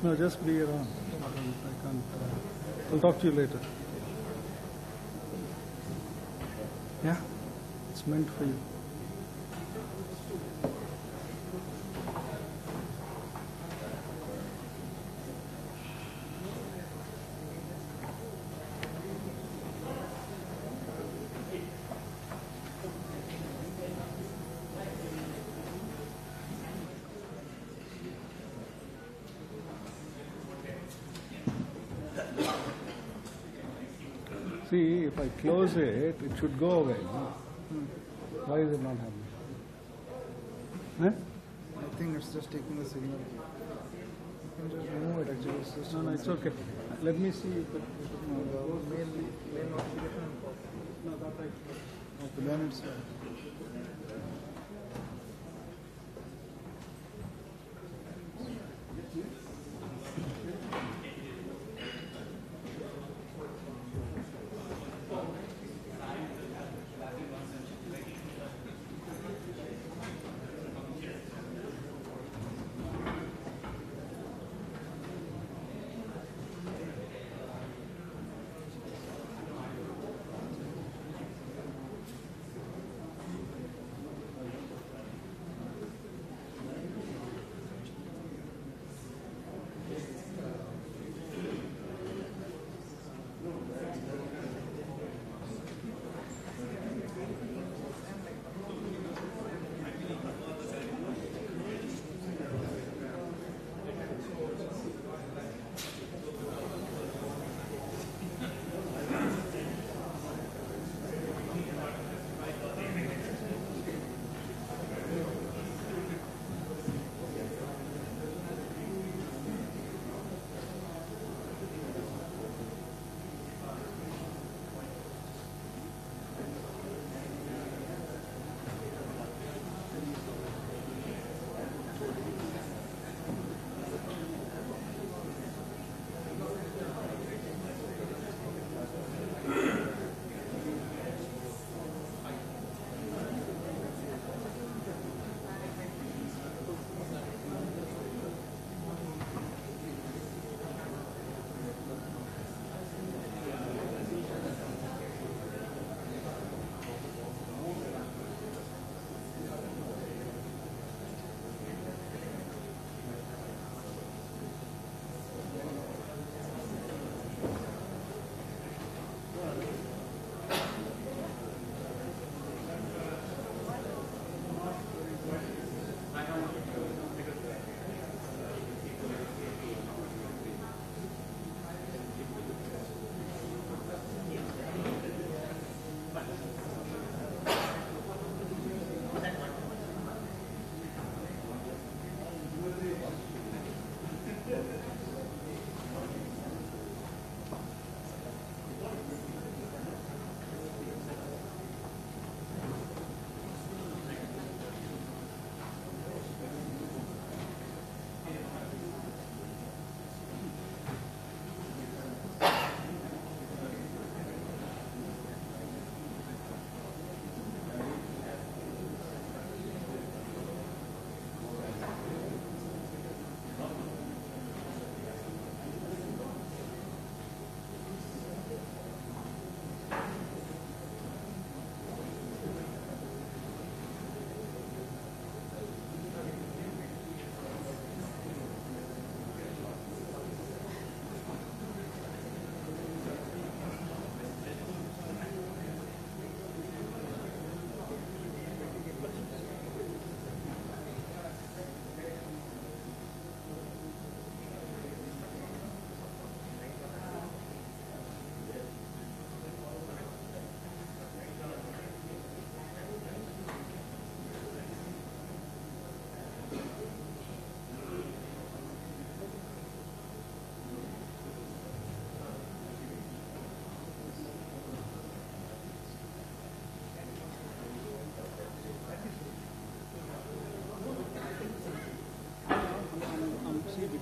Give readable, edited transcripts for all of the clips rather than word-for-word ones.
No, just be around. I can't. I'll talk to you later. Yeah, it's meant for you. See, if I close it, it should go away. No? Why is it not happening? I think it's just taking the signal. You can just remove it actually. It's just No, it's okay. Let me see if it... mail notification and pop. No, that I... Okay, then it's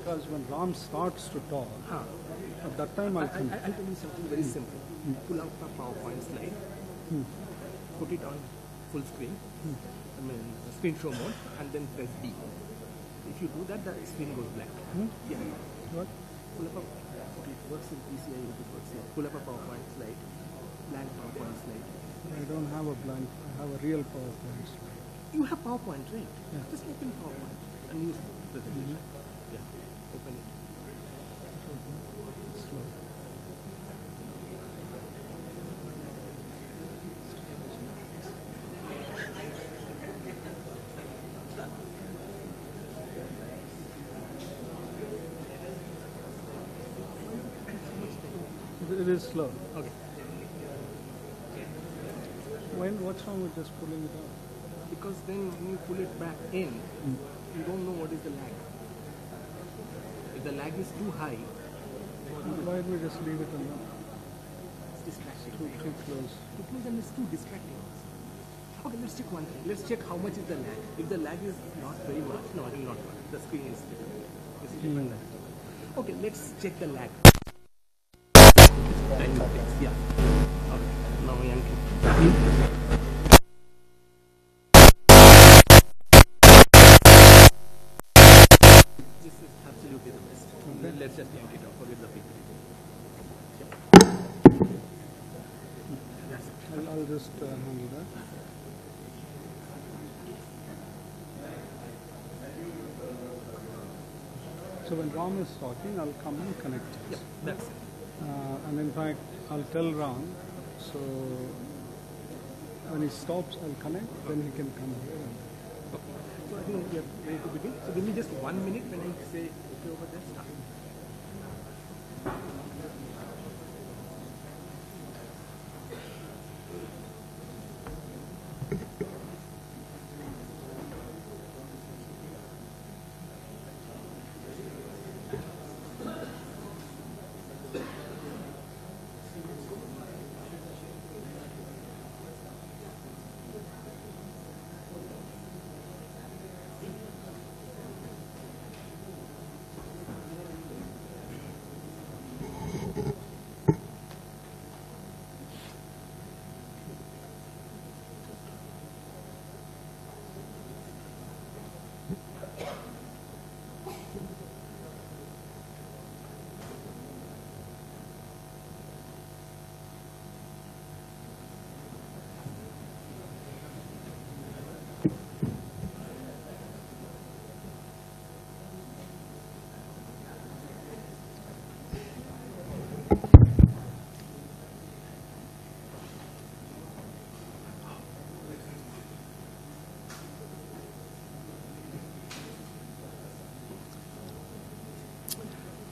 because when Ram starts to talk, at that time I'll tell you something very simple. Pull out the PowerPoint slide, put it on full screen, screen show mode, and then press D. If you do that, the screen goes black. Yeah. What? Pull up a, okay, it works in PCI, it works here. Pull up a PowerPoint slide, blank PowerPoint slide. I don't have a blank. I have a real PowerPoint slide. You have PowerPoint, right? Yeah. Just open PowerPoint and use the presentation. Yeah, open it. Slow. It is slow. Okay. What's wrong with just pulling it out? Because then when you pull it back in, you don't know what is the lag. If the lag is too high, Why don't we just leave it alone? it's distracting. Too close. Too close and it's too distracting also. Okay, let's check one thing. Let's check how much is the lag. If the lag is not very much, no, it will not work. The screen is different. This is different. Okay, let's check the lag. Yeah. Okay. Now we can. This is absolutely the best. Okay. Let's just yank it off. Forget the picture. That's it. I'll just handle that. So when Ram is talking, I'll come and connect it. Yeah, that's it. And in fact, I'll tell Ram, so when he stops, I'll connect, then he can come here. So I think we are ready to begin. So give me just 1 minute when I say okay over there, start.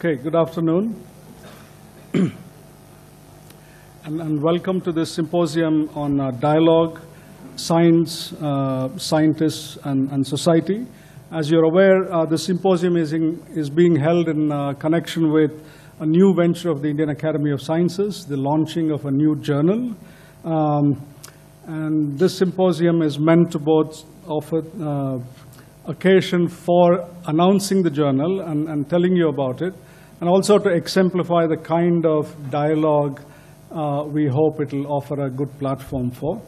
Okay, good afternoon. and welcome to this symposium on dialogue, science, scientists, and society. As you're aware, the symposium is being held in connection with a new venture of the Indian Academy of Sciences, the launching of a new journal. And this symposium is meant to both offer occasion for announcing the journal and telling you about it, and also to exemplify the kind of dialogue we hope it will offer a good platform for.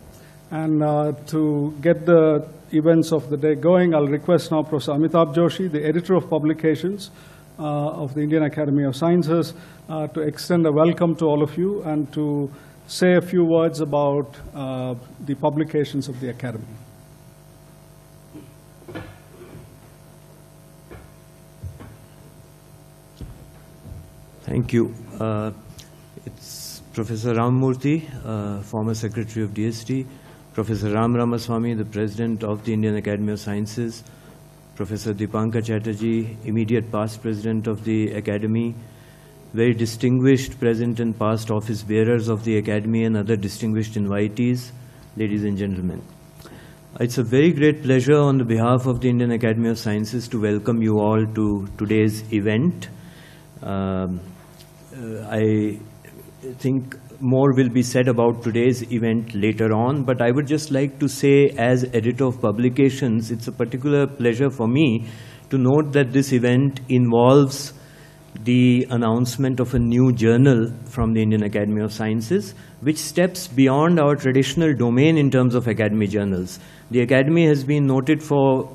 And to get the events of the day going, I'll request now Professor Amitabh Joshi, the editor of publications of the Indian Academy of Sciences, to extend a welcome to all of you and to say a few words about the publications of the Academy. Thank you. It's Professor Ramamurthy, former Secretary of DST, Professor Ram Ramaswamy, the President of the Indian Academy of Sciences, Professor Dipankar Chatterjee, immediate past President of the Academy, very distinguished present and past office bearers of the Academy and other distinguished invitees, ladies and gentlemen. It's a very great pleasure on the behalf of the Indian Academy of Sciences to welcome you all to today's event. I think more will be said about today's event later on, but I would just like to say, as editor of publications, it's a particular pleasure for me to note that this event involves the announcement of a new journal from the Indian Academy of Sciences, which steps beyond our traditional domain in terms of academy journals. The Academy has been noted for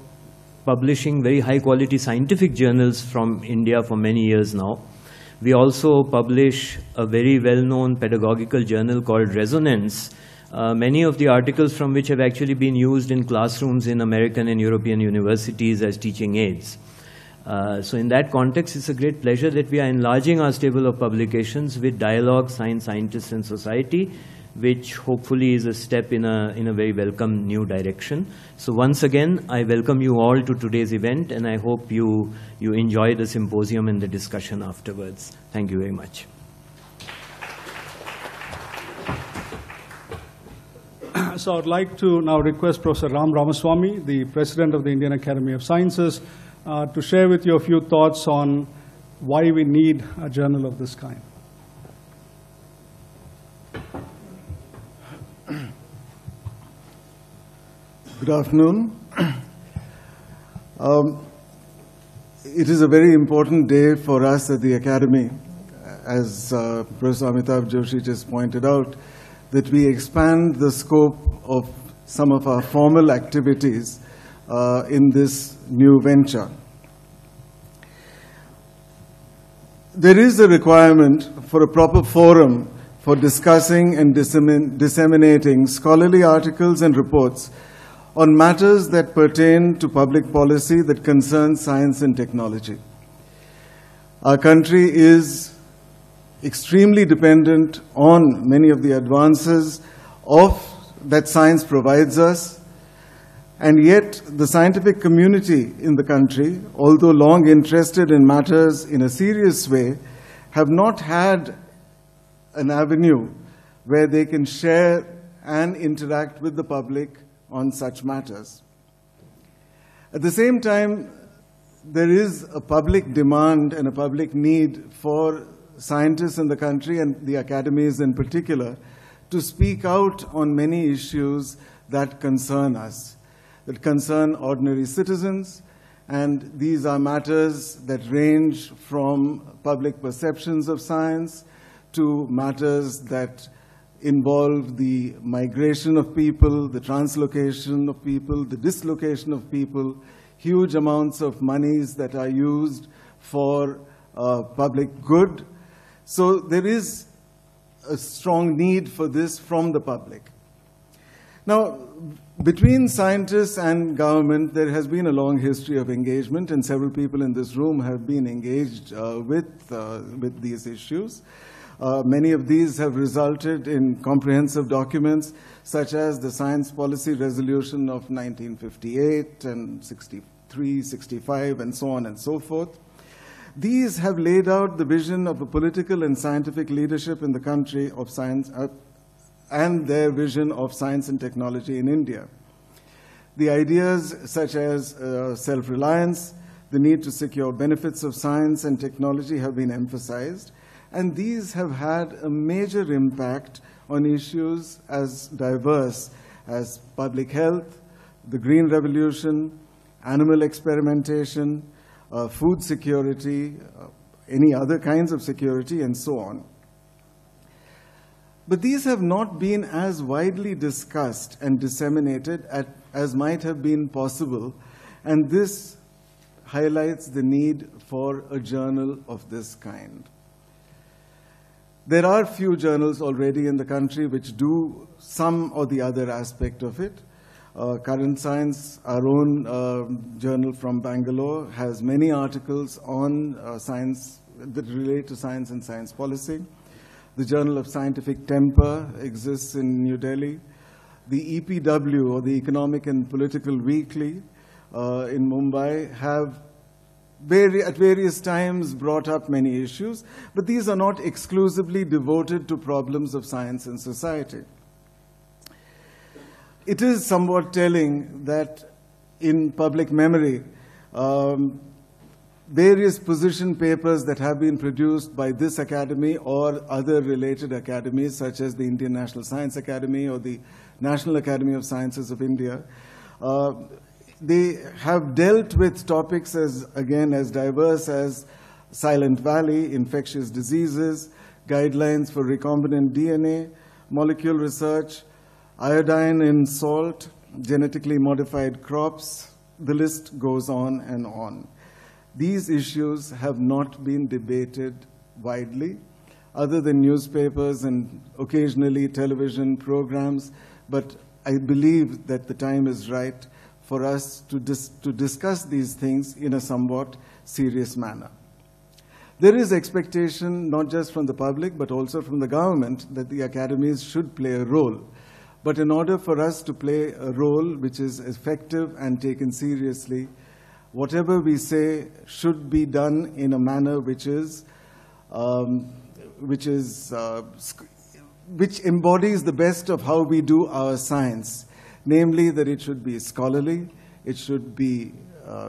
publishing very high-quality scientific journals from India for many years now. We also publish a very well-known pedagogical journal called Resonance, many of the articles from which have actually been used in classrooms in American and European universities as teaching aids. So in that context, it's a great pleasure that we are enlarging our stable of publications with Dialogue, Science, Scientists and Society, which hopefully is a step in a very welcome new direction. So once again, I welcome you all to today's event, and I hope you enjoy the symposium and the discussion afterwards. Thank you very much. So I'd like to now request Professor Ram Ramaswamy, the President of the Indian Academy of Sciences, to share with you a few thoughts on why we need a journal of this kind. Good afternoon. It is a very important day for us at the Academy, as Professor Amitav Joshi just pointed out, that we expand the scope of some of our formal activities in this new venture. There is a requirement for a proper forum for discussing and disseminating scholarly articles and reports on matters that pertain to public policy that concern science and technology. Our country is extremely dependent on many of the advances that science provides us, and yet the scientific community in the country, although long interested in matters in a serious way, have not had an avenue where they can share and interact with the public on such matters. At the same time, there is a public demand and a public need for scientists in the country, and the academies in particular, to speak out on many issues that concern us, that concern ordinary citizens, and these are matters that range from public perceptions of science to matters that involve the migration of people, the translocation of people, the dislocation of people, huge amounts of monies that are used for public good. So there is a strong need for this from the public. Now, between scientists and government, there has been a long history of engagement, and several people in this room have been engaged with these issues. Many of these have resulted in comprehensive documents, such as the Science Policy Resolution of 1958 and 63, 65, and so on and so forth. These have laid out the vision of a political and scientific leadership in the country of science and their vision of science and technology in India. The ideas such as self-reliance, the need to secure benefits of science and technology have been emphasized, and these have had a major impact on issues as diverse as public health, the green revolution, animal experimentation, food security, any other kinds of security, and so on. But these have not been as widely discussed and disseminated as might have been possible, and this highlights the need for a journal of this kind. There are few journals already in the country which do some or the other aspect of it. Current Science, our own journal from Bengaluru, has many articles on science that relate to science and science policy. The Journal of Scientific Temper exists in New Delhi. The EPW, or the Economic and Political Weekly, in Mumbai, have at various times brought up many issues, but these are not exclusively devoted to problems of science and society. It is somewhat telling that in public memory, various position papers that have been produced by this academy or other related academies, such as the Indian National Science Academy or the National Academy of Sciences of India, they have dealt with topics as diverse as Silent Valley, infectious diseases, guidelines for recombinant DNA, molecule research, iodine in salt, genetically modified crops, the list goes on and on. These issues have not been debated widely, other than newspapers and occasionally television programs, but I believe that the time is right for us to discuss these things in a somewhat serious manner. There is expectation, not just from the public, but also from the government, that the academies should play a role. But in order for us to play a role which is effective and taken seriously, whatever we say should be done in a manner which embodies the best of how we do our science, namely that it should be scholarly, it should be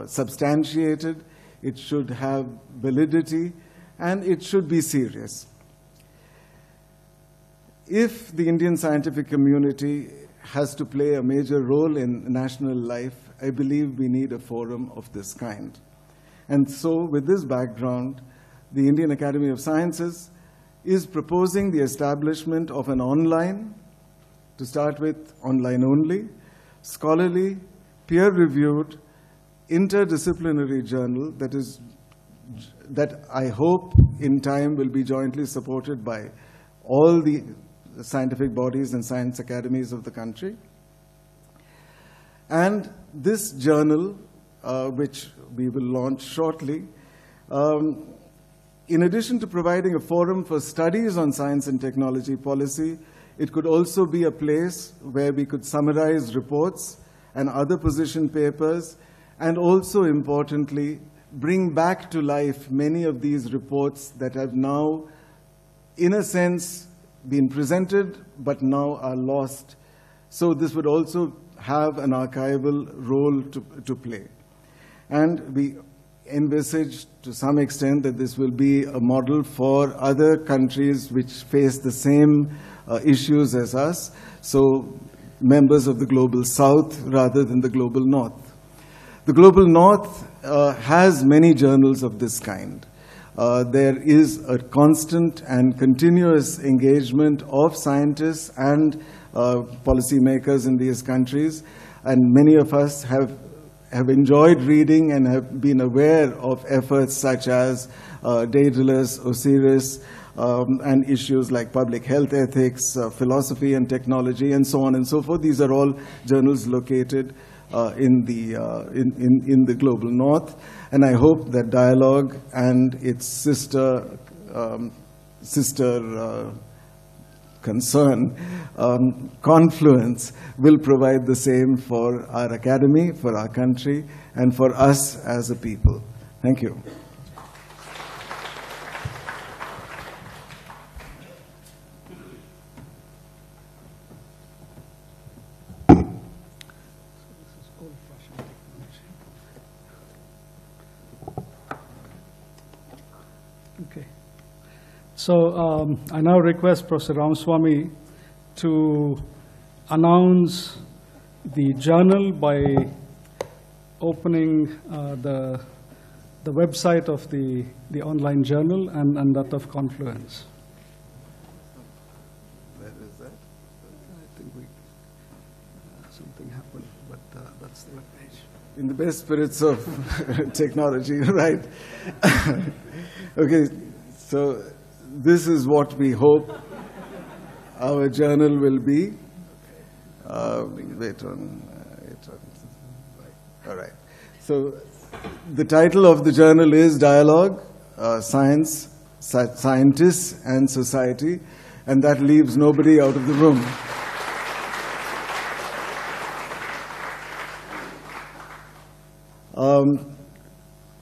substantiated, it should have validity, and it should be serious. If the Indian scientific community has to play a major role in national life, I believe we need a forum of this kind. And so, with this background, the Indian Academy of Sciences is proposing the establishment of an online, to start with online only, scholarly, peer-reviewed, interdisciplinary journal that I hope in time will be jointly supported by all the scientific bodies and science academies of the country. And this journal, which we will launch shortly, in addition to providing a forum for studies on science and technology policy, it could also be a place where we could summarize reports and other position papers, and also importantly, bring back to life many of these reports that have now, in a sense, been presented, but now are lost. So this would also have an archival role to play. And we envisage, to some extent, that this will be a model for other countries which face the same issues as us, so members of the Global South rather than the Global North. The Global North has many journals of this kind. There is a constant and continuous engagement of scientists and policymakers in these countries, and many of us have enjoyed reading and have been aware of efforts such as Daedalus, Osiris, and issues like public health ethics, philosophy and technology, and so on and so forth. These are all journals located in the Global North, and I hope that Dialogue and its sister concern, Confluence, will provide the same for our academy, for our country, and for us as a people. Thank you. Okay. So I now request Professor Ramaswamy to announce the journal by opening the website of the online journal and that of Confluence. Where is that? I think something happened, but that's the webpage. In the best spirits of technology, right? Okay, so this is what we hope our journal will be. Wait on. All right. So the title of the journal is Dialogue, Science, Scientists and Society, and that leaves nobody out of the room.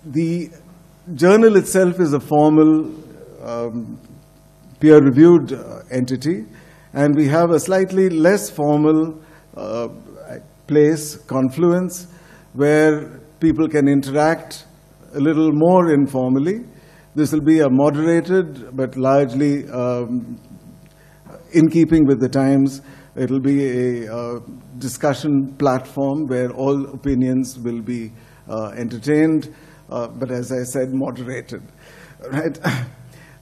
The journal itself is a formal, peer-reviewed entity, and we have a slightly less formal place, Confluence, where people can interact a little more informally. This will be a moderated, but largely in keeping with the times. It will be a discussion platform where all opinions will be entertained, but as I said, moderated. Right?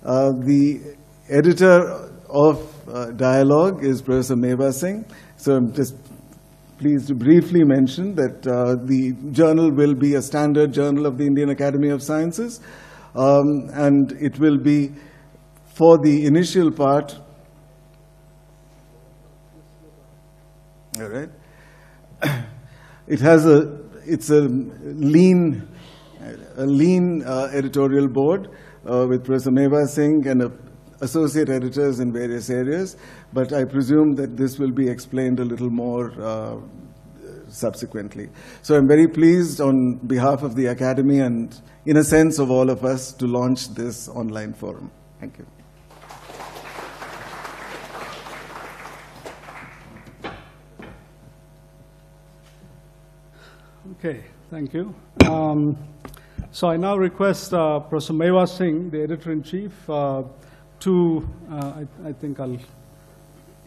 The editor of Dialogue is Professor Meva Singh. So I'm just pleased to briefly mention that the journal will be a standard journal of the Indian Academy of Sciences, and it will be, for the initial part, all right, it's a lean editorial board with Professor Meva Singh and associate editors in various areas, but I presume that this will be explained a little more subsequently. So I'm very pleased on behalf of the Academy and, in a sense, of all of us to launch this online forum. Thank you. Okay, thank you. So I now request Professor Meva Singh, the editor-in-chief, I think I'll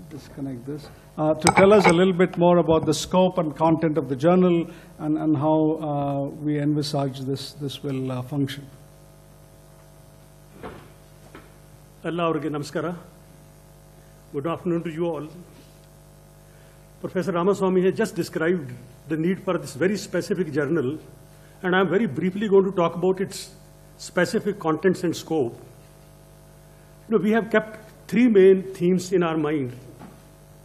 disconnect this, to tell us a little bit more about the scope and content of the journal and how we envisage this will function. Everyone, namaskara. Good afternoon to you all. Professor Ramaswamy has just described the need for this very specific journal, and I'm very briefly going to talk about its specific contents and scope. We have kept three main themes in our mind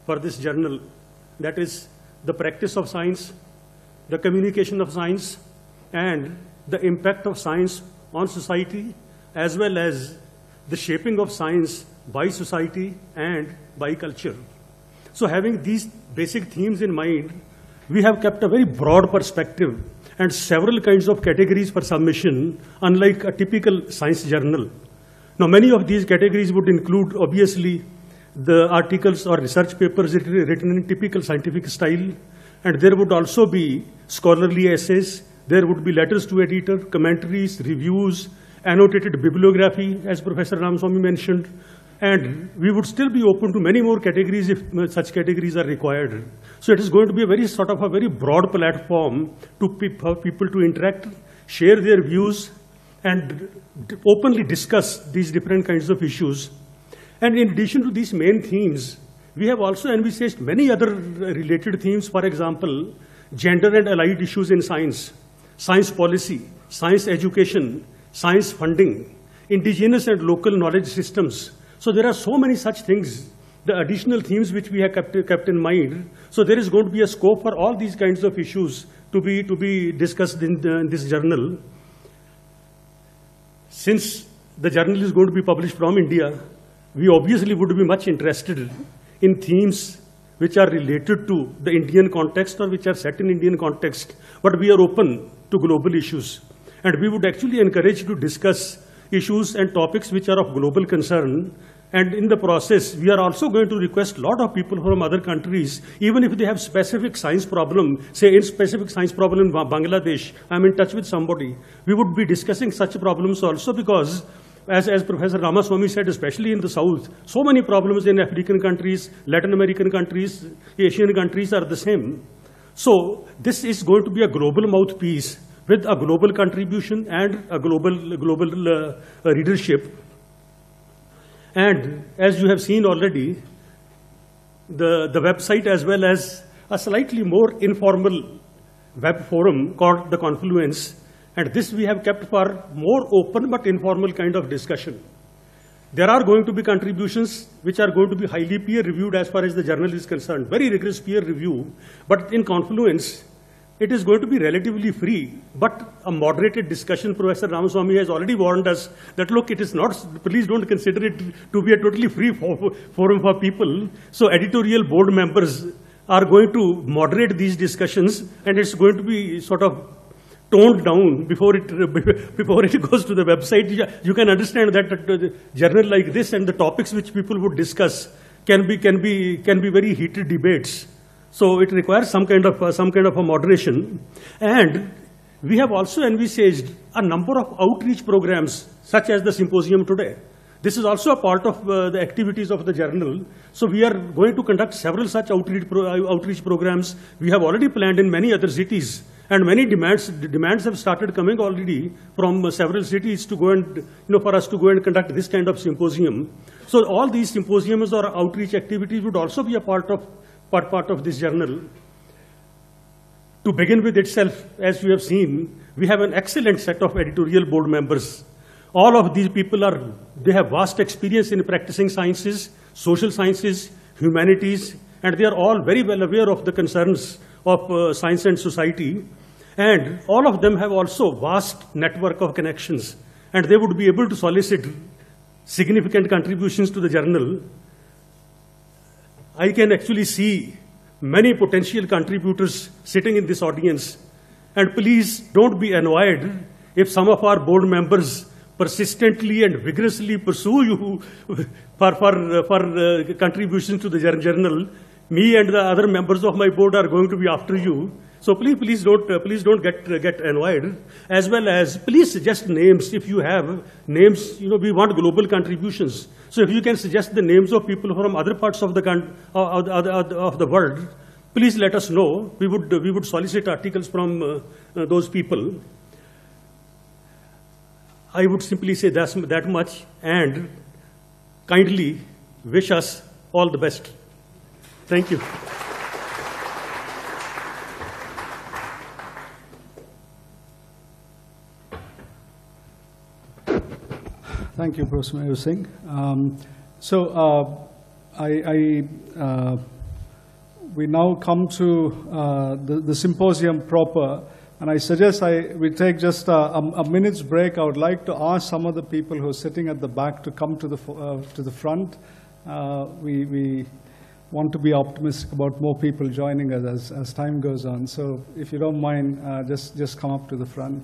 for this journal. That is the practice of science, the communication of science, and the impact of science on society, as well as the shaping of science by society and by culture. So having these basic themes in mind, we have kept a very broad perspective and several kinds of categories for submission, unlike a typical science journal. Now, many of these categories would include, obviously, the articles or research papers written in typical scientific style, and there would also be scholarly essays, there would be letters to editor, commentaries, reviews, annotated bibliography, as Professor Ramaswamy mentioned, and we would still be open to many more categories if such categories are required. So it is going to be a very sort of a very broad platform for people to interact, share their views, and openly discuss these different kinds of issues. And in addition to these main themes, we have also envisaged many other related themes, for example, gender and allied issues in science, science policy, science education, science funding, indigenous and local knowledge systems. So there are so many such things, the additional themes which we have kept in mind. So there is going to be a scope for all these kinds of issues to be discussed in this journal. Since the journal is going to be published from India, we obviously would be much interested in themes which are related to the Indian context or which are set in Indian context, but we are open to global issues. And we would actually encourage to discuss issues and topics which are of global concern. And in the process, we are also going to request a lot of people from other countries, even if they have specific science problem, say in specific science problem in Bangladesh, I'm in touch with somebody. We would be discussing such problems also because, as Professor Ramaswamy said, especially in the South, so many problems in African countries, Latin American countries, Asian countries are the same. So this is going to be a global mouthpiece with a global contribution and a global readership. And as you have seen already, the website, as well as a slightly more informal web forum called The Confluence, and this we have kept for more open but informal kind of discussion. There are going to be contributions which are going to be highly peer-reviewed as far as the journal is concerned, very rigorous peer review, but in Confluence, it is going to be relatively free, but a moderated discussion. Professor Ramaswamy has already warned us that, look, it is not, please don't consider it to be a totally free forum for people. So editorial board members are going to moderate these discussions, and it's going to be sort of toned down before it goes to the website. You can understand that a journal like this and the topics which people would discuss can be very heated debates. So it requires some kind of a moderation. And we have also envisaged a number of outreach programs, such as the symposium today. This is also a part of the activities of the journal. So we are going to conduct several such outreach programs. We have already planned in many other cities, and many demands have started coming already from several cities to go and, for us to go and conduct this kind of symposium. So all these symposiums or outreach activities would also be a part of this journal. To begin with itself, as you have seen, we have an excellent set of editorial board members. All of these people they have vast experience in practicing sciences, social sciences, humanities, and they are all very well aware of the concerns of science and society. And all of them have also vast network of connections, and they would be able to solicit significant contributions to the journal. I can actually see many potential contributors sitting in this audience. And please don't be annoyed if some of our board members persistently and vigorously pursue you for contributions to the journal. Me and the other members of my board are going to be after you. So please don't get annoyed. As well as please suggest names if you have names. We want global contributions. So if you can suggest the names of people from other parts of the world, please let us know. We would solicit articles from those people. I would simply say that much, and kindly wish us all the best. Thank you. Thank you, Professor Mayur Singh. We now come to the symposium proper, and I suggest we take just a minute's break. I would like to ask some of the people who are sitting at the back to come to the front. We want to be optimistic about more people joining us as time goes on. So if you don't mind, just come up to the front.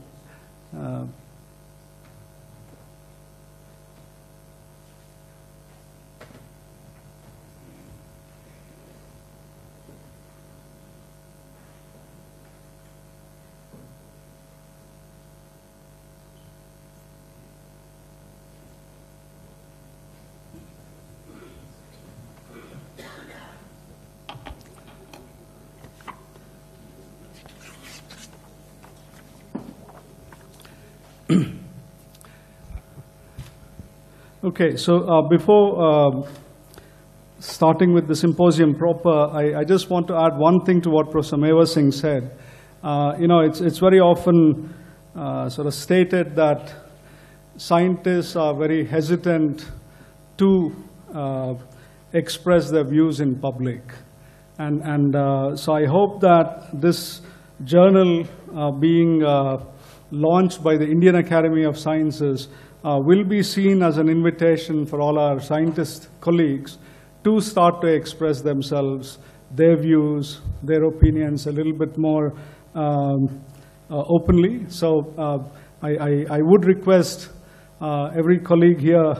Okay, so before starting with the symposium proper, I just want to add one thing to what Professor Mayur Singh said. It's very often sort of stated that scientists are very hesitant to express their views in public. So I hope that this journal being launched by the Indian Academy of Sciences will be seen as an invitation for all our scientist colleagues to start to express themselves, their views, their opinions a little bit more openly. So I would request every colleague here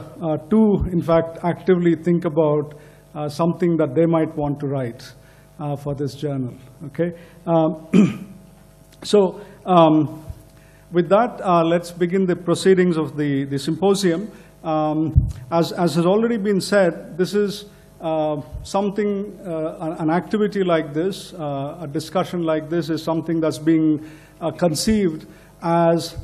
to, in fact, actively think about something that they might want to write for this journal. Okay. With that, let's begin the proceedings of the symposium. As has already been said, this is something, an activity like this, a discussion like this is something that's being conceived as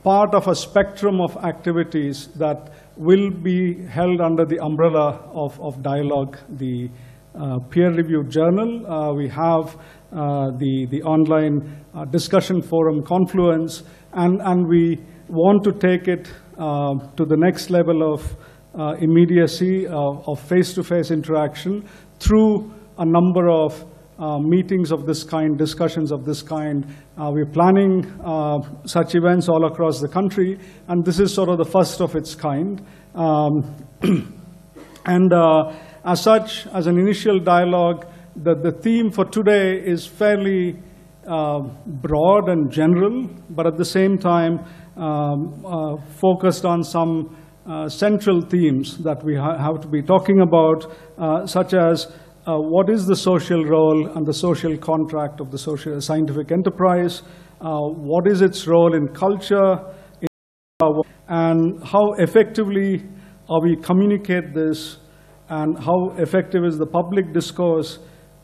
part of a spectrum of activities that will be held under the umbrella of Dialogue, the peer-reviewed journal. We have the online discussion forum Confluence, and we want to take it to the next level of immediacy, of face-to-face interaction through a number of meetings of this kind, discussions of this kind. We're planning such events all across the country, and this is sort of the first of its kind. As such, as an initial dialogue, the theme for today is fairly broad and general, but at the same time focused on some central themes that we have to be talking about, such as what is the social role and the social contract of the social scientific enterprise, what is its role in culture, and how effectively we communicate this, and how effective is the public discourse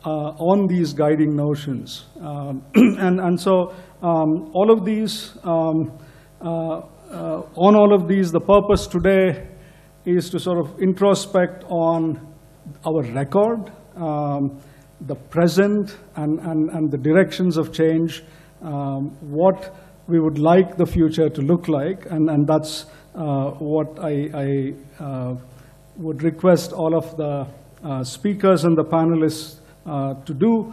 on these guiding notions. So all of these, on all of these, the purpose today is to sort of introspect on our record, the present and the directions of change, what we would like the future to look like, and that's what I would request all of the speakers and the panelists to do.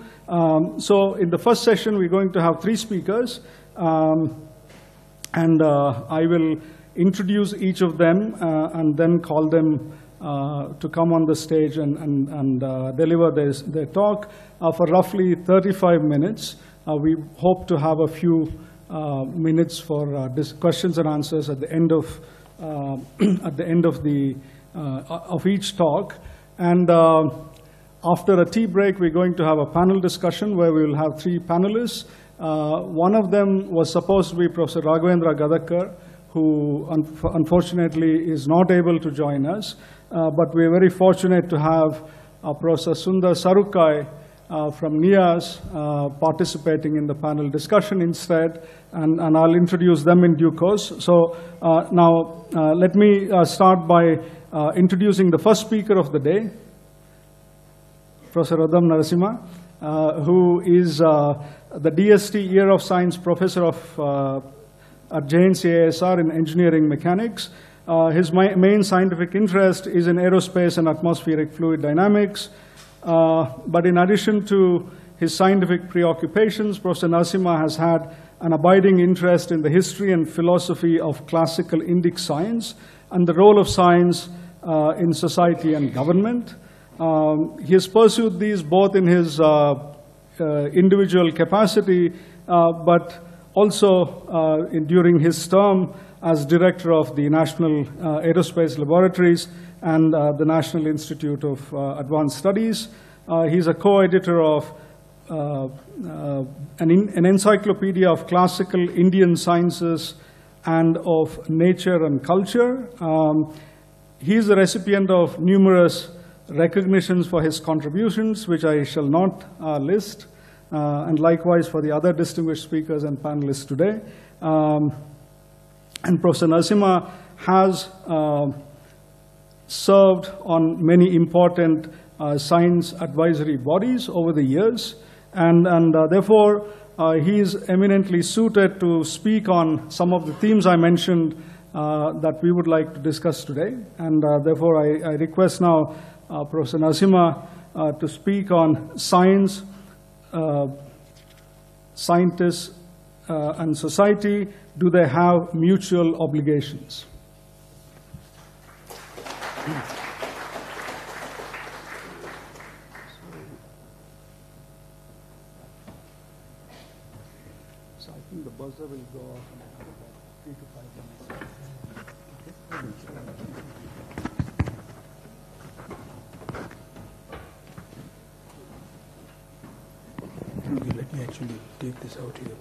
So in the first session, we're going to have 3 speakers, and I will introduce each of them and then call them to come on the stage and deliver their talk for roughly 35 minutes. We hope to have a few minutes for questions and answers at the end of of each talk. And after a tea break, we're going to have a panel discussion where we will have 3 panelists. One of them was supposed to be Professor Raghavendra Gadakar, who unfortunately is not able to join us. But we're very fortunate to have Professor Sundar Sarukai from NIAS participating in the panel discussion instead, and I'll introduce them in due course. So now let me start by introducing the first speaker of the day, Professor Uddam Narasimha, who is the DST Year of Science Professor at JNCASR in Engineering Mechanics. His main scientific interest is in aerospace and atmospheric fluid dynamics. But in addition to his scientific preoccupations, Professor Narasimha has had an abiding interest in the history and philosophy of classical Indic science and the role of science in society and government. He has pursued these both in his individual capacity, but also during his term as director of the National Aerospace Laboratories and the National Institute of Advanced Studies. He's a co-editor of an encyclopedia of classical Indian sciences and of nature and culture. He is the recipient of numerous recognitions for his contributions, which I shall not list, and likewise for the other distinguished speakers and panelists today. And Professor Narasimha has served on many important science advisory bodies over the years, and therefore he is eminently suited to speak on some of the themes I mentioned that we would like to discuss today. And therefore I request now Professor Narasimha to speak on science, scientists, and society. Do they have mutual obligations? So I think the buzzer will go off in about 3 to 5 minutes. Okay, let me actually take this out here.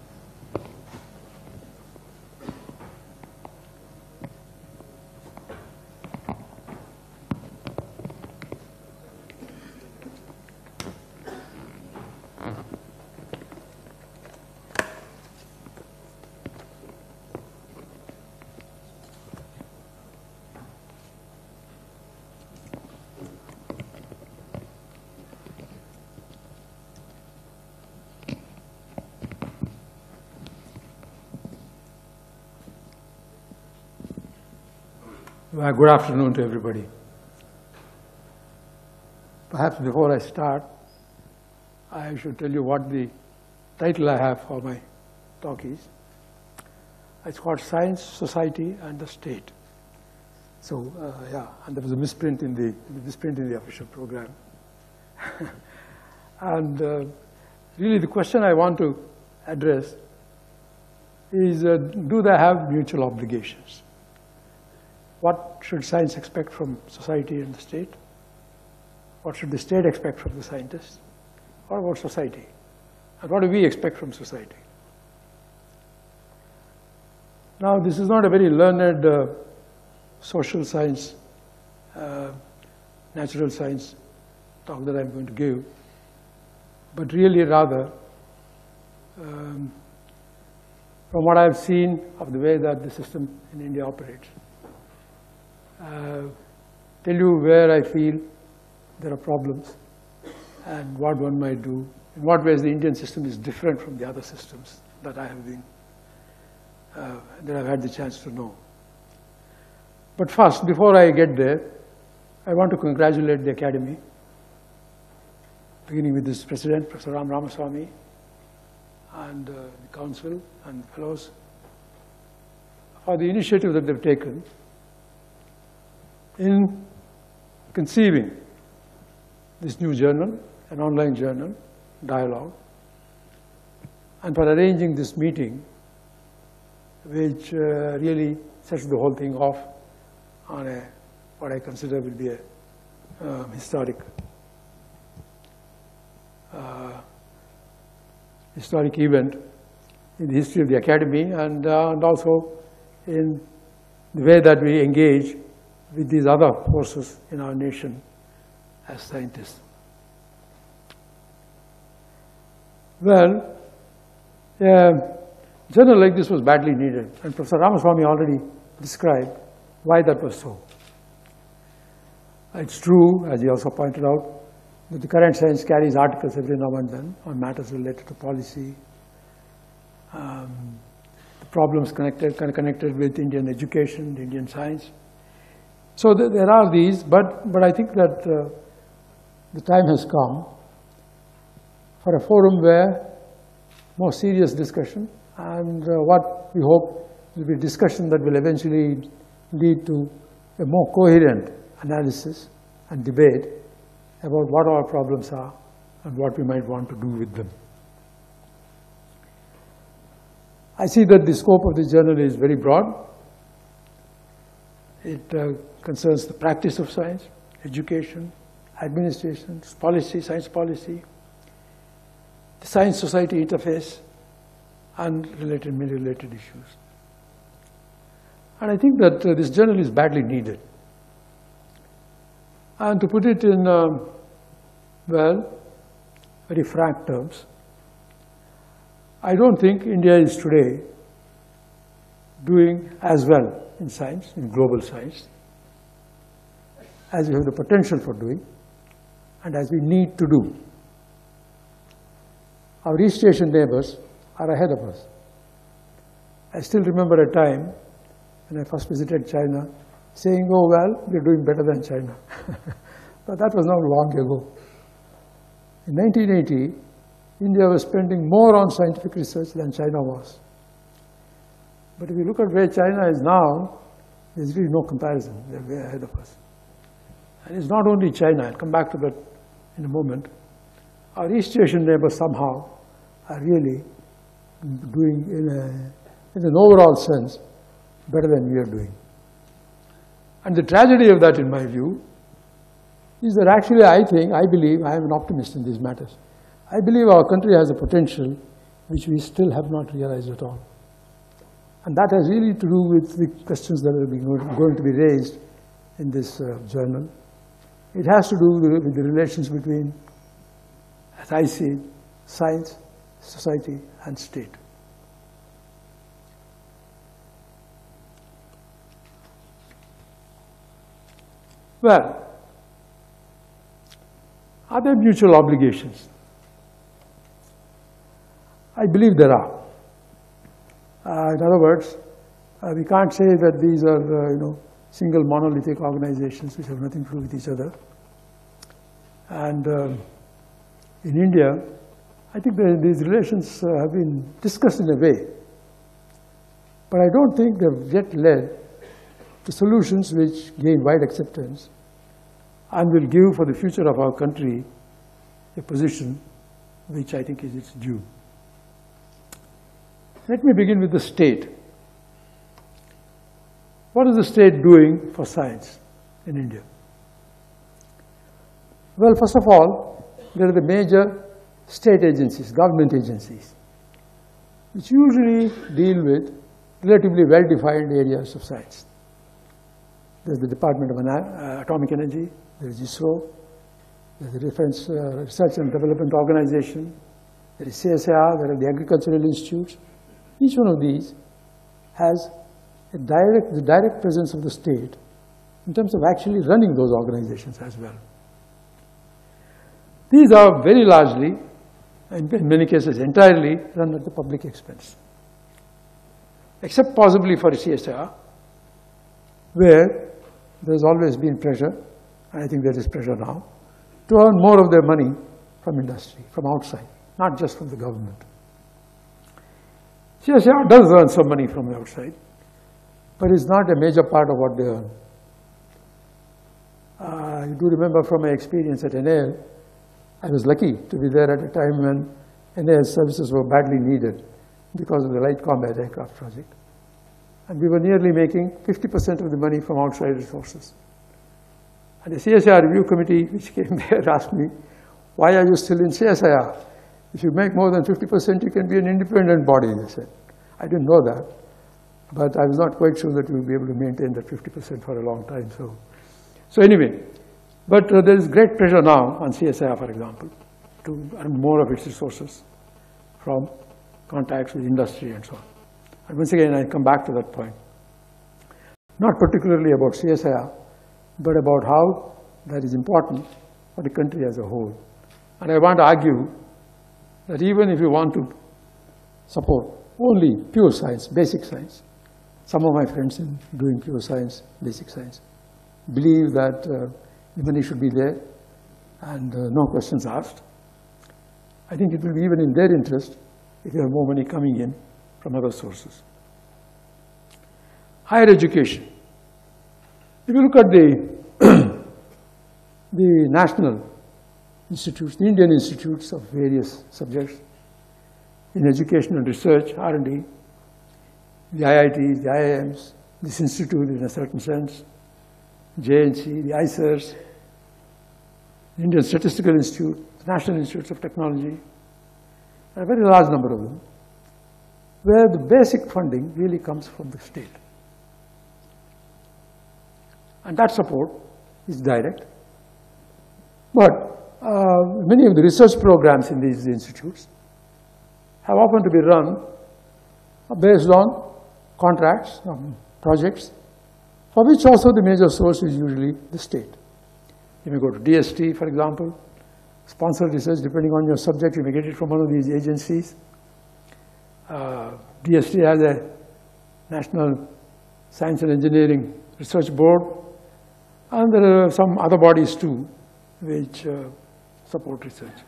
Well, good afternoon to everybody. Perhaps before I start, I should tell you what the title I have for my talk is. It's called Science, Society, and the State. So, yeah, and there was a misprint in the official program. And really the question I want to address is, do they have mutual obligations? What should science expect from society and the state? What should the state expect from the scientists? What about society? And what do we expect from society? Now, this is not a very learned social science, natural science talk that I'm going to give, but really rather, from what I've seen of the way that the system in India operates, tell you where I feel there are problems and what one might do, in what ways the Indian system is different from the other systems that I have been, that I've had the chance to know. But first, before I get there, I want to congratulate the Academy, beginning with this President, Professor Ram Ramaswamy, and the Council and Fellows, for the initiative that they've taken in conceiving this new journal, an online journal, Dialogue, and for arranging this meeting, which really sets the whole thing off on what I consider will be a historic event in the history of the Academy, and also in the way that we engage with these other forces in our nation as scientists. Well, a journal like this was badly needed, and Professor Ramaswamy already described why that was so. It's true, as he also pointed out, that the current science carries articles every now and then on matters related to policy, problems connected with Indian education, Indian science. So there are these, but I think that the time has come for a forum where more serious discussion, and what we hope will be discussion that will eventually lead to a more coherent analysis and debate about what our problems are and what we might want to do with them. I see that the scope of this journal is very broad. It concerns the practice of science, education, administration, policy, science policy, the science-society interface, and many related issues. And I think that this journal is badly needed. And to put it in, well, very frank terms, I don't think India is today doing as well in science, in global science, as we have the potential for doing, and as we need to do. Our East Asian neighbors are ahead of us. I still remember a time when I first visited China, saying, oh, well, we're doing better than China. But that was not long ago. In 1980, India was spending more on scientific research than China was. But if you look at where China is now, there's really no comparison. They're way ahead of us. And it's not only China, I'll come back to that in a moment. Our East Asian neighbors somehow are really doing, in an overall sense, better than we are doing. And the tragedy of that, in my view, is that actually I believe, I am an optimist in these matters. I believe our country has a potential which we still have not realized at all. And that has really to do with the questions that are going to be raised in this journal. It has to do with the relations between, as I see it, science, society, and state. Well, are there mutual obligations? I believe there are. In other words, we can't say that these are, single monolithic organizations which have nothing to do with each other. And in India, I think these relations have been discussed in a way, but I don't think they've yet led to solutions which gain wide acceptance and will give for the future of our country a position which I think is its due. Let me begin with the state. What is the state doing for science in India? Well, first of all, there are the major state agencies, government agencies, which usually deal with relatively well-defined areas of science. There's the Department of Atomic Energy, there is ISRO, there's the Defense Research and Development Organization, there is CSIR, there are the Agricultural Institutes. Each one of these has the direct presence of the state in terms of actually running those organizations as well. These are very largely, and in many cases entirely, run at the public expense. Except possibly for CSIR, where there's always been pressure, and I think there is pressure now, to earn more of their money from industry, from outside, not just from the government. CSIR does earn some money from the outside, but it's not a major part of what they earn. I do remember from my experience at NAL, I was lucky to be there at a time when NAL services were badly needed because of the light combat aircraft project. And we were nearly making 50% of the money from outside resources. And the CSIR review committee, which came there, asked me, why are you still in CSIR? If you make more than 50%, you can be an independent body, they said. I didn't know that, but I was not quite sure that we would be able to maintain that 50% for a long time. So anyway, but there is great pressure now on CSIR, for example, to earn more of its resources from contacts with industry and so on. And once again, I come back to that point. Not particularly about CSIR, but about how that is important for the country as a whole. And I want to argue that even if you want to support only pure science, basic science, some of my friends in doing pure science, basic science, believe that the money should be there and no questions asked. I think it will be even in their interest if you have more money coming in from other sources. Higher education. If you look at the national institutes, the Indian institutes of various subjects in education and research, R&D, the IITs, the IIMs, this institute in a certain sense, JNC, the ICERs, the Indian Statistical Institute, the National Institutes of Technology, a very large number of them, where the basic funding really comes from the state. And that support is direct. But many of the research programs in these institutes have often to be run based on contracts, projects, for which also the major source is usually the state. You may go to DST, for example, sponsored research, depending on your subject, you may get it from one of these agencies. DST has a National Science and Engineering Research Board, and there are some other bodies too, which support research.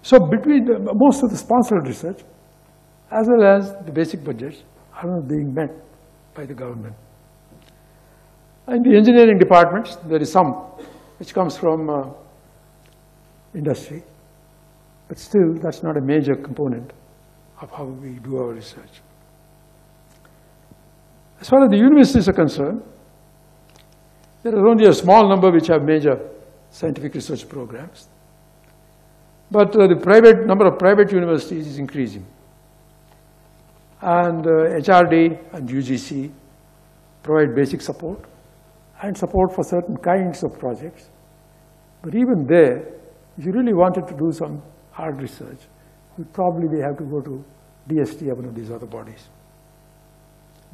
So between most of the sponsored research, as well as the basic budgets, are not being met by the government. In the engineering departments, there is some which comes from industry, but still that's not a major component of how we do our research. As far as the universities are concerned, there are only a small number which have major scientific research programs, but the number of private universities is increasing. And HRD and UGC provide basic support and support for certain kinds of projects. But even there, if you really wanted to do some hard research, you'd probably have to go to DST or one of these other bodies.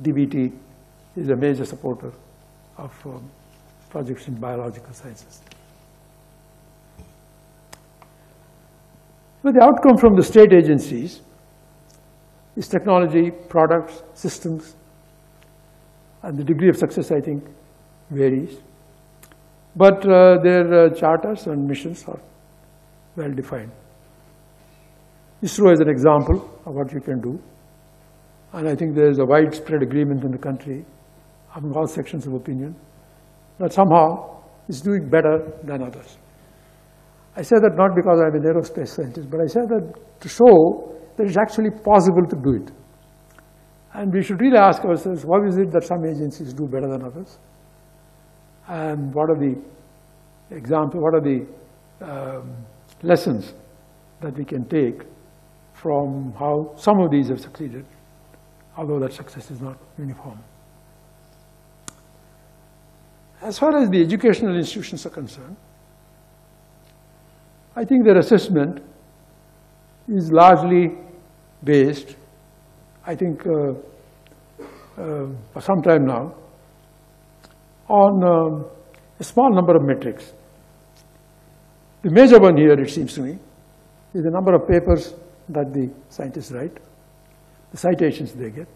DBT is a major supporter of projects in biological sciences. But the outcome from the state agencies is technology, products, systems, and the degree of success, I think, varies. But their charters and missions are well defined. ISRO is an example of what you can do. And I think there is a widespread agreement in the country among all sections of opinion that somehow it's doing better than others. I say that not because I'm an aerospace scientist, but I say that to show that it's actually possible to do it. And we should really ask ourselves, why is it that some agencies do better than others? And what are the lessons that we can take from how some of these have succeeded, although that success is not uniform. As far as the educational institutions are concerned, I think their assessment is largely based, I think for some time now, on a small number of metrics. The major one here, it seems to me, is the number of papers that the scientists write, the citations they get.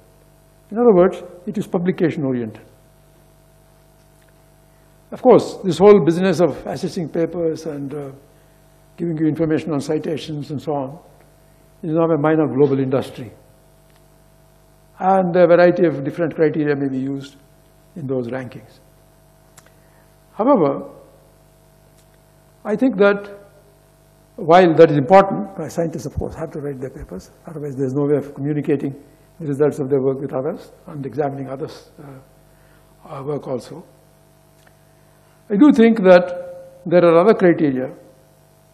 In other words, it is publication-oriented. Of course, this whole business of assessing papers and giving you information on citations and so on is now a minor global industry. And a variety of different criteria may be used in those rankings. However, I think that while that is important, scientists of course have to write their papers, otherwise there's no way of communicating the results of their work with others and examining others' work also. I do think that there are other criteria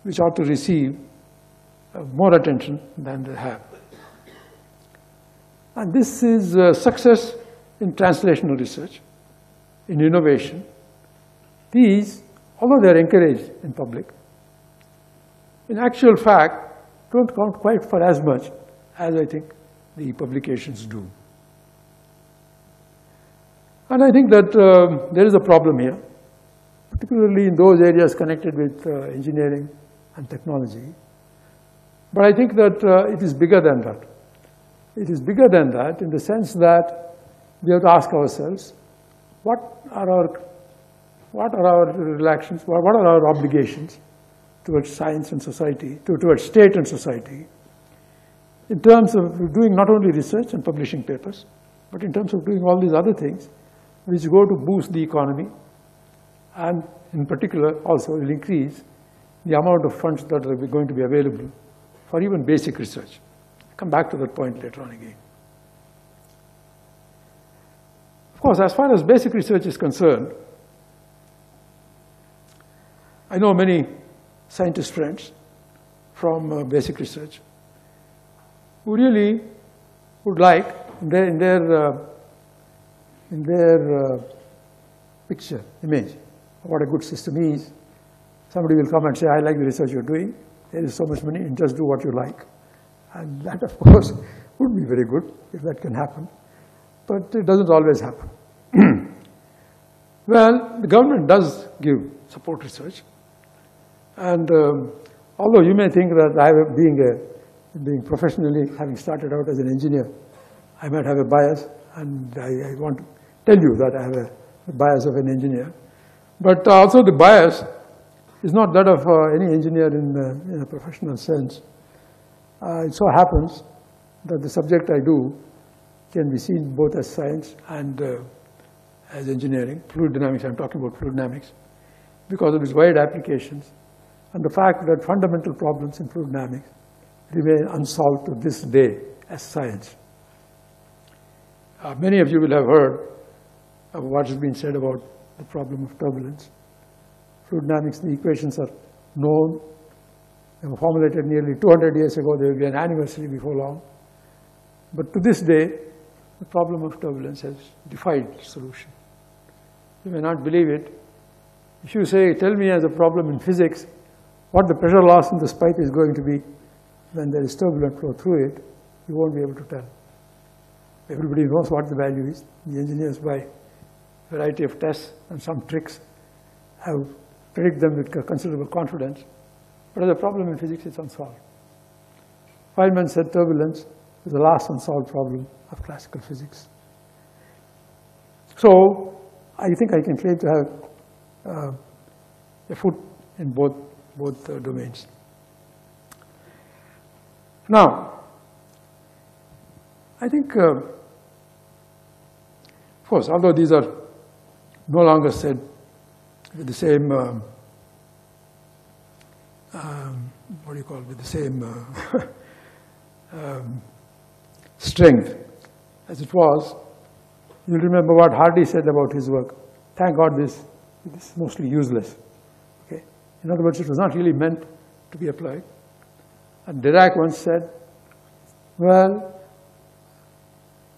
which ought to receive more attention than they have. And this is success in translational research, in innovation. These, although they are encouraged in public, in actual fact don't count quite for as much as I think the publications do. And I think that there is a problem here, particularly in those areas connected with engineering and technology. But I think that it is bigger than that. It is bigger than that in the sense that we have to ask ourselves, what are our relations, what are our obligations towards science and society, towards state and society, in terms of doing not only research and publishing papers, but in terms of doing all these other things which go to boost the economy and in particular also will increase the amount of funds that are going to be available for even basic research. I'll come back to that point later on again. Of course, as far as basic research is concerned, I know many scientist friends from basic research who really would like, in their picture, image, what a good system is, somebody will come and say, I like the research you're doing, there is so much money, and just do what you like. And that, of course, would be very good if that can happen. But it doesn't always happen. Well, the government does give support research. And although you may think that being professionally, having started out as an engineer, I might have a bias, and I want to tell you that I have a bias of an engineer. But also the bias is not that of any engineer in a professional sense. It so happens that the subject I do can be seen both as science and as engineering. Fluid dynamics, I'm talking about fluid dynamics, because of its wide applications and the fact that fundamental problems in fluid dynamics remain unsolved to this day as science. Many of you will have heard of what has been said about the problem of turbulence. Fluid dynamics, the equations are known. They were formulated nearly 200 years ago. There will be an anniversary before long. But to this day, the problem of turbulence has defied solution. You may not believe it. If you say, tell me as a problem in physics, what the pressure loss in this pipe is going to be when there is turbulent flow through it, you won't be able to tell. Everybody knows what the value is. The engineers, by a variety of tests and some tricks, have predict them with considerable confidence. But as a problem in physics, it's unsolved. Feynman said turbulence is the last unsolved problem of classical physics. So I think I can claim to have a foot in both domains. Now, I think, of course, although these are no longer said with the same, with the same strength as it was, you'll remember what Hardy said about his work. Thank God this is mostly useless. Okay? In other words, it was not really meant to be applied. And Dirac once said, well,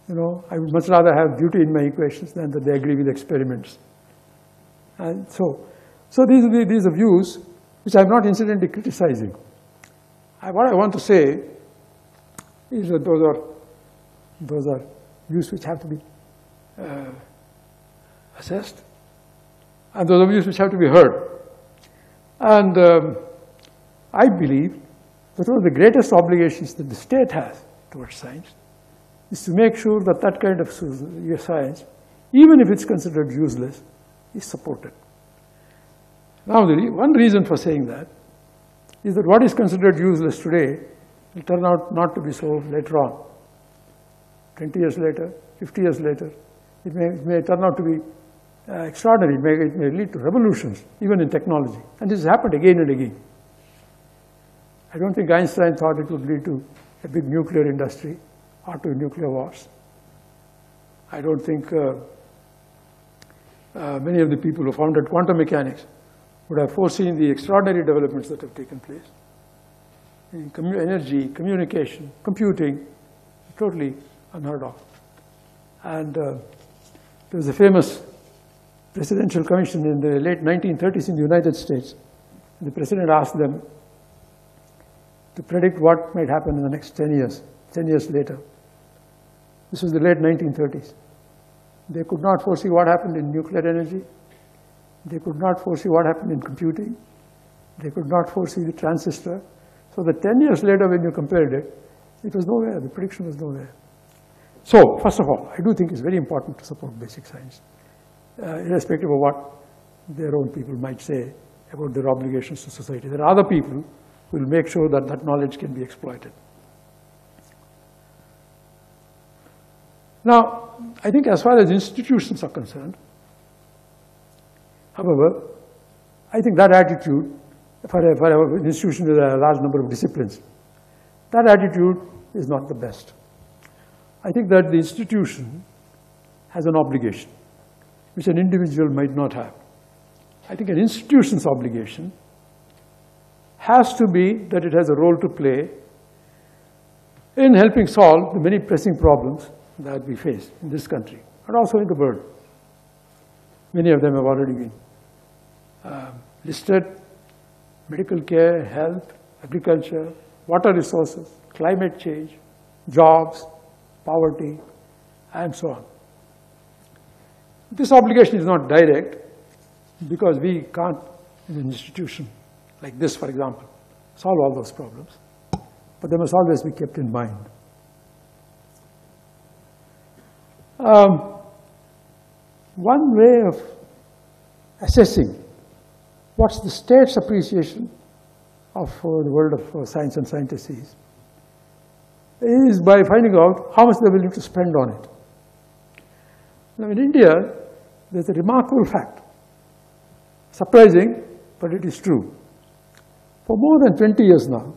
I would much rather have beauty in my equations than that they agree with experiments. And so these are views which I'm not incidentally criticizing. What I want to say is that those are views which have to be assessed, and those are views which have to be heard. And I believe that one of the greatest obligations that the state has towards science is to make sure that that kind of science, even if it's considered useless, is supported. Now, one reason for saying that is that what is considered useless today will turn out not to be so later on. 20 years later, 50 years later, it may turn out to be extraordinary. It may lead to revolutions, even in technology. And this has happened again and again. I don't think Einstein thought it would lead to a big nuclear industry or to nuclear wars. I don't think many of the people who founded quantum mechanics would have foreseen the extraordinary developments that have taken place. In energy, communication, computing, totally unheard of. And there was a famous presidential commission in the late 1930s in the United States. The president asked them to predict what might happen in the next 10 years, 10 years later. This was the late 1930s. They could not foresee what happened in nuclear energy. They could not foresee what happened in computing. They could not foresee the transistor. So that 10 years later, when you compared it, it was nowhere. The prediction was nowhere. So, first of all, I do think it's very important to support basic science, irrespective of what their own people might say about their obligations to society. There are other people who will make sure that that knowledge can be exploited. Now, I think as far as institutions are concerned, however, I think that attitude, for an institution with a large number of disciplines, that attitude is not the best. I think that the institution has an obligation, which an individual might not have. I think an institution's obligation has to be that it has a role to play in helping solve the many pressing problems that we face in this country and also in the world. Many of them have already been listed: medical care, health, agriculture, water resources, climate change, jobs, poverty, and so on. This obligation is not direct because we can't, in an institution like this, for example, solve all those problems, but they must always be kept in mind. One way of assessing what's the state's appreciation of the world of science and scientists is by finding out how much they're willing to spend on it. Now, in India, there's a remarkable fact, surprising, but it is true. For more than 20 years now,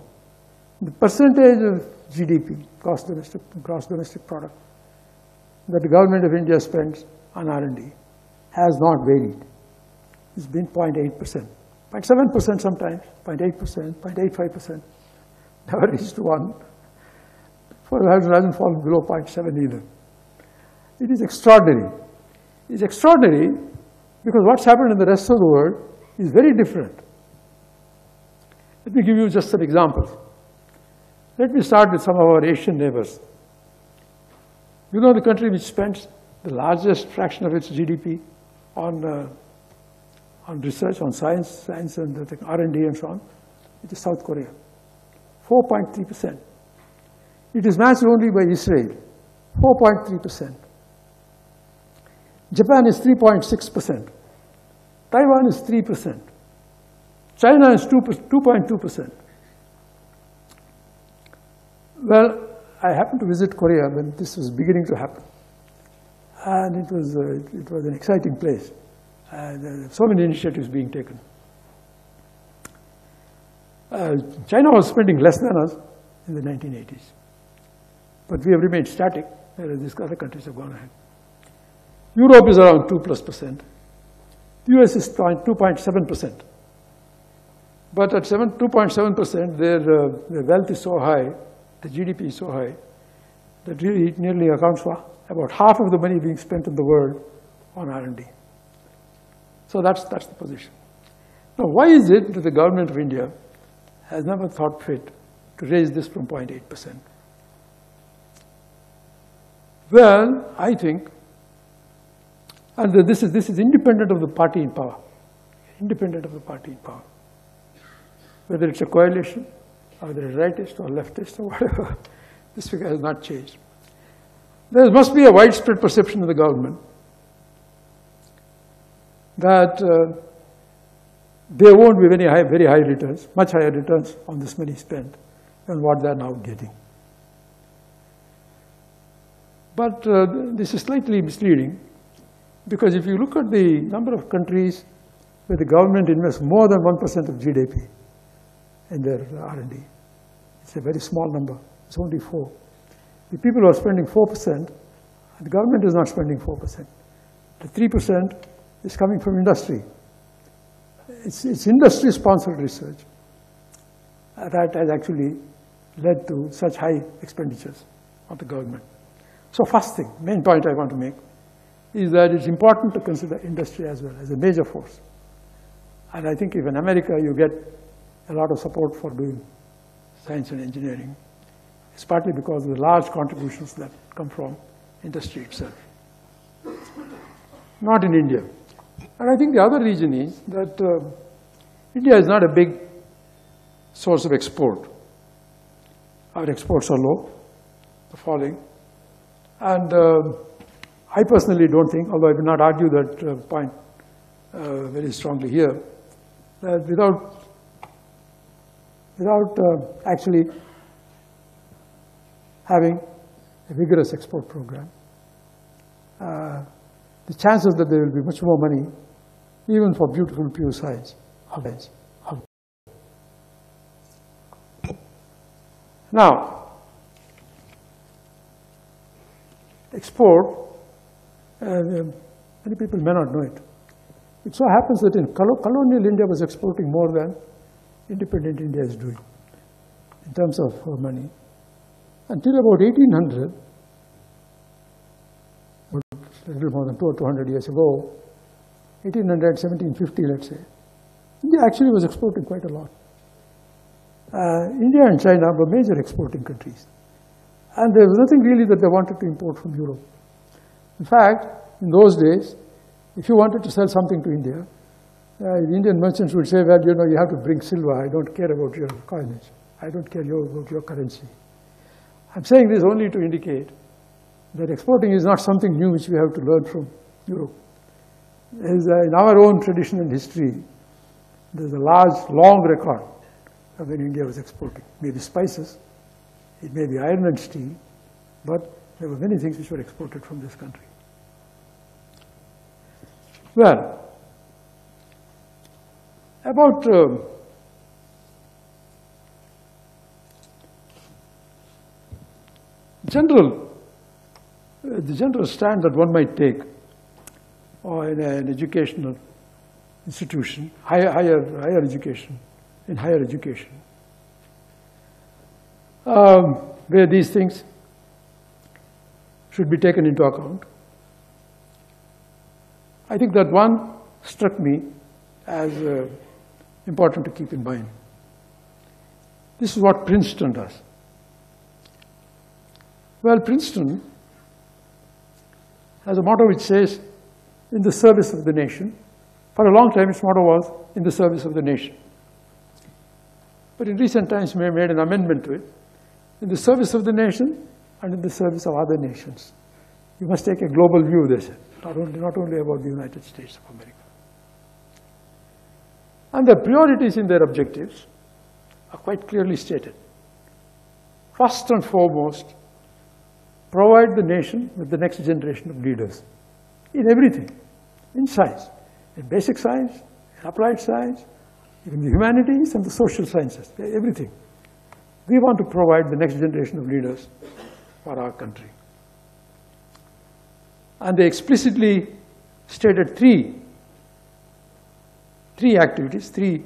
the percentage of GDP, gross domestic product, that the government of India spends on R&D has not varied. It's been 0.8%, 0.7% sometimes, 0.8%, 0.85%, never reached 1. It hasn't fallen below 0.7 either. It is extraordinary. It's extraordinary because what's happened in the rest of the world is very different. Let me give you just some examples. Let me start with some of our Asian neighbors. You know the country which spends the largest fraction of its GDP on research, on science and R&D and so on? It is South Korea, 4.3%. It is matched only by Israel, 4.3%. Japan is 3.6%. Taiwan is 3%. China is 2.2%. Well, I happened to visit Korea when this was beginning to happen. And it was an exciting place. And so many initiatives being taken. China was spending less than us in the 1980s. But we have remained static, whereas these other countries have gone ahead. Europe is around 2+%. The US is 2.7%. But at 2.7%, their wealth is so high, the GDP is so high, that really it nearly accounts for about half of the money being spent in the world on R&D. So that's the position. Now, why is it that the government of India has never thought fit to raise this from 0.8%? Well, I think, and this is independent of the party in power, independent of the party in power. whether it's a coalition, or whether it's rightist or leftist or whatever, this figure has not changed. There must be a widespread perception in the government that there won't be very high returns, much higher returns on this money spent than what they're now getting. But this is slightly misleading, because if you look at the number of countries where the government invests more than 1% of GDP in their R&D, it's a very small number. It's only 4. The people who are spending 4%, the government is not spending 4%. The 3% is coming from industry. It's industry-sponsored research that has actually led to such high expenditures of the government. So first thing, main point I want to make, is that it's important to consider industry as well as a major force. And I think if in America you get a lot of support for doing science and engineering, it's partly because of the large contributions that come from industry itself. Not in India. And I think the other reason is that India is not a big source of export. Our exports are low, they're falling. And I personally don't think, although I will not argue that point very strongly here, that without actually having a vigorous export program, the chances that there will be much more money, even for beautiful pure science, are less. Now, export, many people may not know it. It so happens that in colonial India was exporting more than independent India is doing in terms of money. Until about 1800, a little more than 200 years ago, 1800, 1750, let's say, India actually was exporting quite a lot. India and China were major exporting countries. And there was nothing really that they wanted to import from Europe. In fact, in those days, if you wanted to sell something to India, the Indian merchants would say, well, you know, you have to bring silver. I don't care about your coinage. I don't care about your currency. I'm saying this only to indicate that exporting is not something new which we have to learn from Europe. In our own tradition and history, there's a large, long record of when India was exporting. Maybe spices, it may be iron and steel, but there were many things which were exported from this country. Well, about the general stand that one might take or in an educational institution, higher education, in higher education, where these things should be taken into account. I think that one struck me as important to keep in mind. This is what Princeton does. Well, Princeton has a motto which says, in the service of the nation. For a long time, its motto was, in the service of the nation. But in recent times, we made an amendment to it, in the service of the nation and in the service of other nations. You must take a global view, they said, not only about the United States of America. And the priorities in their objectives are quite clearly stated. First and foremost, provide the nation with the next generation of leaders in everything, in science, in basic science, in applied science, in the humanities and the social sciences, everything. We want to provide the next generation of leaders for our country. And they explicitly stated three activities, three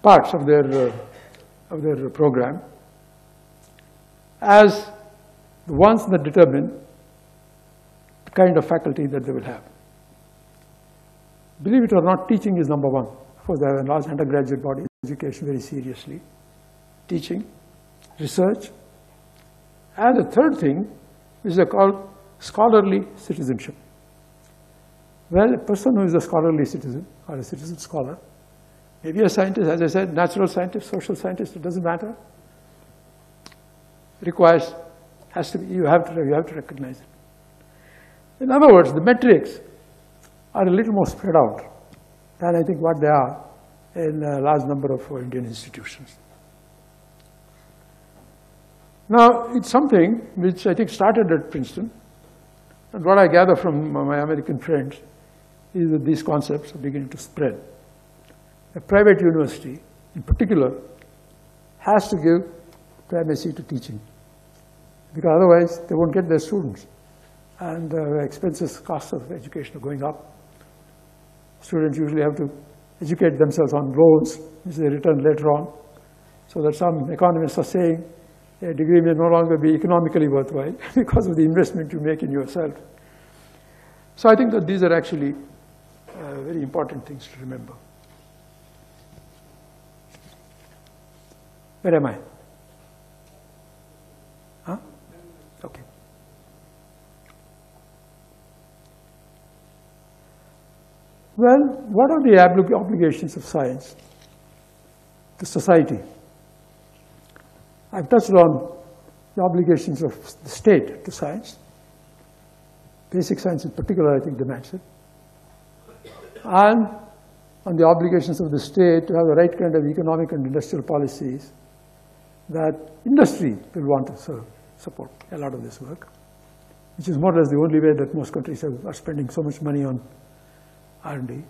parts of their program as the ones that determine the kind of faculty that they will have. Believe it or not, teaching is number one. Of course, they have a large undergraduate body, education very seriously. Teaching, research, and the third thing is called scholarly citizenship. Well, a person who is a scholarly citizen or a citizen scholar, maybe a scientist, as I said, natural scientist, social scientist, it doesn't matter. Requires, has to be, you have to recognize it. In other words, the metrics are a little more spread out than I think what they are in a large number of Indian institutions. Now, it's something which I think started at Princeton, and what I gather from my American friends is that these concepts are beginning to spread. A private university, in particular, has to give primacy to teaching, because otherwise they won't get their students, and expenses, costs of education are going up. Students usually have to educate themselves on loans, which they return later on, so that some economists are saying a degree may no longer be economically worthwhile because of the investment you make in yourself. So I think that these are actually very important things to remember. Where am I? Huh? Okay. Well, what are the obligations of science to society? I've touched on the obligations of the state to science. Basic science in particular, I think, demands it. And on the obligations of the state to have the right kind of economic and industrial policies that industry will want to support a lot of this work, which is more or less the only way that most countries are spending so much money on R&D.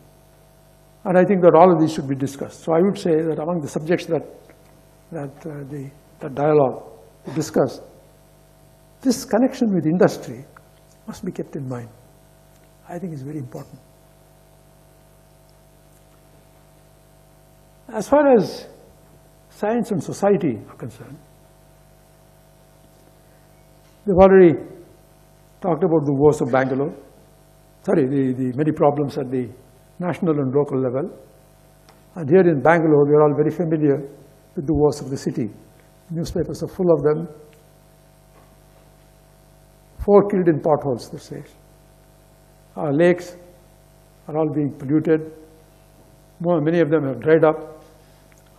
And I think that all of these should be discussed. So I would say that among the subjects that dialogue discussed, this connection with industry must be kept in mind. I think it's very important. As far as science and society are concerned, we've already talked about the woes of Bangalore. Sorry, the many problems at the national and local level. And here in Bangalore, we are all very familiar with the woes of the city. Newspapers are full of them. 4 killed in potholes, they say. Our lakes are all being polluted. Many of them have dried up.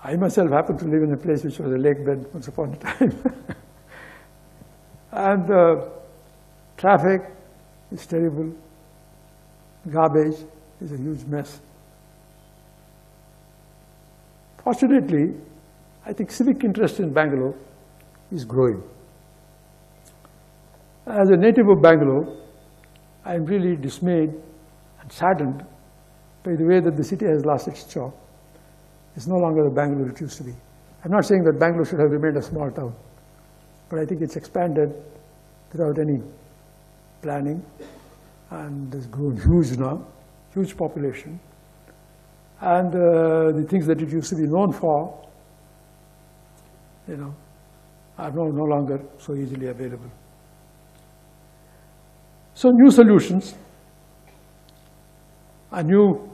I myself happen to live in a place which was a lake bed once upon a time. And traffic is terrible. Garbage is a huge mess. Fortunately, I think civic interest in Bangalore is growing. As a native of Bangalore, I am really dismayed and saddened by the way that the city has lost its charm. It's no longer the Bangalore it used to be. I'm not saying that Bangalore should have remained a small town, but I think it's expanded without any planning, and has grown huge now, huge population. And the things that it used to be known for, are no longer so easily available. So new solutions and new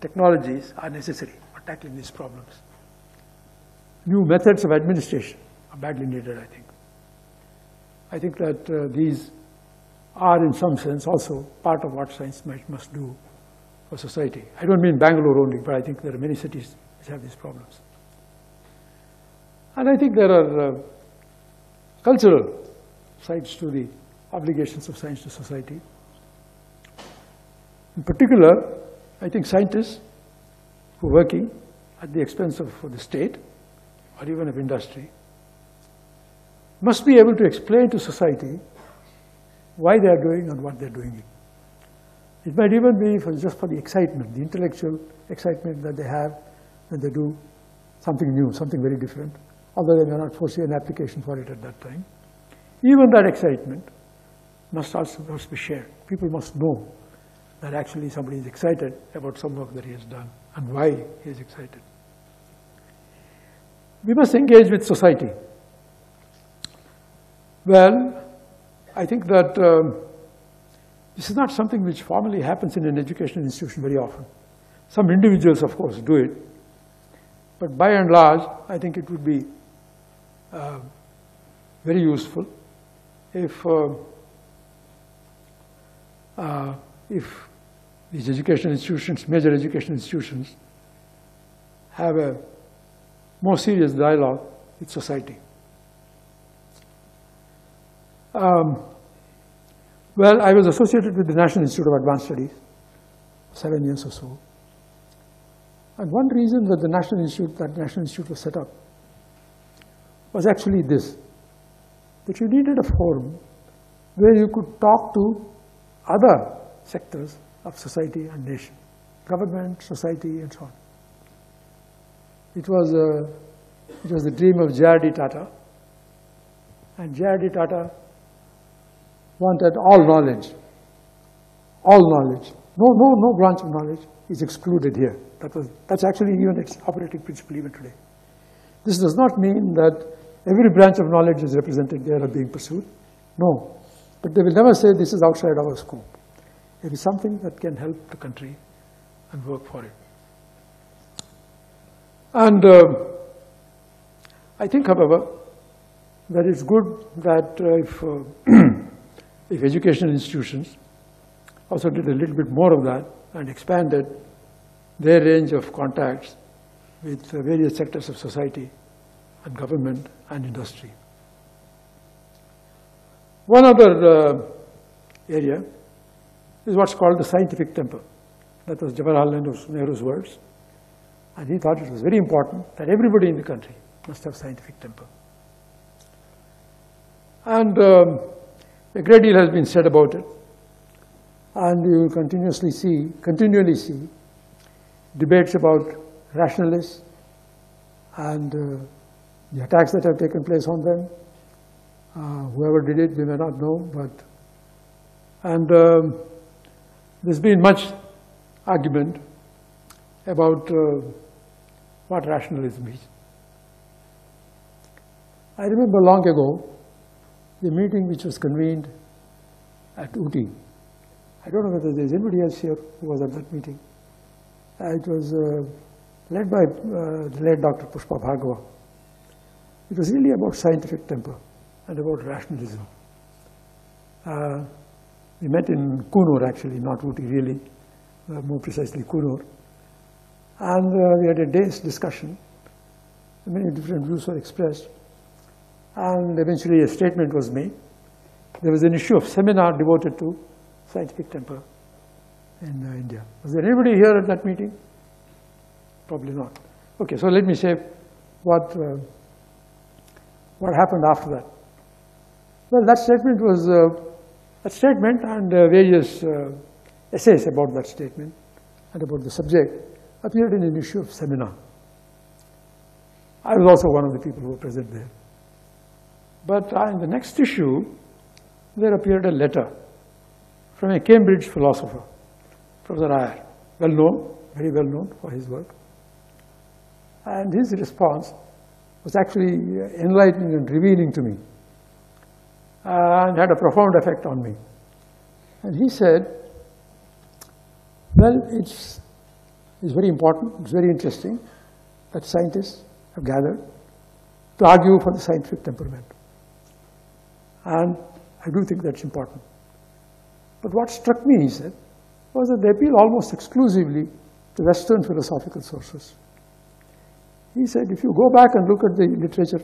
technologies are necessary for tackling these problems. New methods of administration are badly needed, I think. I think that these are in some sense also part of what science must do for society. I don't mean Bangalore only, but I think there are many cities which have these problems. And I think there are cultural sides to the obligations of science to society. In particular, I think scientists who are working at the expense of the state or even of industry must be able to explain to society why they are doing and what they are doing. It might even be just for the excitement, the intellectual excitement that they have when they do something new, something very different, although they may not foresee an application for it at that time. Even that excitement must be shared. People must know that actually somebody is excited about some work that he has done and why he is excited. We must engage with society. Well, I think that this is not something which formally happens in an educational institution very often. Some individuals, of course, do it. But by and large, I think it would be very useful if these educational institutions, major educational institutions, have a more serious dialogue with society. Well, I was associated with the National Institute of Advanced Studies for 7 years or so. And one reason that the National Institute was set up was actually this, that you needed a forum where you could talk to other sectors of society and nation, government, society, and so on. It was the dream of J.R.D. Tata, and J.R.D. Tata wanted all knowledge. No branch of knowledge is excluded here. That's actually even its operating principle even today. This does not mean that every branch of knowledge is represented there or being pursued. No. But they will never say this is outside our scope. It is something that can help the country and work for it. And I think, however, that it's good that if educational institutions also did a little bit more of that and expanded their range of contacts with various sectors of society and government and industry. One other area is what's called the scientific temper. That was Jawaharlal Nehru's words. And he thought it was very important that everybody in the country must have scientific temper. And a great deal has been said about it. And you will continually see debates about rationalists and the attacks that have taken place on them. Whoever did it, we may not know, and there's been much argument about what rationalism is. I remember long ago the meeting which was convened at Ooty. I don't know whether there's anybody else here who was at that meeting. It was led by the late Dr. Pushpa Bhargava. It was really about scientific temper and about rationalism. We met in Kunur actually, not Ooty really, more precisely Kunur. And we had a day's discussion. Many different views were expressed. And eventually a statement was made. There was an issue of seminar devoted to scientific temper in India. Was there anybody here at that meeting? Probably not. Okay, so let me say what happened after that. Well, that statement was a statement and various essays about that statement and about the subject appeared in an issue of seminar. I was also one of the people who were present there. But in the next issue, there appeared a letter from a Cambridge philosopher, Professor Iyer, well known, very well known for his work. And his response was actually enlightening and revealing to me and had a profound effect on me. And he said, well, it's very important, it's very interesting that scientists have gathered to argue for the scientific temperament. And I do think that's important. But what struck me, he said, was that they appeal almost exclusively to Western philosophical sources. He said, if you go back and look at the literature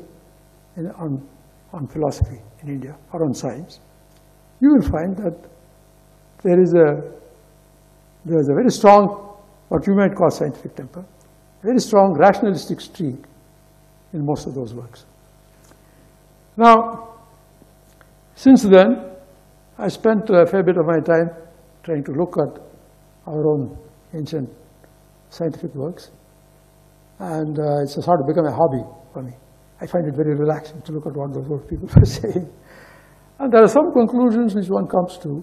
on philosophy in India or on science, you will find that there is a very strong, what you might call scientific temper, very strong rationalistic streak in most of those works. Now, since then, I spent a fair bit of my time trying to look at our own ancient scientific works, and it's sort of become a hobby for me. I find it very relaxing to look at what those old people are saying. And there are some conclusions which one comes to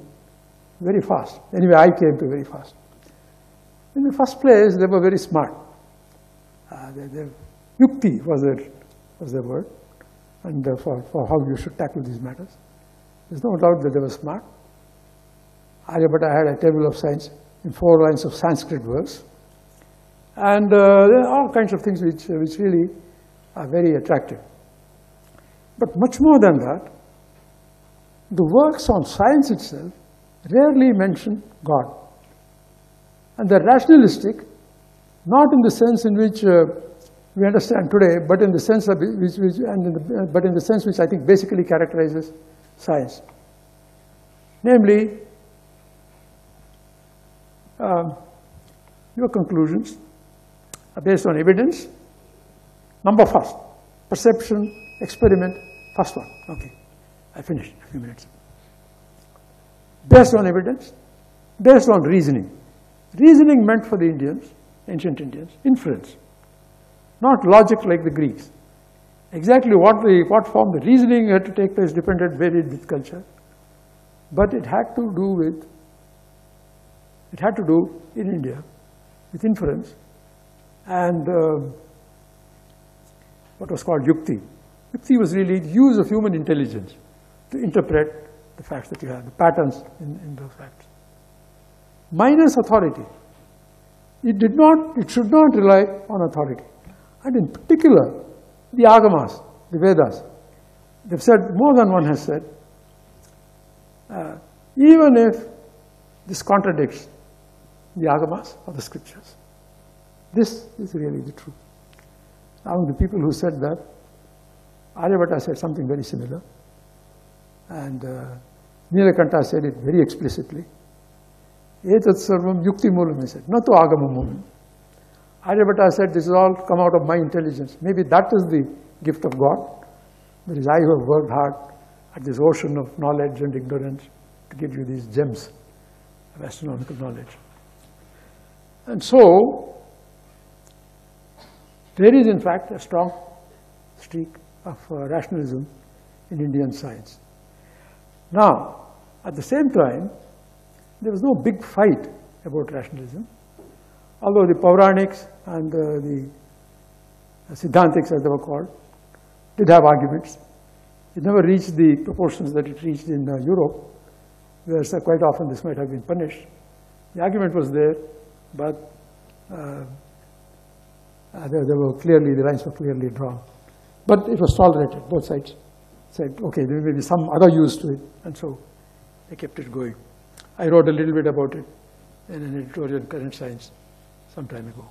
very fast. Anyway, I came to very fast. In the first place, they were very smart. Yukti was their word, and for how you should tackle these matters. There's no doubt that they were smart. Aryabhatta had a table of science in 4 lines of Sanskrit verse. And there are all kinds of things which really are very attractive. But much more than that, the works on science itself rarely mention God. And they're rationalistic, not in the sense in which we understand today, but in the sense of but in the sense which I think basically characterizes science. Namely, your conclusions are based on evidence. Number first, perception, experiment, first one. Okay, I finished in a few minutes. Based on evidence, based on reasoning. Reasoning meant for the Indians, ancient Indians, inference, not logic like the Greeks. Exactly what form the reasoning had to take place depended, varied with culture, but it had to do in India with inference and what was called yukti. Yukti was really the use of human intelligence to interpret the facts that you have, the patterns in those facts. Minus authority. It should not rely on authority. And in particular, the agamas, the Vedas. They've said, more than one has said, even if this contradicts the agamas or the scriptures, this is really the truth. Among the people who said that, Aryabhata said something very similar, and Nilakanta said it very explicitly. Etat sarvam yukti moolam, he said, not to agama moolam. Aryabhata said, this is all come out of my intelligence. Maybe that is the gift of God. There is I who have worked hard at this ocean of knowledge and ignorance to give you these gems of astronomical knowledge. And so, there is in fact a strong streak of rationalism in Indian science. Now, at the same time, there was no big fight about rationalism, although the Pauranics and the Siddhantics, as they were called, did have arguments. It never reached the proportions that it reached in Europe, where quite often this might have been punished. The argument was there, but the lines were clearly drawn. But it was tolerated. Both sides said, okay, there may be some other use to it, and so they kept it going. I wrote a little bit about it in an editorial in Current Science some time ago.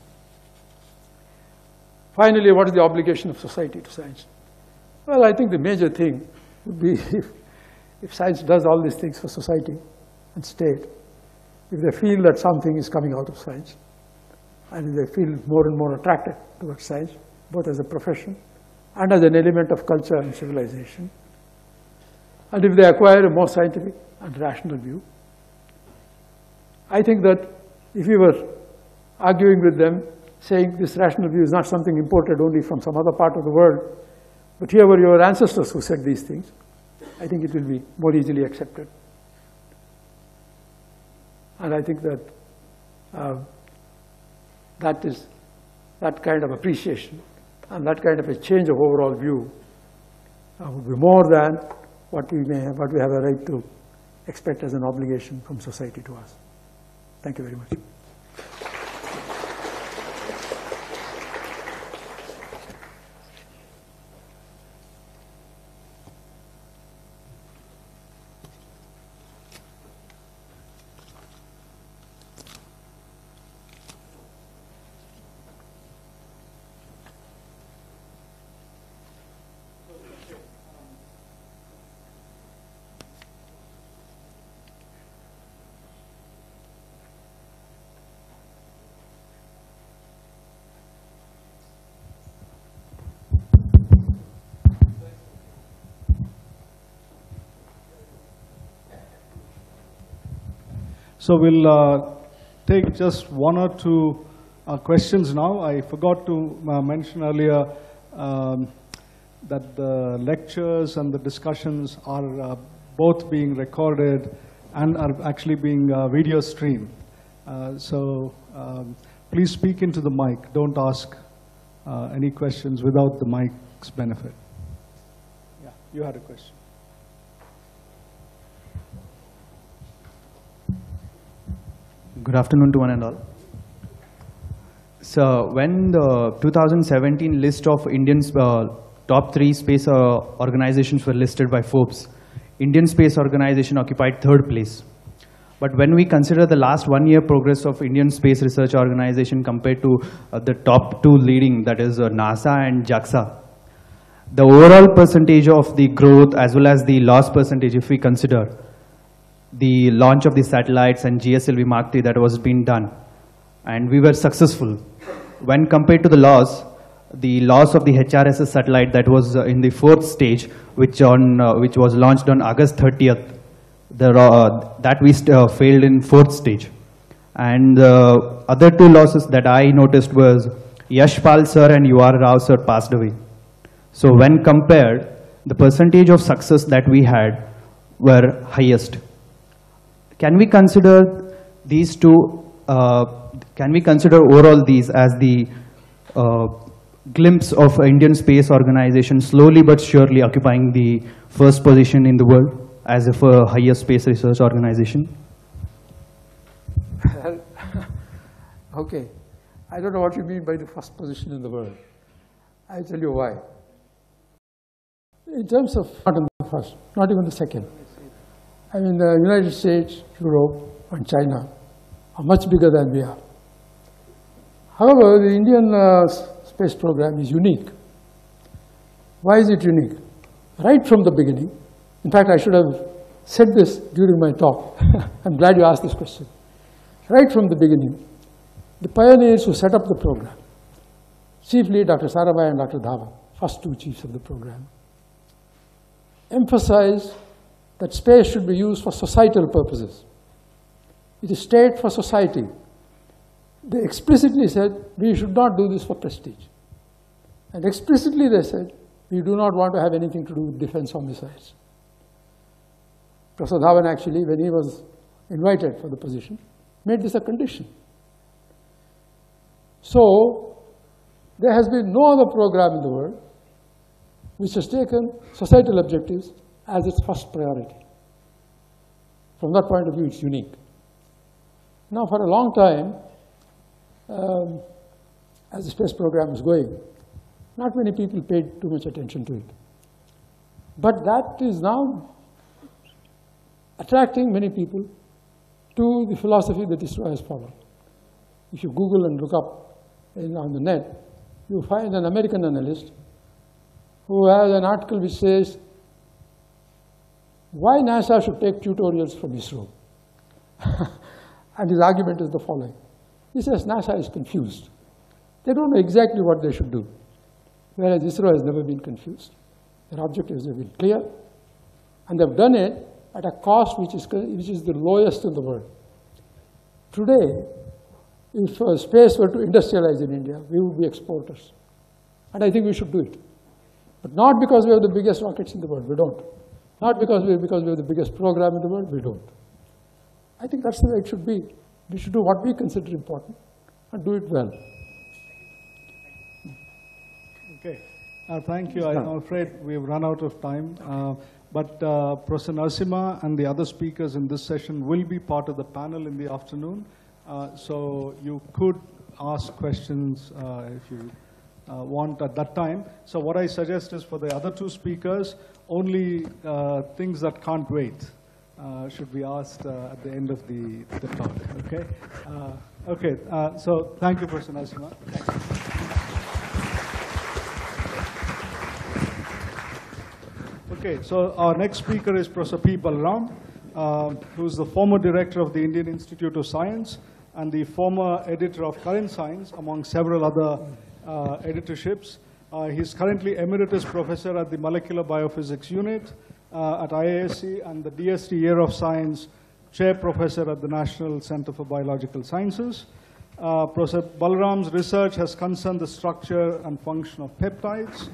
Finally, what is the obligation of society to science? Well, I think the major thing would be if science does all these things for society and state, if they feel that something is coming out of science, and if they feel more and more attracted towards science, both as a profession and as an element of culture and civilization, and if they acquire a more scientific and rational view, I think that if we were arguing with them, saying this rational view is not something imported only from some other part of the world, but here were your ancestors who said these things, I think it will be more easily accepted. And I think that that kind of appreciation and that kind of a change of overall view would be more than what we have a right to expect as an obligation from society to us. Thank you very much. So we'll take just one or two questions now. I forgot to mention earlier that the lectures and the discussions are both being recorded and are actually being video streamed. So please speak into the mic. Don't ask any questions without the mic's benefit. Yeah, you had a question. Good afternoon to one and all. So when the 2017 list of Indians top 3 space organizations were listed by Forbes, Indian Space Organization occupied 3rd place. But when we consider the last 1 year progress of Indian Space Research Organization compared to the top two leading, that is NASA and JAXA, the overall percentage of the growth as well as the loss percentage, if we consider the launch of the satellites and GSLV Mark III that was being done, and we were successful. When compared to the loss of the HRSS satellite that was in the 4th stage, which was launched on August 30th, that we failed in 4th stage. And the other two losses that I noticed was Yashpal sir and UR Rao sir passed away. So when compared, the percentage of success that we had were highest. Can we consider these two, can we consider overall these as the glimpse of Indian Space Organization slowly but surely occupying the first position in the world as a higher space research organization? Okay, I don't know what you mean by the first position in the world. I'll tell you why. In terms of, not in the first, not even the second. I mean, the United States, Europe, and China are much bigger than we are. However, the Indian space program is unique. Why is it unique? Right from the beginning, in fact, I should have said this during my talk. I'm glad you asked this question. Right from the beginning, the pioneers who set up the program, chiefly Dr. Sarabhai and Dr. Dhava, first two chiefs of the program, emphasized that space should be used for societal purposes. It is state for society. They explicitly said, we should not do this for prestige. And explicitly they said, we do not want to have anything to do with defense or missiles. Professor Dhawan actually, when he was invited for the position, made this a condition. So, there has been no other program in the world which has taken societal objectives as its first priority. From that point of view, it's unique. Now, for a long time, as the space program was going, not many people paid too much attention to it. But that is now attracting many people to the philosophy that ISRO has followed. If you Google and look up on the net, you find an American analyst who has an article which says, why NASA should take tutorials from ISRO? And his argument is the following. He says NASA is confused. They don't know exactly what they should do, whereas ISRO has never been confused. Their objectives have been clear, and they've done it at a cost which is the lowest in the world. Today, if space were to industrialize in India, we would be exporters. And I think we should do it. But not because we have the biggest rockets in the world, we don't. Not because we have the biggest program in the world, we don't. I think that's the way it should be. We should do what we consider important and do it well. Okay, thank you. I'm afraid we've run out of time. But Professor Narasimha and the other speakers in this session will be part of the panel in the afternoon. So you could ask questions if you want at that time. So what I suggest is for the other two speakers, only things that can't wait should be asked at the end of the talk, okay? So thank you, Professor Narasimha. Okay, so our next speaker is Professor P. Balaram, who is the former director of the Indian Institute of Science and the former editor of Current Science, among several other editorships. He's currently Emeritus Professor at the Molecular Biophysics Unit at IISc and the DST Year of Science Chair Professor at the National Center for Biological Sciences. Professor Balaram's research has concerned the structure and function of peptides.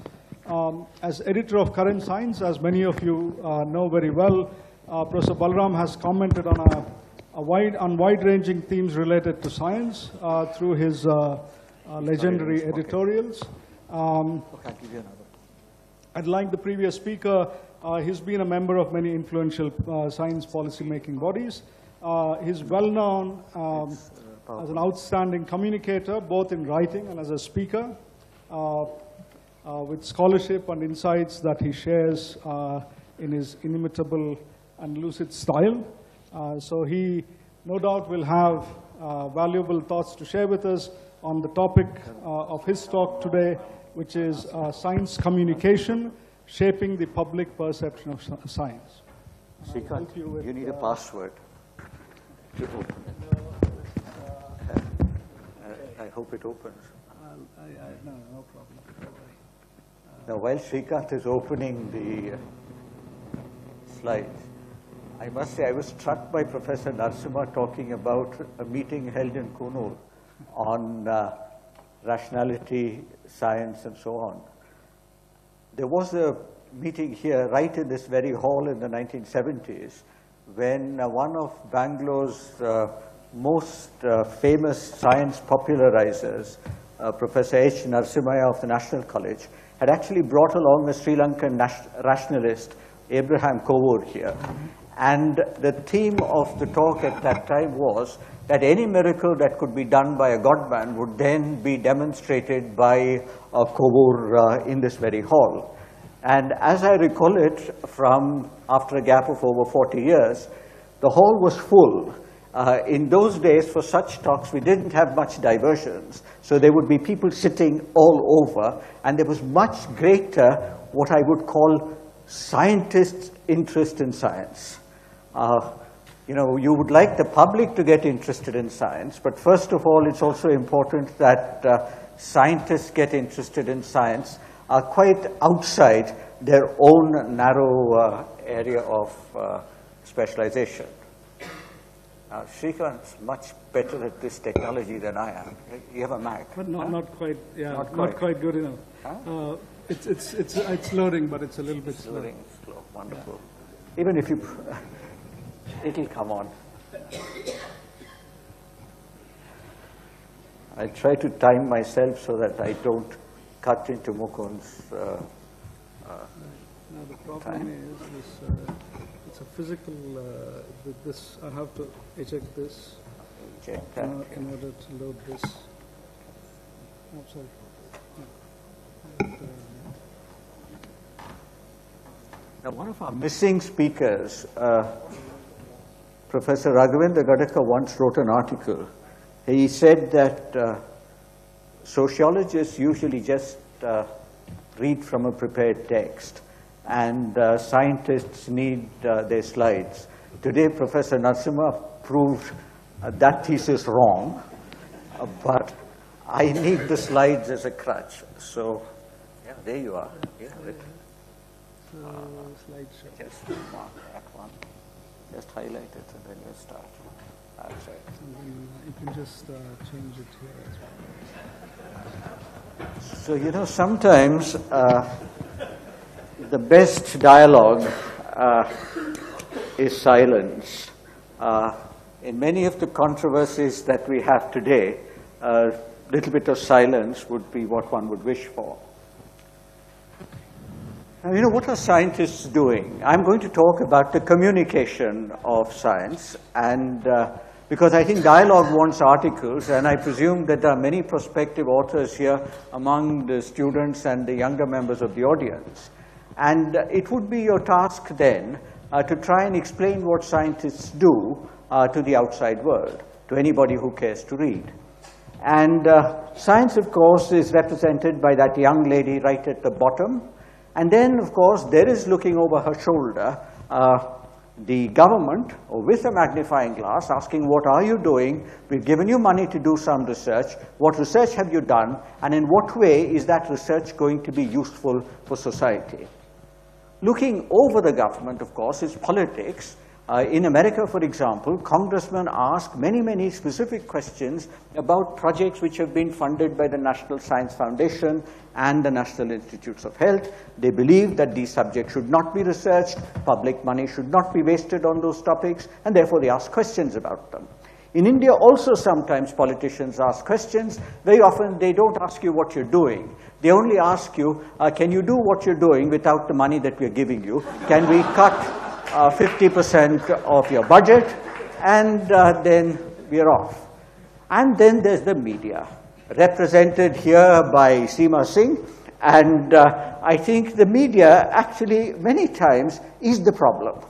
As editor of Current Science, as many of you know very well, Professor Balaram has commented on wide-ranging themes related to science through his legendary editorials. And like the previous speaker, he's been a member of many influential science policy-making bodies. He's well-known as an outstanding communicator, both in writing and as a speaker, with scholarship and insights that he shares in his inimitable and lucid style. So he, no doubt, will have valuable thoughts to share with us on the topic of his talk today, which is science communication, shaping the public perception of science. Srikanth, you need a password to open it. I hope it opens. No problem. Now, while Srikanth is opening the slides, I must say I was struck by Professor Narasimha talking about a meeting held in Kunur on rationality, science, and so on. There was a meeting here right in this very hall in the 1970s when one of Bangalore's most famous science popularizers, Professor H. Narasimha of the National College, had actually brought along a Sri Lankan rationalist, Abraham Kovur, here. And the theme of the talk at that time was that any miracle that could be done by a godman would then be demonstrated by Kovur in this very hall. And as I recall it from after a gap of over 40 years, the hall was full. In those days, for such talks, we didn't have much diversions. So there would be people sitting all over, and there was much greater, what I would call, scientists' interest in science. You know, you would like the public to get interested in science, but first of all, it's also important that scientists get interested in science quite outside their own narrow area of specialization. Srikanth's much better at this technology than I am. You have a Mac. But not quite, yeah, Not not quite. quite good enough. Huh? It's loading, but it's a little bit slow. Loading slow, wonderful. Even if you, it'll come on. I try to time myself so that I don't cut into Mukund's Now the problem is this, it's a physical, this, I have to eject this check that. in order to load this. Oh, sorry. Now, one of our missing speakers, Professor Raghavendra Gadekar, once wrote an article. He said that sociologists usually just read from a prepared text, and scientists need their slides. Today, Professor Narasimha proved that thesis wrong, but I need the slides as a crutch. So, yeah, there you are. Yeah, Slideshow. just mark that one. Just highlight it and then you start. That's right. And then you can just change it here as well. So, you know, sometimes the best dialogue is silence. In many of the controversies that we have today, a little bit of silence would be what one would wish for. Now, you know, what are scientists doing? I'm going to talk about the communication of science, and because I think dialogue wants articles, and I presume that there are many prospective authors here among the students and the younger members of the audience. And it would be your task then to try and explain what scientists do to the outside world, to anybody who cares to read. And science, of course, is represented by that young lady right at the bottom. And then, of course, there is looking over her shoulder the government, or with a magnifying glass, asking, what are you doing? We've given you money to do some research. What research have you done? And in what way is that research going to be useful for society? Looking over the government, of course, is politics. In America, for example, congressmen ask many, many specific questions about projects which have been funded by the National Science Foundation and the National Institutes of Health. They believe that these subjects should not be researched, public money should not be wasted on those topics, and therefore they ask questions about them. In India also sometimes politicians ask questions. Very often they don't ask you what you're doing. They only ask you, can you do what you're doing without the money that we're giving you? Can we cut 50% of your budget? And then we're off. And then there's the media, represented here by Seema Singh. And I think the media actually many times is the problem.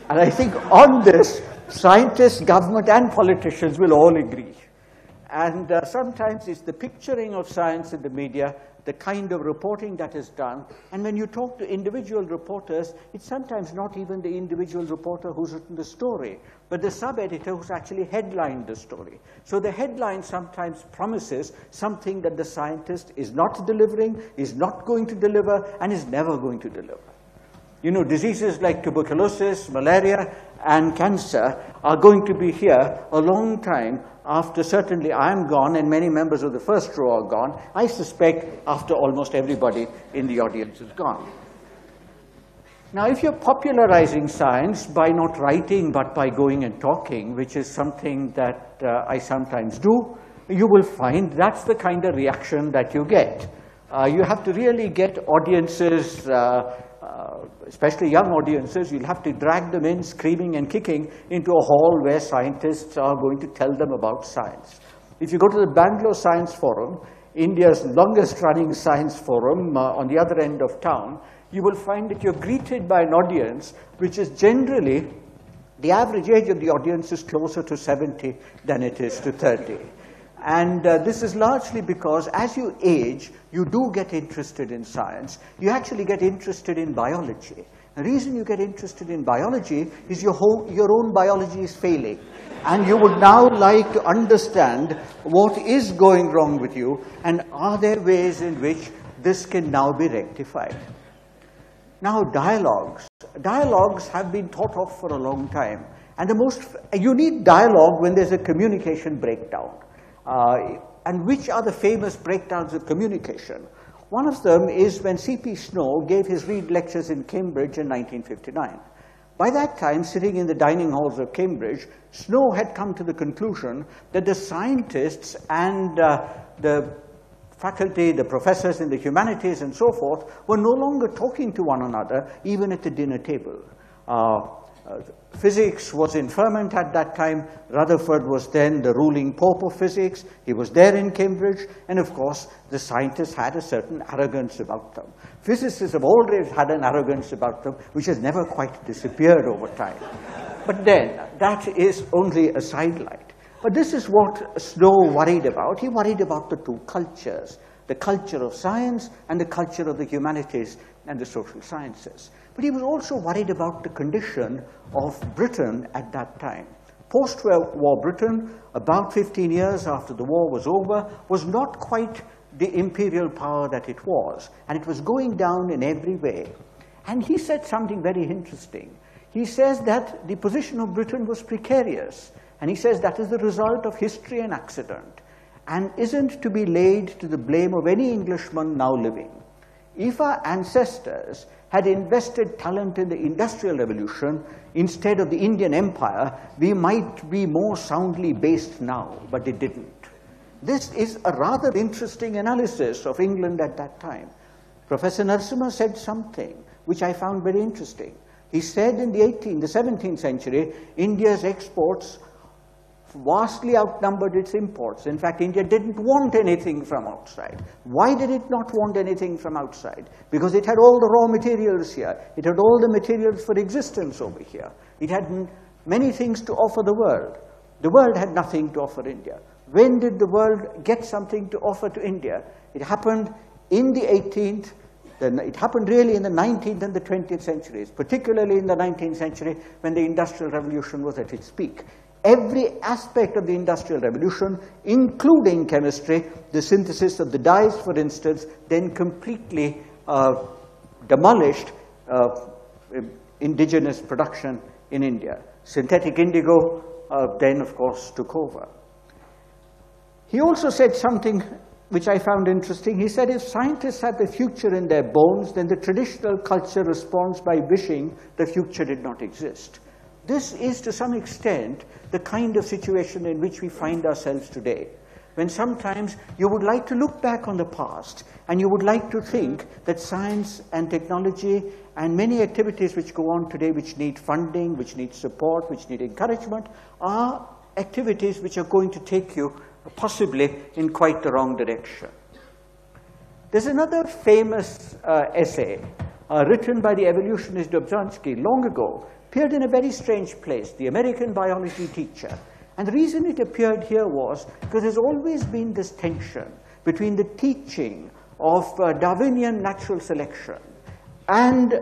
And I think on this, scientists, government, and politicians will all agree. And sometimes it's the picturing of science in the media, the kind of reporting that is done. And when you talk to individual reporters, it's sometimes not even the individual reporter who's written the story, but the sub-editor who's actually headlined the story. So the headline sometimes promises something that the scientist is not delivering, is not going to deliver, and is never going to deliver. You know, diseases like tuberculosis, malaria, and cancer are going to be here a long time after certainly I am gone and many members of the first row are gone. I suspect after almost everybody in the audience is gone. Now, if you're popularizing science by not writing but by going and talking, which is something that I sometimes do, you will find that's the kind of reaction that you get. You have to really get audiences, especially young audiences, you'll have to drag them in screaming and kicking into a hall where scientists are going to tell them about science. If you go to the Bangalore Science Forum, India's longest running science forum on the other end of town, you will find that you're greeted by an audience which is generally, the average age of the audience is closer to 70 than it is to 30. And this is largely because as you age, you do get interested in science. You actually get interested in biology. The reason you get interested in biology is your own biology is failing. And you would now like to understand what is going wrong with you, and are there ways in which this can now be rectified. Now, dialogues. Dialogues have been thought of for a long time. And you need dialogue when there's a communication breakdown. And which are the famous breakdowns of communication? One of them is when C.P. Snow gave his Reed lectures in Cambridge in 1959. By that time, sitting in the dining halls of Cambridge, Snow had come to the conclusion that the scientists and the faculty, the professors in the humanities and so forth, were no longer talking to one another, even at the dinner table. Physics was in ferment at that time. Rutherford was then the ruling pope of physics. He was there in Cambridge. And of course, the scientists had a certain arrogance about them. Physicists have always had an arrogance about them, which has never quite disappeared over time. But then, that is only a sidelight. But this is what Snow worried about. He worried about the two cultures, the culture of science and the culture of the humanities and the social sciences. But he was also worried about the condition of Britain at that time. Post-war Britain, about 15 years after the war was over, was not quite the imperial power that it was, and it was going down in every way. And he said something very interesting. He says that the position of Britain was precarious, and he says that is the result of history and accident, and isn't to be laid to the blame of any Englishman now living. If our ancestors had invested talent in the Industrial Revolution instead of the Indian Empire, we might be more soundly based now, but it didn't. This is a rather interesting analysis of England at that time. Professor Narasimha said something which I found very interesting. He said in the 17th century, India's exports vastly outnumbered its imports. In fact, India didn't want anything from outside. Why did it not want anything from outside? Because it had all the raw materials here. It had all the materials for existence over here. It had many things to offer the world. The world had nothing to offer India. When did the world get something to offer to India? It happened in the 18th, it happened really in the 19th and the 20th centuries, particularly in the 19th century when the Industrial Revolution was at its peak. Every aspect of the Industrial Revolution, including chemistry, the synthesis of the dyes, for instance, then completely demolished indigenous production in India. Synthetic indigo then, of course, took over. He also said something which I found interesting. He said, if scientists have the future in their bones, then the traditional culture responds by wishing the future did not exist. This is, to some extent, the kind of situation in which we find ourselves today, when sometimes you would like to look back on the past, and you would like to think that science and technology and many activities which go on today which need funding, which need support, which need encouragement, are activities which are going to take you possibly in quite the wrong direction. There's another famous essay written by the evolutionist Dobzhansky long ago, appeared in a very strange place, the American biology teacher. And the reason it appeared here was because there's always been this tension between the teaching of Darwinian natural selection and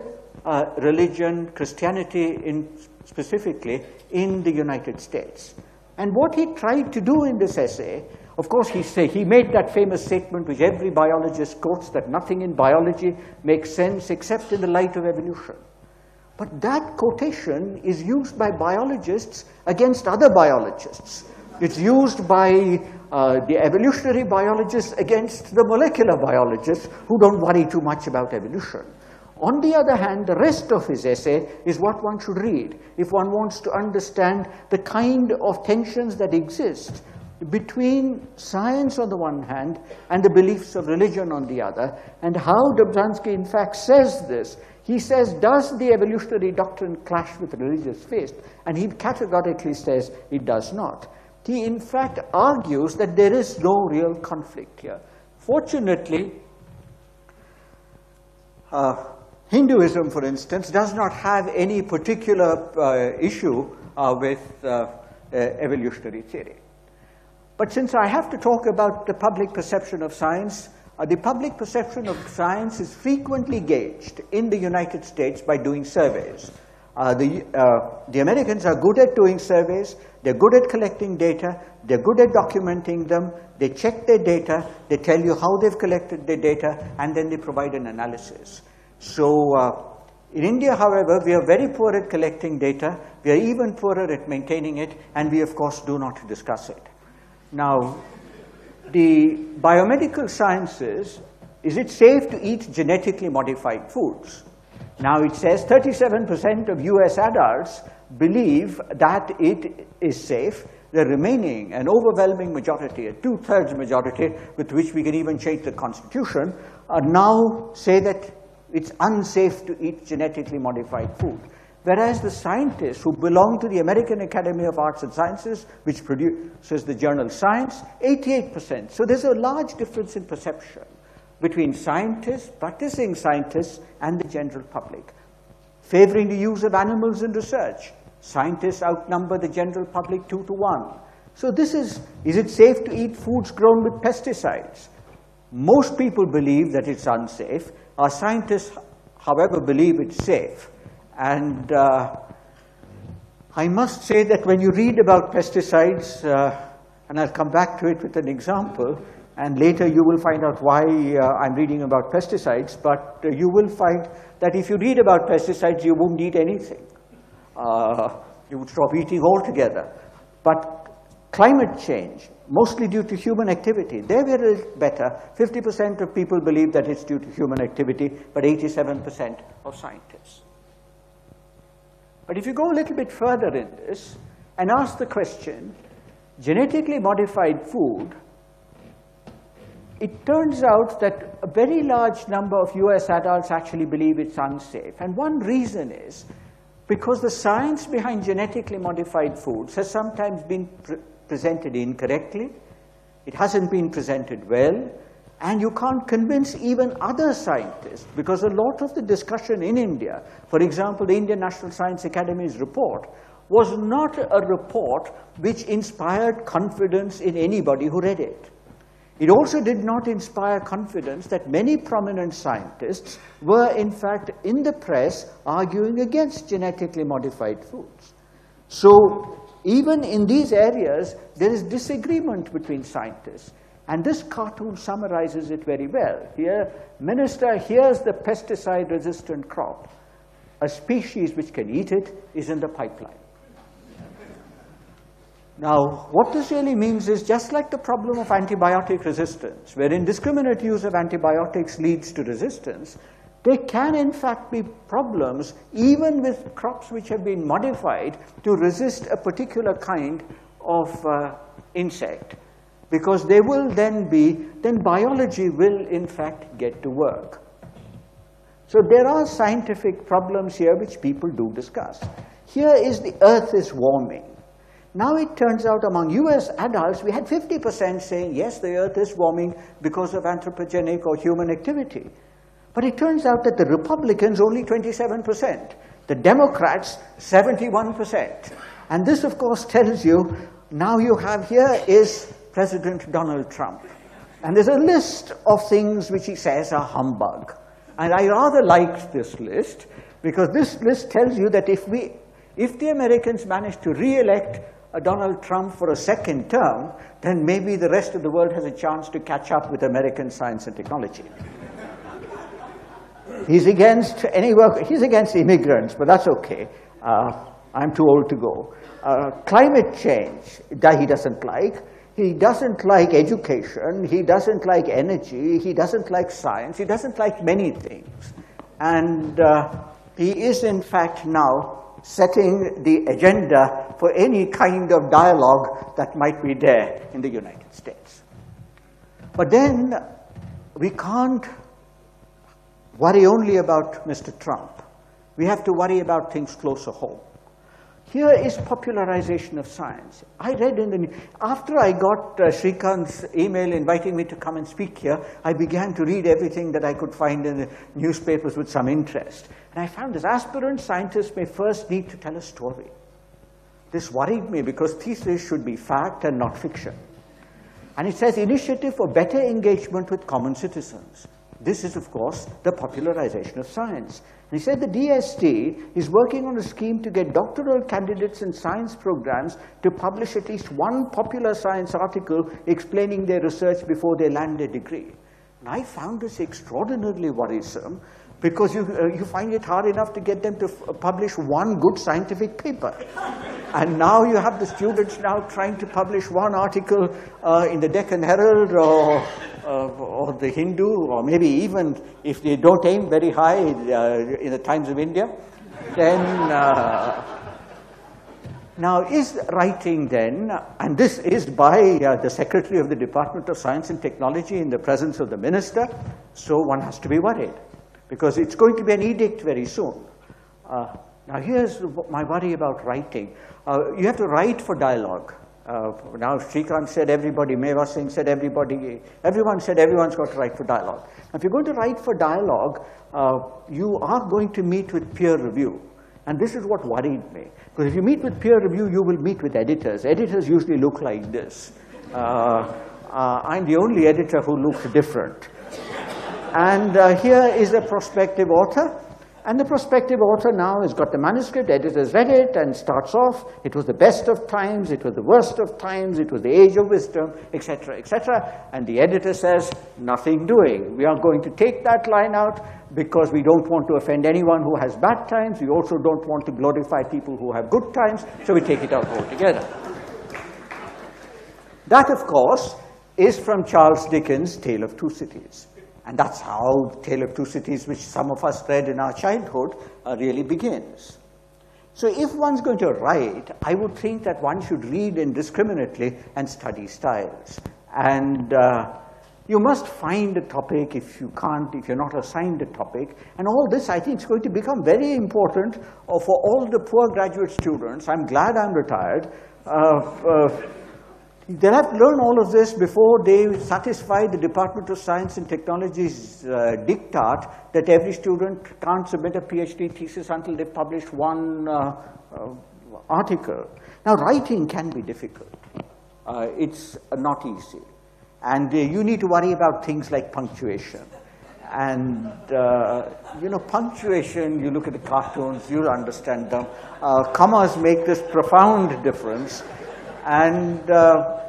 religion, Christianity specifically, in the United States. And what he tried to do in this essay, of course, he made that famous statement which every biologist quotes, that nothing in biology makes sense except in the light of evolution. But that quotation is used by biologists against other biologists. It's used by the evolutionary biologists against the molecular biologists who don't worry too much about evolution. On the other hand, the rest of his essay is what one should read if one wants to understand the kind of tensions that exist between science on the one hand and the beliefs of religion on the other, and how Dobzhansky in fact says this. He says, does the evolutionary doctrine clash with religious faith? And he categorically says it does not. He in fact argues that there is no real conflict here. Fortunately, Hinduism, for instance, does not have any particular issue with evolutionary theory. But since I have to talk about the public perception of science, the public perception of science is frequently gauged in the United States by doing surveys. The Americans are good at doing surveys, they're good at collecting data, they're good at documenting them, they check their data, they tell you how they've collected their data, and then they provide an analysis. So in India, however, we are very poor at collecting data, we are even poorer at maintaining it, and we of course do not discuss it. Now, the biomedical sciences, is it safe to eat genetically modified foods? Now it says 37% of US adults believe that it is safe. The remaining, an overwhelming majority, a 2/3 majority, with which we can even change the constitution, now say that it's unsafe to eat genetically modified food. Whereas the scientists who belong to the American Academy of Arts and Sciences, which produces the journal Science, 88%. So there's a large difference in perception between scientists, practicing scientists, and the general public. Favoring the use of animals in research, scientists outnumber the general public 2-to-1. So this is it safe to eat foods grown with pesticides? Most people believe that it's unsafe. Our scientists, however, believe it's safe. And I must say that when you read about pesticides, and I'll come back to it with an example, and later you will find out why I'm reading about pesticides, but you will find that if you read about pesticides, you won't eat anything. You would stop eating altogether. But climate change, mostly due to human activity, they're a little better. 50% of people believe that it's due to human activity, but 87% of scientists. But if you go a little bit further in this and ask the question, genetically modified food, it turns out that a very large number of US adults actually believe it's unsafe. And one reason is because the science behind genetically modified foods has sometimes been presented incorrectly, it hasn't been presented well, and you can't convince even other scientists, because a lot of the discussion in India, for example, the Indian National Science Academy's report, was not a report which inspired confidence in anybody who read it. It also did not inspire confidence that many prominent scientists were, in fact, in the press arguing against genetically modified foods. So even in these areas, there is disagreement between scientists. And this cartoon summarizes it very well. Here, minister, here's the pesticide-resistant crop. A species which can eat it is in the pipeline. Now, what this really means is just like the problem of antibiotic resistance, where indiscriminate use of antibiotics leads to resistance, there can in fact be problems even with crops which have been modified to resist a particular kind of insect. Because there will then biology will in fact get to work. So there are scientific problems here which people do discuss. Here is the earth is warming. Now it turns out among US adults, we had 50% saying, yes, the earth is warming because of anthropogenic or human activity. But it turns out that the Republicans, only 27%. The Democrats, 71%. And this, of course, tells you, now you have here is President Donald Trump. And there's a list of things which he says are humbug. And I rather liked this list, because this list tells you that if the Americans manage to re-elect Donald Trump for a second term, then maybe the rest of the world has a chance to catch up with American science and technology. He's against he's against immigrants, but that's okay. I'm too old to go. Climate change, that he doesn't like. He doesn't like education. He doesn't like energy. He doesn't like science. He doesn't like many things. And he is, in fact, now setting the agenda for any kind of dialogue that might be there in the United States. But then we can't worry only about Mr. Trump. We have to worry about things closer home. Here is popularization of science. I read in the after I got Shrikant's email inviting me to come and speak here, I began to read everything that I could find in the newspapers with some interest. And I found as aspirant scientists may first need to tell a story. This worried me because thesis should be fact and not fiction. And it says initiative for better engagement with common citizens. This is, of course, the popularization of science. And he said the DST is working on a scheme to get doctoral candidates in science programs to publish at least one popular science article explaining their research before they land their degree. And I found this extraordinarily worrisome because you find it hard enough to get them to publish one good scientific paper. And now you have the students now trying to publish one article in the Deccan Herald or the Hindu, or maybe even if they don't aim very high in the Times of India, then now is writing then, and this is by the Secretary of the Department of Science and Technology in the presence of the Minister, so one has to be worried, because it's going to be an edict very soon. Now here's my worry about writing. You have to write for dialogue. Now Shrikant said everybody, Meva Singh said everybody, everyone said everyone's got to write for dialogue. If you're going to write for dialogue, you are going to meet with peer review. And this is what worried me. Because if you meet with peer review, you will meet with editors. Editors usually look like this. I'm the only editor who looks different. And here is a prospective author. And the prospective author now has got the manuscript, editors read it, and starts off, it was the best of times, it was the worst of times, it was the age of wisdom, etc., etc. And the editor says, nothing doing. We are going to take that line out because we don't want to offend anyone who has bad times. We also don't want to glorify people who have good times, so we take it out altogether. That, of course, is from Charles Dickens' Tale of Two Cities. And that's how Tale of Two Cities, which some of us read in our childhood, really begins. So if one's going to write, I would think that one should read indiscriminately and study styles. And you must find a topic if you can't, if you're not assigned a topic. And all this, I think, is going to become very important for all the poor graduate students. I'm glad I'm retired. They'll have to learn all of this before they satisfy the Department of Science and Technology's diktat that every student can't submit a PhD thesis until they've published one article. Now, writing can be difficult. It's not easy. And you need to worry about things like punctuation. And, you know, punctuation, you look at the cartoons, you understand them. Commas make this profound difference. And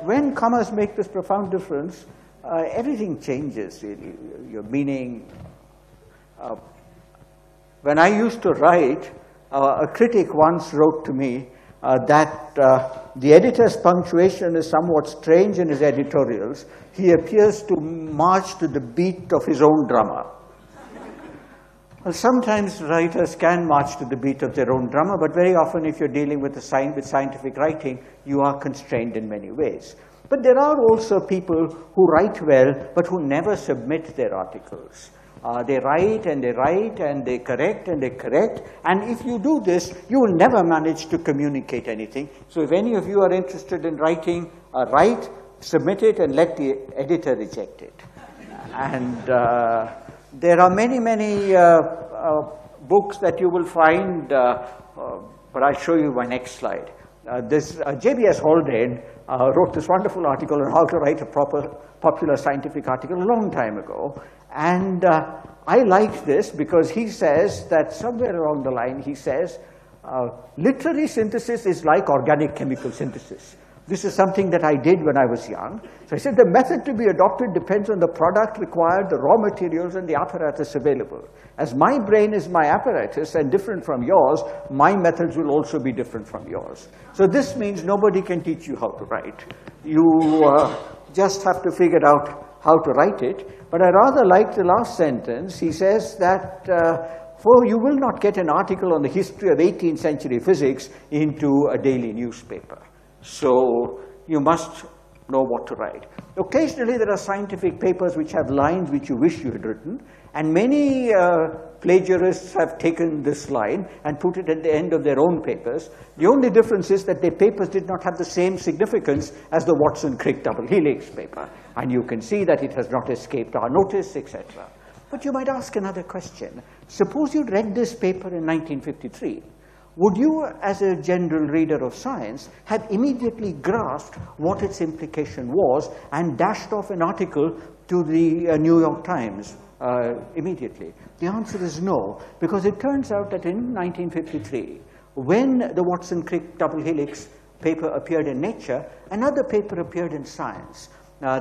when commas make this profound difference, everything changes, really. Your meaning. When I used to write, a critic once wrote to me that the editor's punctuation is somewhat strange in his editorials. He appears to march to the beat of his own drummer. Well, sometimes writers can march to the beat of their own drummer, but very often if you're dealing with scientific writing, you are constrained in many ways. But there are also people who write well, but who never submit their articles. They write and they write and they correct and they correct. And if you do this, you will never manage to communicate anything. So if any of you are interested in writing, write, submit it, and let the editor reject it. And there are many books that you will find, but I'll show you my next slide. J.B.S. Haldane wrote this wonderful article on how to write a popular scientific article a long time ago. And I like this because he says that somewhere along the line, he says, literary synthesis is like organic chemical synthesis. This is something that I did when I was young. So I said the method to be adopted depends on the product required, the raw materials, and the apparatus available. As my brain is my apparatus and different from yours, my methods will also be different from yours. So this means nobody can teach you how to write. You just have to figure out how to write it. But I rather like the last sentence. He says that for you will not get an article on the history of 18th century physics into a daily newspaper. So you must know what to write. Occasionally there are scientific papers which have lines which you wish you had written, and many plagiarists have taken this line and put it at the end of their own papers. The only difference is that their papers did not have the same significance as the Watson-Crick double helix paper, and you can see that it has not escaped our notice, etc. But you might ask another question. Suppose you'd read this paper in 1953. Would you, as a general reader of science, have immediately grasped what its implication was and dashed off an article to the New York Times immediately? The answer is no, because it turns out that in 1953, when the Watson-Crick double helix paper appeared in Nature, another paper appeared in Science.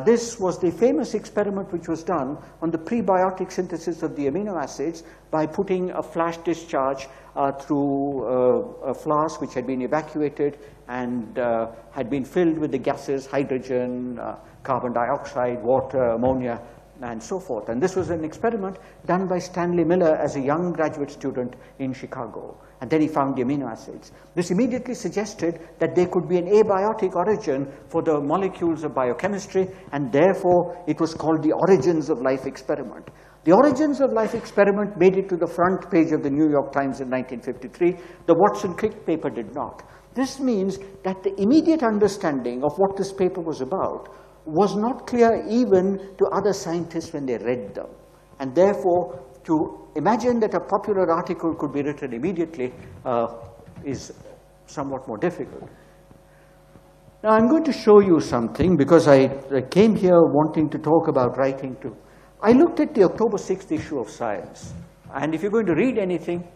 This was the famous experiment which was done on the prebiotic synthesis of the amino acids by putting a flash discharge through a flask which had been evacuated and had been filled with the gases, hydrogen, carbon dioxide, water, ammonia, and so forth. And this was an experiment done by Stanley Miller as a young graduate student in Chicago. And then he found the amino acids. This immediately suggested that there could be an abiotic origin for the molecules of biochemistry, and therefore it was called the Origins of Life experiment. The Origins of Life experiment made it to the front page of the New York Times in 1953. The Watson-Crick paper did not. This means that the immediate understanding of what this paper was about was not clear even to other scientists when they read them. And therefore, to imagine that a popular article could be written immediately is somewhat more difficult. Now, I'm going to show you something because I came here wanting to talk about writing too. I looked at the October 6th issue of Science. And if you're going to read anything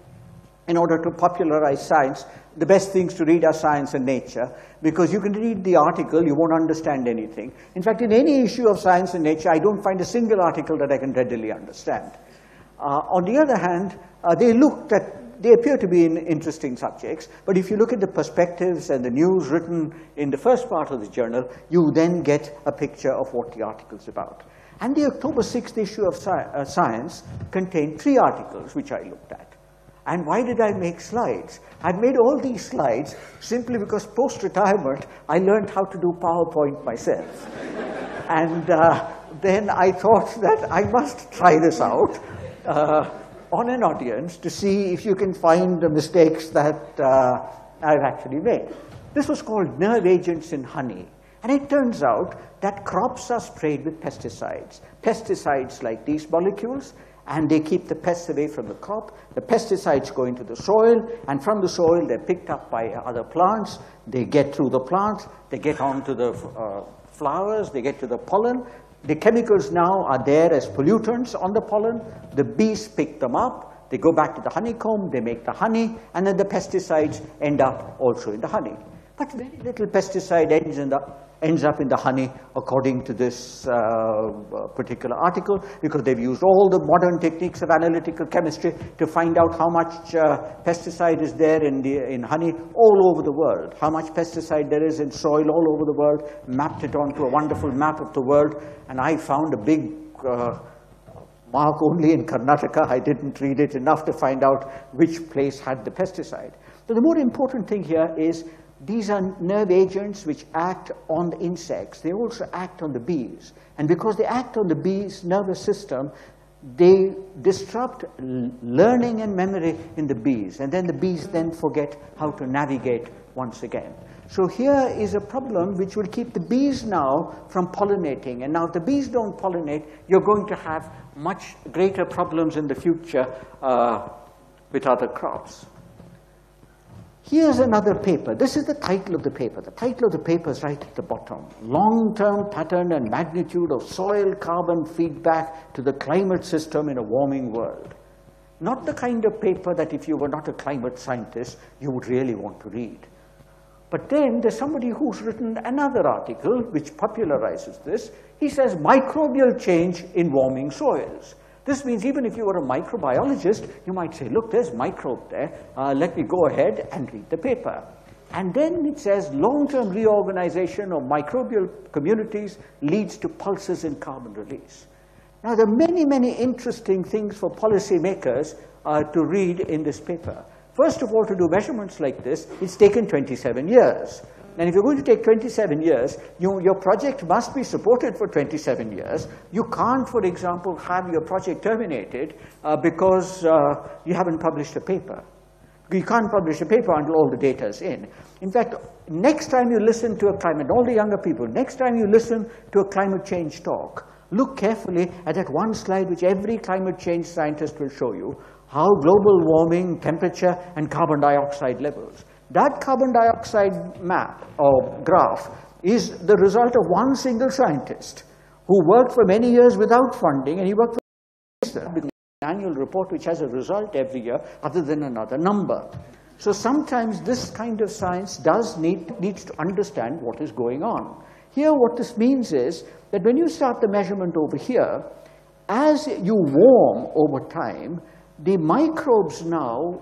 in order to popularize science, the best things to read are Science and Nature, because you can read the article, you won't understand anything. In fact, in any issue of Science and Nature, I don't find a single article that I can readily understand. On the other hand, they appear to be in interesting subjects, but if you look at the perspectives and the news written in the first part of the journal, you then get a picture of what the article's about. And the October 6th issue of Science contained 3 articles which I looked at. And why did I make slides? I made all these slides simply because post-retirement, I learned how to do PowerPoint myself. And then I thought that I must try this out on an audience to see if you can find the mistakes that I've actually made. This was called nerve agents in honey. And it turns out that crops are sprayed with pesticides. Pesticides like these molecules, and they keep the pests away from the crop. The pesticides go into the soil, and from the soil they're picked up by other plants. They get through the plants, they get onto the flowers, they get to the pollen. The chemicals now are there as pollutants on the pollen. The bees pick them up, they go back to the honeycomb, they make the honey, and then the pesticides end up also in the honey. But very little pesticide ends up in the honey, according to this particular article, because they've used all the modern techniques of analytical chemistry to find out how much pesticide is there in honey all over the world, how much pesticide there is in soil all over the world, mapped it onto a wonderful map of the world, and I found a big mark only in Karnataka. I didn't read it enough to find out which place had the pesticide. So the more important thing here is these are nerve agents which act on the insects. They also act on the bees. And because they act on the bees' nervous system, they disrupt learning and memory in the bees. And then the bees then forget how to navigate once again. So here is a problem which will keep the bees now from pollinating. And now if the bees don't pollinate, you're going to have much greater problems in the future with other crops. Here's another paper. This is the title of the paper. The title of the paper is right at the bottom. Long-term pattern and magnitude of soil carbon feedback to the climate system in a warming world. Not the kind of paper that if you were not a climate scientist, you would really want to read. But then there's somebody who's written another article which popularizes this. He says microbial change in warming soils. This means even if you were a microbiologist, you might say, look, there's microbe there. Let me go ahead and read the paper. And then it says long-term reorganization of microbial communities leads to pulses in carbon release. Now, there are many, many interesting things for policymakers to read in this paper. First of all, to do measurements like this, it's taken 27 years. And if you're going to take 27 years, your project must be supported for 27 years. You can't, for example, have your project terminated because you haven't published a paper. You can't publish a paper until all the data is in. In fact, next time you listen to a climate, all the younger people, next time you listen to a climate change talk, look carefully at that one slide which every climate change scientist will show you, how global warming, temperature, and carbon dioxide levels. That carbon dioxide map or graph is the result of one single scientist who worked for many years without funding, and he worked for an annual report which has a result every year other than another number. So sometimes this kind of science needs to understand what is going on. Here what this means is that when you start the measurement over here, as you warm over time, the microbes now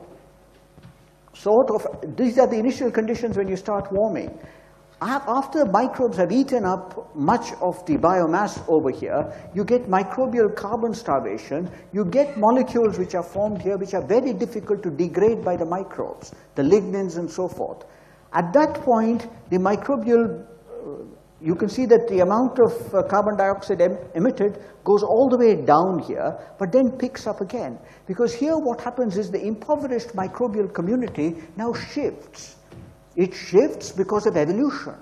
these are the initial conditions when you start warming. After microbes have eaten up much of the biomass over here, you get microbial carbon starvation. You get molecules which are formed here which are very difficult to degrade by the microbes, the lignins and so forth. At that point, the microbial, you can see that the amount of carbon dioxide emitted goes all the way down here, but then picks up again. Because here what happens is the impoverished microbial community now shifts. It shifts because of evolution.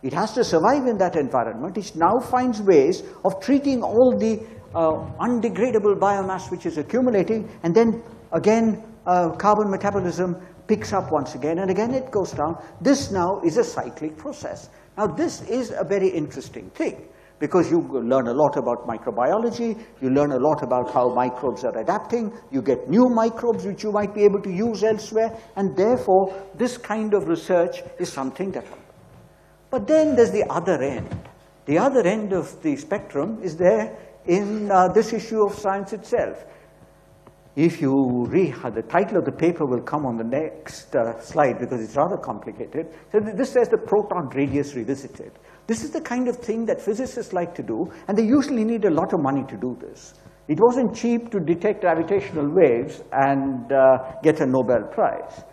It has to survive in that environment. It now finds ways of treating all the undegradable biomass which is accumulating, and then again carbon metabolism picks up once again, and again it goes down. This now is a cyclic process. Now this is a very interesting thing, because you learn a lot about microbiology, you learn a lot about how microbes are adapting, you get new microbes which you might be able to use elsewhere, and therefore this kind of research is something that happens. But then there's the other end. The other end of the spectrum is there in this issue of Science itself. If you read, the title of the paper will come on the next slide because it's rather complicated. So this says the proton radius revisited. This is the kind of thing that physicists like to do, and they usually need a lot of money to do this. It wasn't cheap to detect gravitational waves and get a Nobel Prize.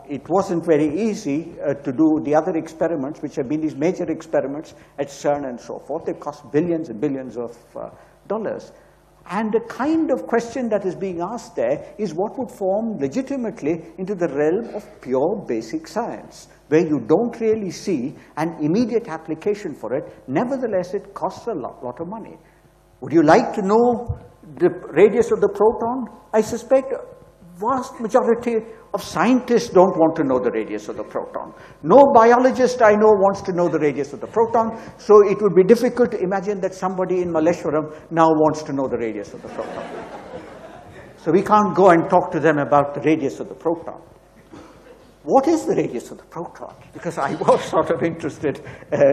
It wasn't very easy to do the other experiments, which have been these major experiments at CERN and so forth. They cost billions and billions of dollars. And the kind of question that is being asked there is what would form legitimately into the realm of pure basic science, where you don't really see an immediate application for it. Nevertheless, it costs a lot of money. Would you like to know the radius of the proton? I suspect vast majority of scientists don't want to know the radius of the proton. No biologist I know wants to know the radius of the proton, so it would be difficult to imagine that somebody in Malleshwaram now wants to know the radius of the proton. So we can't go and talk to them about the radius of the proton. What is the radius of the proton? Because I was sort of interested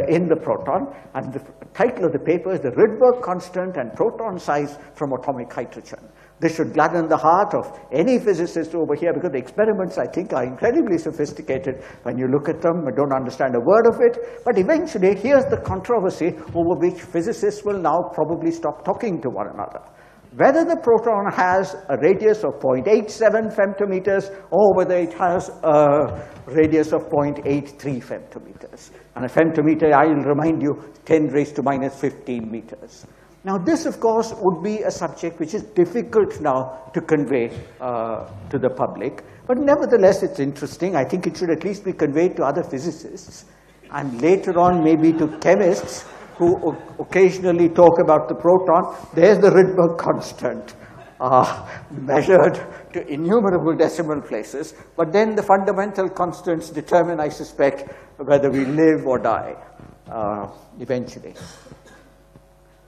in the proton, and the title of the paper is The Rydberg Constant and Proton Size from Atomic Hydrogen. This should gladden the heart of any physicist over here, because the experiments, I think, are incredibly sophisticated. When you look at them, I don't understand a word of it. But eventually, here's the controversy over which physicists will now probably stop talking to one another. Whether the proton has a radius of 0.87 femtometers or whether it has a radius of 0.83 femtometers. And a femtometer, I will remind you, 10 raised to minus 15 meters. Now this, of course, would be a subject which is difficult now to convey to the public. But nevertheless, it's interesting. I think it should at least be conveyed to other physicists, and later on maybe to chemists who occasionally talk about the proton. There's the Rydberg constant. measured to innumerable decimal places, but then the fundamental constants determine, I suspect, whether we live or die eventually.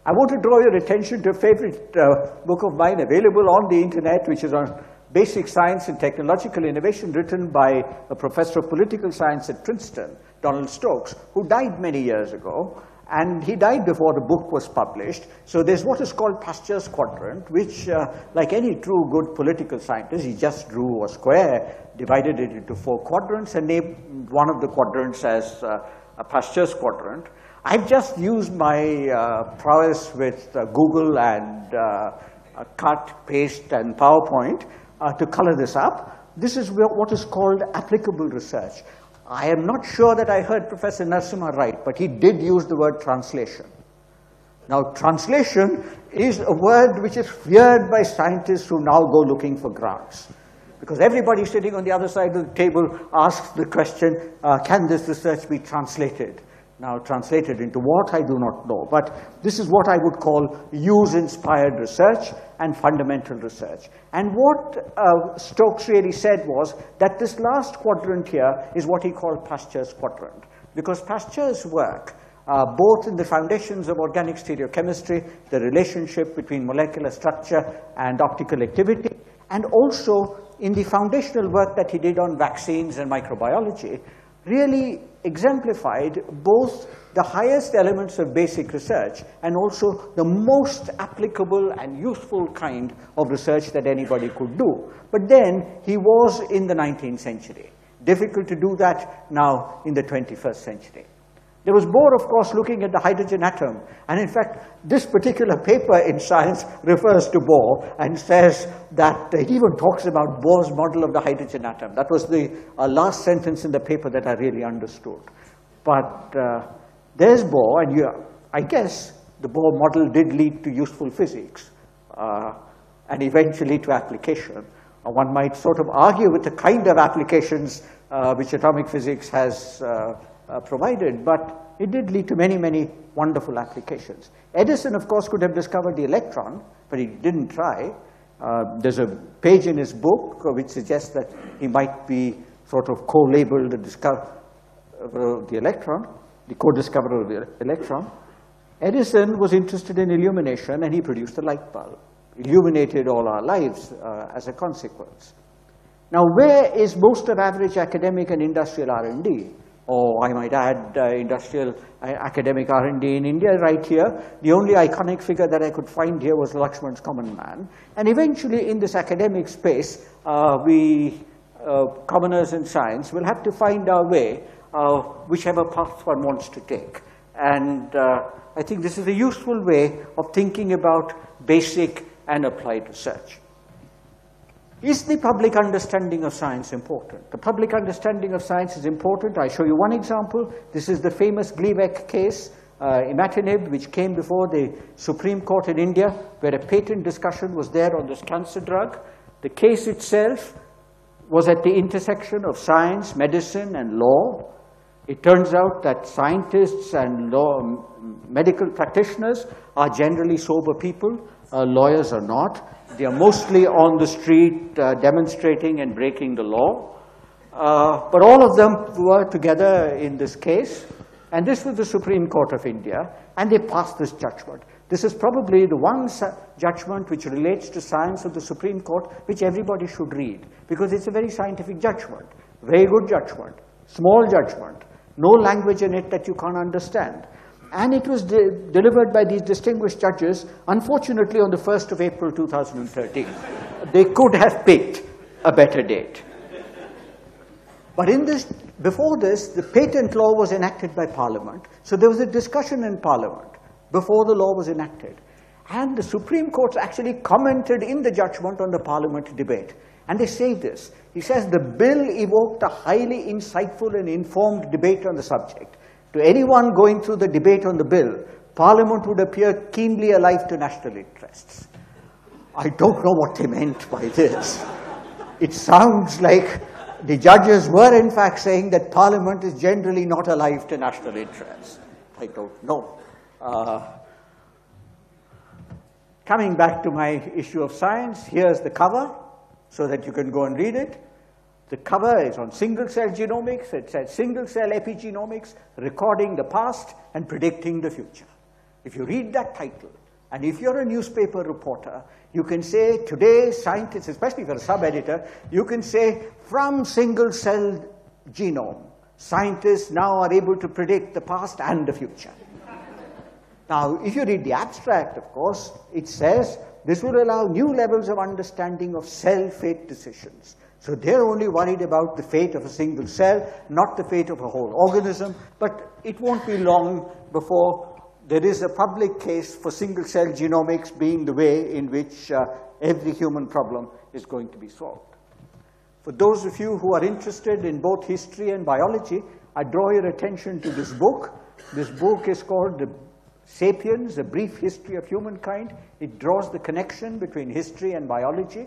I want to draw your attention to a favorite book of mine available on the internet, which is on basic science and technological innovation, written by a professor of political science at Princeton, Donald Stokes, who died many years ago. And he died before the book was published. So there's what is called Pasteur's quadrant, which, like any true good political scientist, he just drew a square, divided it into 4 quadrants, and named one of the quadrants as a Pasteur's quadrant. I've just used my prowess with Google and cut, paste, and PowerPoint to color this up. This is what is called applicable research. I am not sure that I heard Professor Narasimha right, but he did use the word translation. Now, translation is a word which is feared by scientists who now go looking for grants. Because everybody sitting on the other side of the table asks the question, can this research be translated? Now, translated into what, I do not know. But this is what I would call use-inspired research and fundamental research. And what Stokes really said was that this last quadrant here is what he called Pasteur's quadrant. Because Pasteur's work, both in the foundations of organic stereochemistry, the relationship between molecular structure and optical activity, and also in the foundational work that he did on vaccines and microbiology, really exemplified both the highest elements of basic research and also the most applicable and useful kind of research that anybody could do. But then he was in the 19th century. Difficult to do that now in the 21st century. There was Bohr, of course, looking at the hydrogen atom. And in fact, this particular paper in Science refers to Bohr and says that it even talks about Bohr's model of the hydrogen atom. That was the last sentence in the paper that I really understood. But there's Bohr, and I guess the Bohr model did lead to useful physics and eventually to application. One might sort of argue with the kind of applications which atomic physics has provided, but it did lead to many, many wonderful applications. Edison, of course, could have discovered the electron, but he didn't try. There's a page in his book which suggests that he might be sort of co-labeled the discoverer of the electron, the co-discoverer of the electron. Edison was interested in illumination, and he produced the light bulb. Illuminated all our lives as a consequence. Now, where is most of average academic and industrial R&D? Or I might add industrial academic R&D in India right here. The only iconic figure that I could find here was Lakshman's Common Man. And eventually in this academic space, we commoners in science will have to find our way, whichever path one wants to take. And I think this is a useful way of thinking about basic and applied research. Is the public understanding of science important? The public understanding of science is important. I show you one example. This is the famous Gleevec case, imatinib, which came before the Supreme Court in India, where a patent discussion was there on this cancer drug. The case itself was at the intersection of science, medicine, and law. It turns out that scientists and medical practitioners are generally sober people. Lawyers are not. They are mostly on the street demonstrating and breaking the law. But all of them were together in this case. And this was the Supreme Court of India. And they passed this judgment. This is probably the one judgment which relates to science of the Supreme Court which everybody should read. Because it's a very scientific judgment. Very good judgment. Small judgment. No language in it that you can't understand. And it was delivered by these distinguished judges, unfortunately, on the 1st of April 2013. They could have picked a better date. But before this, the patent law was enacted by Parliament. So there was a discussion in Parliament before the law was enacted. And the Supreme Court actually commented in the judgment on the Parliament debate. And they say this. He says, the bill evoked a highly insightful and informed debate on the subject. To anyone going through the debate on the bill, Parliament would appear keenly alive to national interests. I don't know what they meant by this. It sounds like the judges were in fact saying that Parliament is generally not alive to national interests. I don't know. coming back to my issue of science, here's the cover so that you can go and read it. The cover is on single-cell genomics. It says single-cell epigenomics, recording the past and predicting the future. If you read that title, and if you're a newspaper reporter, you can say, today scientists, especially if you're a sub-editor, you can say, from single-cell genome, scientists now are able to predict the past and the future. Now, if you read the abstract, of course, it says, this will allow new levels of understanding of cell fate decisions. So they're only worried about the fate of a single cell, not the fate of a whole organism, but it won't be long before there is a public case for single-cell genomics being the way in which every human problem is going to be solved. For those of you who are interested in both history and biology, I draw your attention to this book. This book is called The Sapiens, A Brief History of Humankind. It draws the connection between history and biology,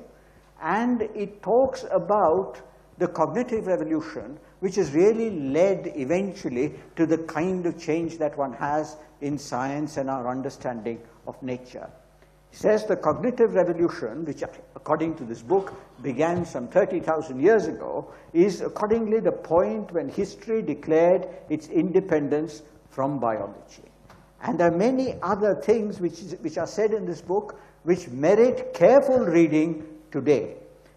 and it talks about the cognitive revolution, which has really led eventually to the kind of change that one has in science and our understanding of nature. It says the cognitive revolution, which according to this book began some 30,000 years ago, is accordingly the point when history declared its independence from biology. And there are many other things which are said in this book which merit careful reading today.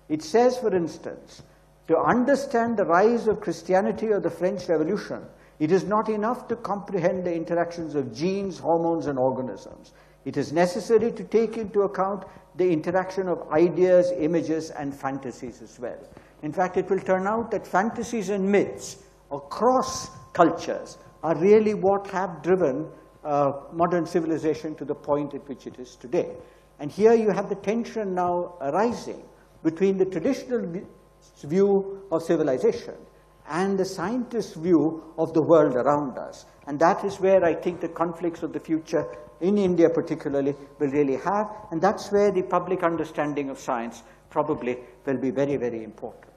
It says, for instance, to understand the rise of Christianity or the French Revolution, it is not enough to comprehend the interactions of genes, hormones, and organisms. It is necessary to take into account the interaction of ideas, images, and fantasies as well. In fact, it will turn out that fantasies and myths across cultures are really what have driven modern civilization to the point at which it is today. And here you have the tension now arising between the traditional view of civilization and the scientist's view of the world around us. And that is where I think the conflicts of the future, in India particularly, will really have, and that's where the public understanding of science probably will be very, very important.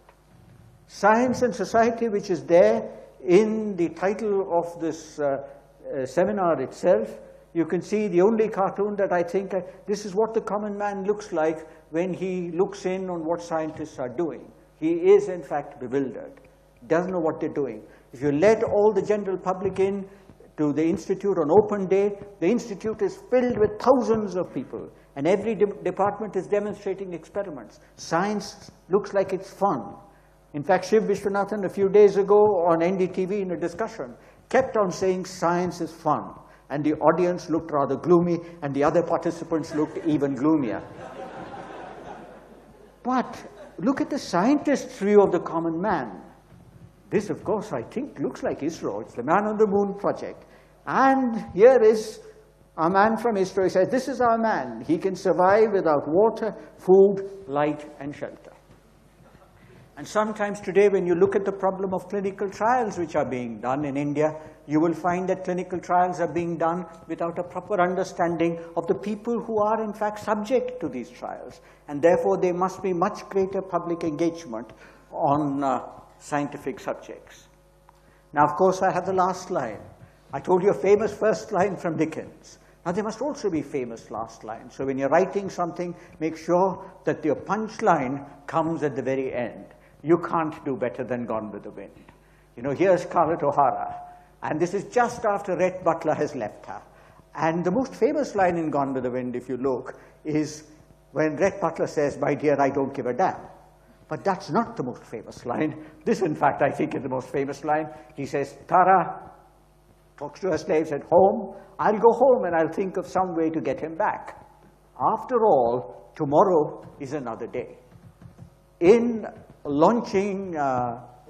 Science and Society, which is there in the title of this seminar itself, you can see the only cartoon that I think, this is what the common man looks like when he looks in on what scientists are doing. He is, in fact, bewildered. Doesn't know what they're doing. If you let all the general public in to the Institute on open day, the Institute is filled with thousands of people, and every department is demonstrating experiments. Science looks like it's fun. In fact, Shiv Vishwanathan, a few days ago on NDTV in a discussion, kept on saying science is fun. And the audience looked rather gloomy, and the other participants looked even gloomier. But look at the scientist's view of the common man. This, of course, I think looks like ISRO. It's the Man on the Moon project. And here is a man from ISRO. He says, this is our man. He can survive without water, food, light, and shelter. And sometimes today, when you look at the problem of clinical trials which are being done in India, you will find that clinical trials are being done without a proper understanding of the people who are, in fact, subject to these trials. And therefore, there must be much greater public engagement on scientific subjects. Now, of course, I have the last line. I told you a famous first line from Dickens. Now, there must also be famous last lines. So when you're writing something, make sure that your punchline comes at the very end. You can't do better than Gone with the Wind. You know, here's Scarlett O'Hara, and this is just after Rhett Butler has left her. And the most famous line in Gone with the Wind, if you look, is when Rhett Butler says, my dear, I don't give a damn. But that's not the most famous line. This, in fact, I think is the most famous line. He says, Tara talks to her slaves at home. I'll go home and I'll think of some way to get him back. After all, tomorrow is another day. In launching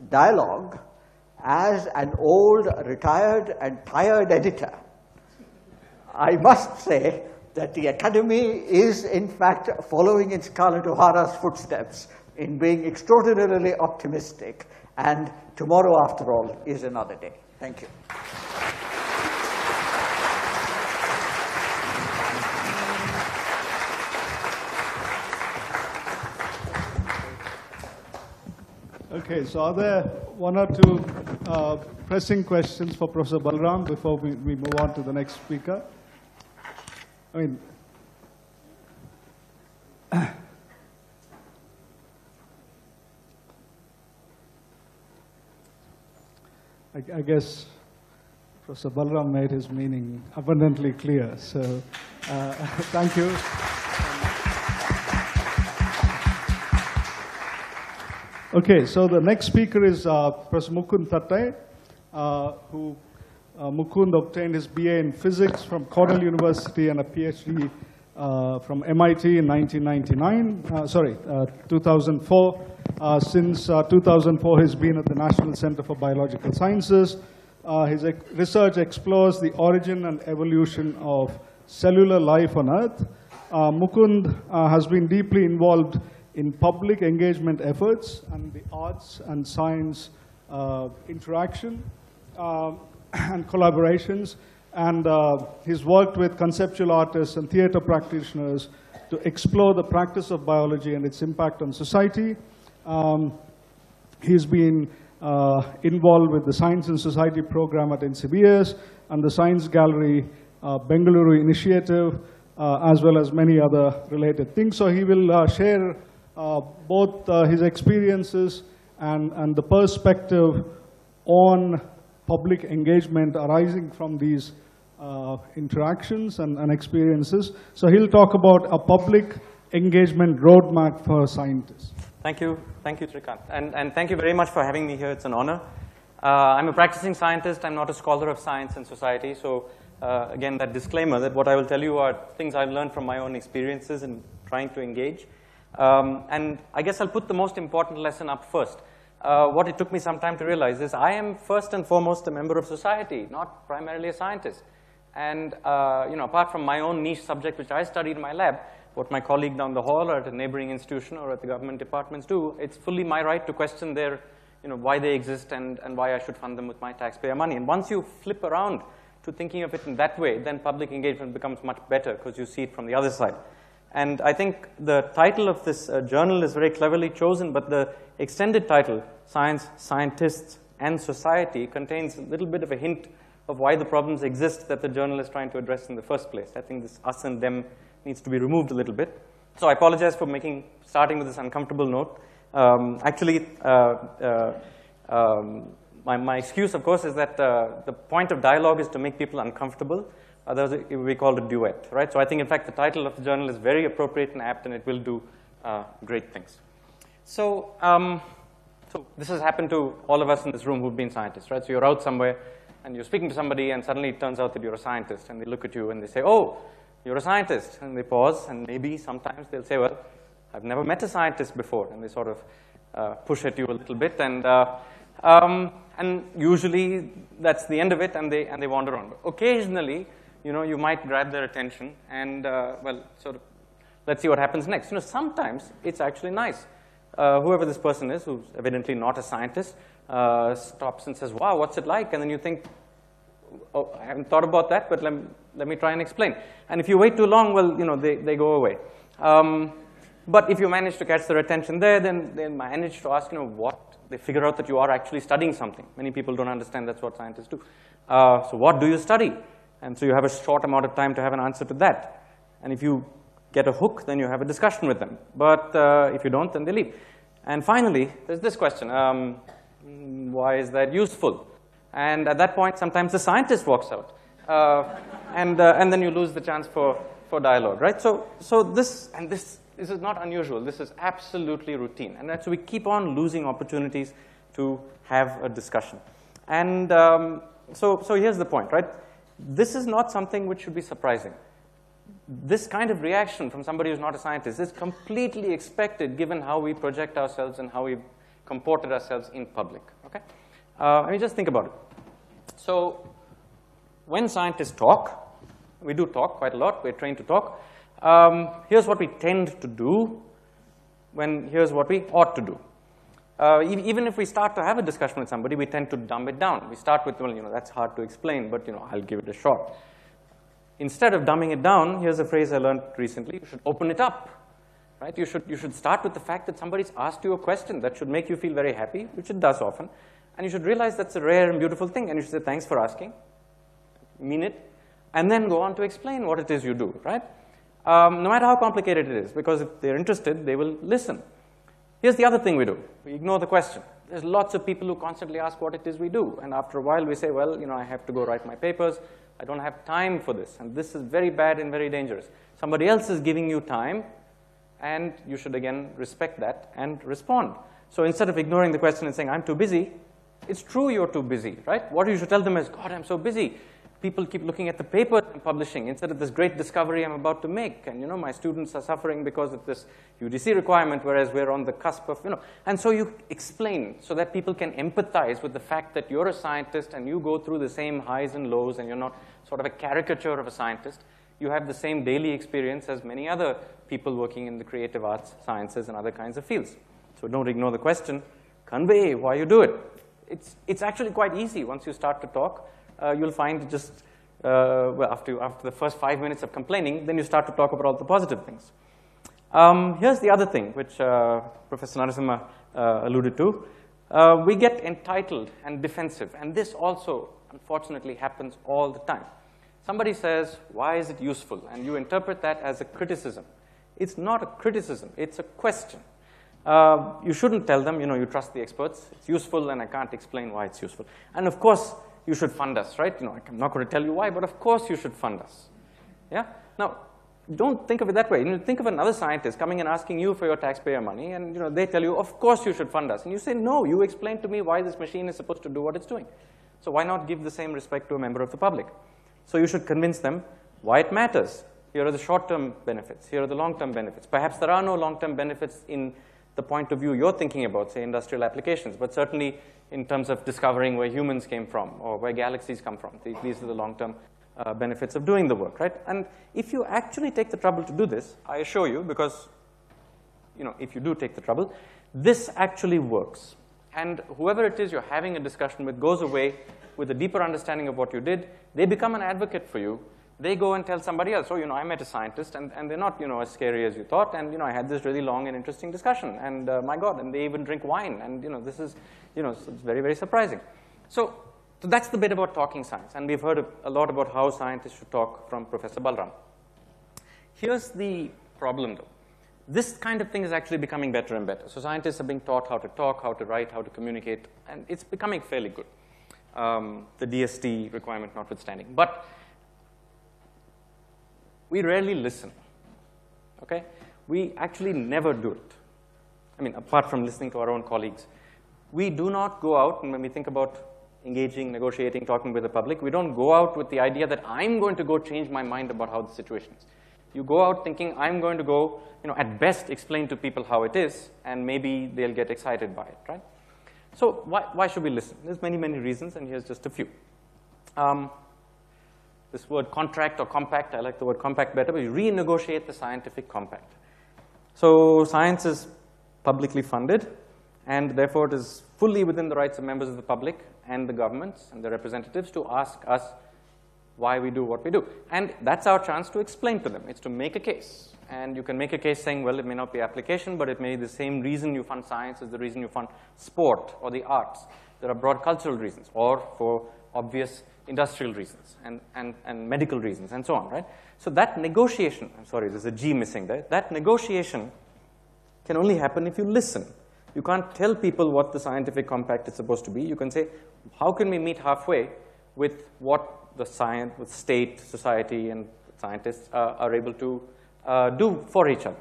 dialogue, as an old, retired, and tired editor, I must say that the Academy is, in fact, following in Scarlett O'Hara's footsteps in being extraordinarily optimistic, and tomorrow, after all, is another day. Thank you. Okay, so are there one or two pressing questions for Professor Balram before we move on to the next speaker? I mean, I guess Professor Balram made his meaning abundantly clear. So thank you. Okay, so the next speaker is Professor Mukund Thattai, who Mukund obtained his BA in physics from Cornell University and a PhD from MIT in 2004. Since 2004, he's been at the National Center for Biological Sciences. His research explores the origin and evolution of cellular life on Earth. Mukund has been deeply involved in public engagement efforts and the arts and science interaction and collaborations. And he's worked with conceptual artists and theater practitioners to explore the practice of biology and its impact on society. He's been involved with the Science and Society program at NCBS and the Science Gallery Bengaluru initiative, as well as many other related things. So he will share both his experiences and the perspective on public engagement arising from these interactions and experiences. So he'll talk about a public engagement roadmap for scientists. Thank you, Srikant. And thank you very much for having me here. It's an honor. I'm a practicing scientist. I'm not a scholar of science and society. So again, that disclaimer that what I will tell you are things I've learned from my own experiences in trying to engage. And I guess I'll put the most important lesson up first. What it took me some time to realize is I am first and foremost a member of society, not primarily a scientist. And apart from my own niche subject, which I studied in my lab, what my colleague down the hall or at a neighboring institution or at the government departments do, it's fully my right to question their, why they exist and why I should fund them with my taxpayer money. And once you flip around to thinking of it in that way, then public engagement becomes much better because you see it from the other side. And I think the title of this journal is very cleverly chosen, but the extended title, Science, Scientists, and Society, contains a little bit of a hint of why the problems exist that the journal is trying to address in the first place. I think this us and them needs to be removed a little bit. So I apologize for starting with this uncomfortable note. My excuse, of course, is that the point of dialogue is to make people uncomfortable. Otherwise, it would be called a duet, right? So I think, in fact, the title of the journal is very appropriate and apt, and it will do great things. So this has happened to all of us in this room who've been scientists, right? So you're out somewhere, and you're speaking to somebody, and suddenly it turns out that you're a scientist, and they look at you, and they say, oh, you're a scientist. And they pause, and maybe sometimes they'll say, well, I've never met a scientist before, and they sort of push at you a little bit, and usually that's the end of it, and they wander on. But occasionally, you might grab their attention, and sort of, let's see what happens next. Sometimes it's actually nice. Whoever this person is, who's evidently not a scientist, stops and says, wow, what's it like? And then you think, oh, I haven't thought about that, but let me try and explain. And if you wait too long, well, they go away. But if you manage to catch their attention there, then they manage to ask, what? They figure out that you are actually studying something. Many people don't understand that's what scientists do. So what do you study? And so you have a short amount of time to have an answer to that. And if you get a hook, then you have a discussion with them. But if you don't, then they leave. And finally, there's this question. Why is that useful? And at that point, sometimes the scientist walks out. And then you lose the chance for dialogue, right? So this is not unusual. This is absolutely routine. And so we keep on losing opportunities to have a discussion. And so here's the point, right? This is not something which should be surprising. This kind of reaction from somebody who's not a scientist is completely expected given how we project ourselves and how we've comported ourselves in public, okay? Let me just think about it. So when scientists talk, we do talk quite a lot, we're trained to talk. Here's what we tend to do, here's what we ought to do. Even if we start to have a discussion with somebody, we tend to dumb it down. We start with, well, that's hard to explain, but I'll give it a shot. Instead of dumbing it down, here's a phrase I learned recently, you should open it up, right? You should start with the fact that somebody's asked you a question that should make you feel very happy, which it does often, and you should realize that's a rare and beautiful thing, and you should say, thanks for asking, mean it, and then go on to explain what it is you do, right? No matter how complicated it is, because if they're interested, they will listen. Here's the other thing we do. We ignore the question. There's lots of people who constantly ask what it is we do. And after a while, we say, well, I have to go write my papers. I don't have time for this. And this is very bad and very dangerous. Somebody else is giving you time, and you should, again, respect that and respond. So instead of ignoring the question and saying, I'm too busy, it's true you're too busy, right? What you should tell them is, God, I'm so busy. People keep looking at the paper I'm publishing instead of this great discovery I'm about to make. And, my students are suffering because of this UGC requirement, whereas we're on the cusp of, And so you explain so that people can empathize with the fact that you're a scientist and you go through the same highs and lows and you're not sort of a caricature of a scientist. You have the same daily experience as many other people working in the creative arts, sciences, and other kinds of fields. So don't ignore the question. Convey why you do it. It's actually quite easy once you start to talk. You'll find just, after the first 5 minutes of complaining, then you start to talk about all the positive things. Here's the other thing, which Professor Narasimha alluded to. We get entitled and defensive, and this also, unfortunately, happens all the time. Somebody says, why is it useful? And you interpret that as a criticism. It's not a criticism, it's a question. You shouldn't tell them, you trust the experts. It's useful, and I can't explain why it's useful. And of course, you should fund us, right? I'm not going to tell you why, but of course you should fund us. Yeah? Now, don't think of it that way. Think of another scientist coming and asking you for your taxpayer money, and they tell you, of course you should fund us. And you say, no, you explain to me why this machine is supposed to do what it's doing. So why not give the same respect to a member of the public? So you should convince them why it matters. Here are the short-term benefits. Here are the long-term benefits. Perhaps there are no long-term benefits in the point of view you're thinking about, say, industrial applications, but certainly in terms of discovering where humans came from or where galaxies come from. These are the long-term benefits of doing the work, right? And if you actually take the trouble to do this, I assure you, because if you do take the trouble, this actually works. And whoever it is you're having a discussion with goes away with a deeper understanding of what you did. They become an advocate for you. They go and tell somebody else, oh, I met a scientist, and they're not, as scary as you thought, and, I had this really long and interesting discussion, and my God, and they even drink wine, and, this is, it's very, very surprising. So that's the bit about talking science, and we've heard a lot about how scientists should talk from Professor Balram. Here's the problem, though. This kind of thing is actually becoming better and better. So scientists are being taught how to talk, how to write, how to communicate, and it's becoming fairly good, the DST requirement notwithstanding. But we rarely listen, okay? We actually never do it. I mean, apart from listening to our own colleagues. We do not go out, and when we think about engaging, negotiating, talking with the public, we don't go out with the idea that I'm going to go change my mind about how the situation is. You go out thinking, I'm going to go, at best explain to people how it is, and maybe they'll get excited by it, right? So why should we listen? There's many, many reasons, and here's just a few. This word contract or compact, I like the word compact better, but you renegotiate the scientific compact. So science is publicly funded, and therefore it is fully within the rights of members of the public and the governments and their representatives to ask us why we do what we do. And that's our chance to explain to them. It's to make a case. And you can make a case saying, well, it may not be application, but it may be the same reason you fund science as the reason you fund sport or the arts. There are broad cultural reasons, or for obvious industrial reasons and medical reasons and so on, right? So that negotiation, I'm sorry, there's a G missing there. That negotiation can only happen if you listen. You can't tell people what the scientific compact is supposed to be. You can say, how can we meet halfway with what the science, with state, society, and scientists are able to do for each other?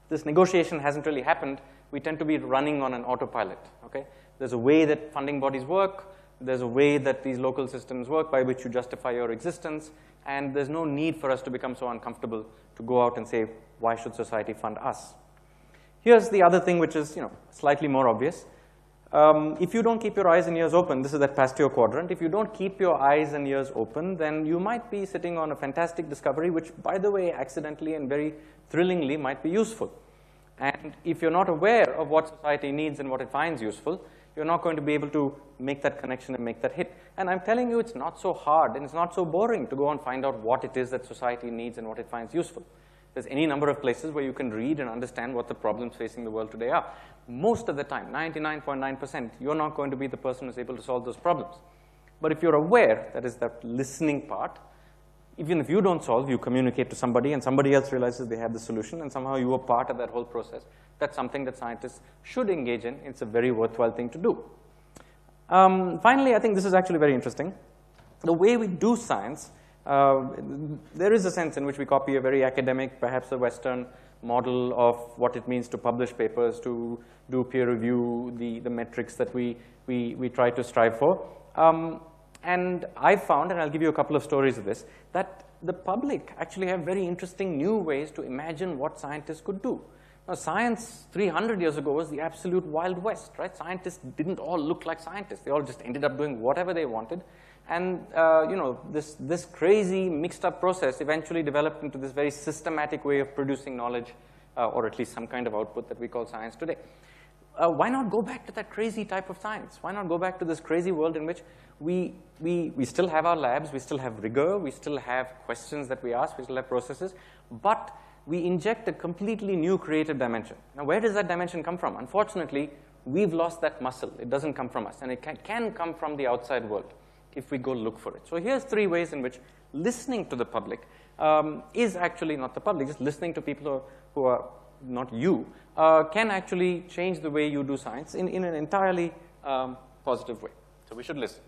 This negotiation hasn't really happened. We tend to be running on an autopilot, okay? There's a way that funding bodies work. There's a way that these local systems work by which you justify your existence, and there's no need for us to become so uncomfortable to go out and say, why should society fund us? Here's the other thing which is, slightly more obvious. If you don't keep your eyes and ears open, this is that Pasteur quadrant, if you don't keep your eyes and ears open, then you might be sitting on a fantastic discovery, which, by the way, accidentally and very thrillingly might be useful. And if you're not aware of what society needs and what it finds useful, you're not going to be able to make that connection and make that hit. And I'm telling you, it's not so hard and it's not so boring to go and find out what it is that society needs and what it finds useful. There's any number of places where you can read and understand what the problems facing the world today are. Most of the time, 99.9%, you're not going to be the person who's able to solve those problems. But if you're aware, that is that listening part, Even if you don't solve, you communicate to somebody, and somebody else realizes they have the solution, and somehow you are part of that whole process. That's something that scientists should engage in. It's a very worthwhile thing to do. Finally, I think this is actually very interesting. The way we do science, there is a sense in which we copy a very academic, perhaps a Western model of what it means to publish papers, to do peer review, the metrics that we try to strive for. And I found, and I'll give you a couple of stories of this, that the public actually have very interesting new ways to imagine what scientists could do. Now, science 300 years ago was the absolute Wild West, right? Scientists didn't all look like scientists. They all just ended up doing whatever they wanted. And you know, this crazy mixed up process eventually developed into this very systematic way of producing knowledge, or at least some kind of output that we call science today. Why not go back to that crazy type of science? Why not go back to this crazy world in which we still have our labs, we still have rigor, we still have questions that we ask, we still have processes, but we inject a completely new creative dimension. Now, where does that dimension come from? Unfortunately, we've lost that muscle. It doesn't come from us, and it can come from the outside world if we go look for it. So here's 3 ways in which listening to the public is actually not the public, just listening to people who are not you, can actually change the way you do science in an entirely positive way. So we should listen.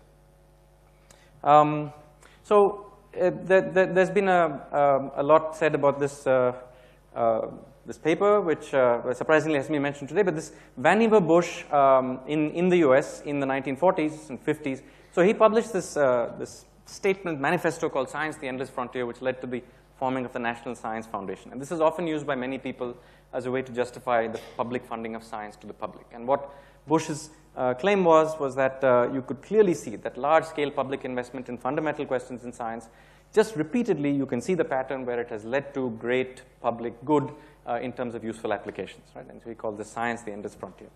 There's been a lot said about this this paper, which surprisingly hasn't been mentioned today, but this Vannevar Bush in the US in the 1940s and 50s. So he published this statement manifesto called Science, the Endless Frontier, which led to the forming of the National Science Foundation. And this is often used by many people as a way to justify the public funding of science to the public. And what Bush's claim was that you could clearly see that large-scale public investment in fundamental questions in science, just repeatedly you can see the pattern where it has led to great public good in terms of useful applications, right? And so he calls this Science, the Endless Frontier.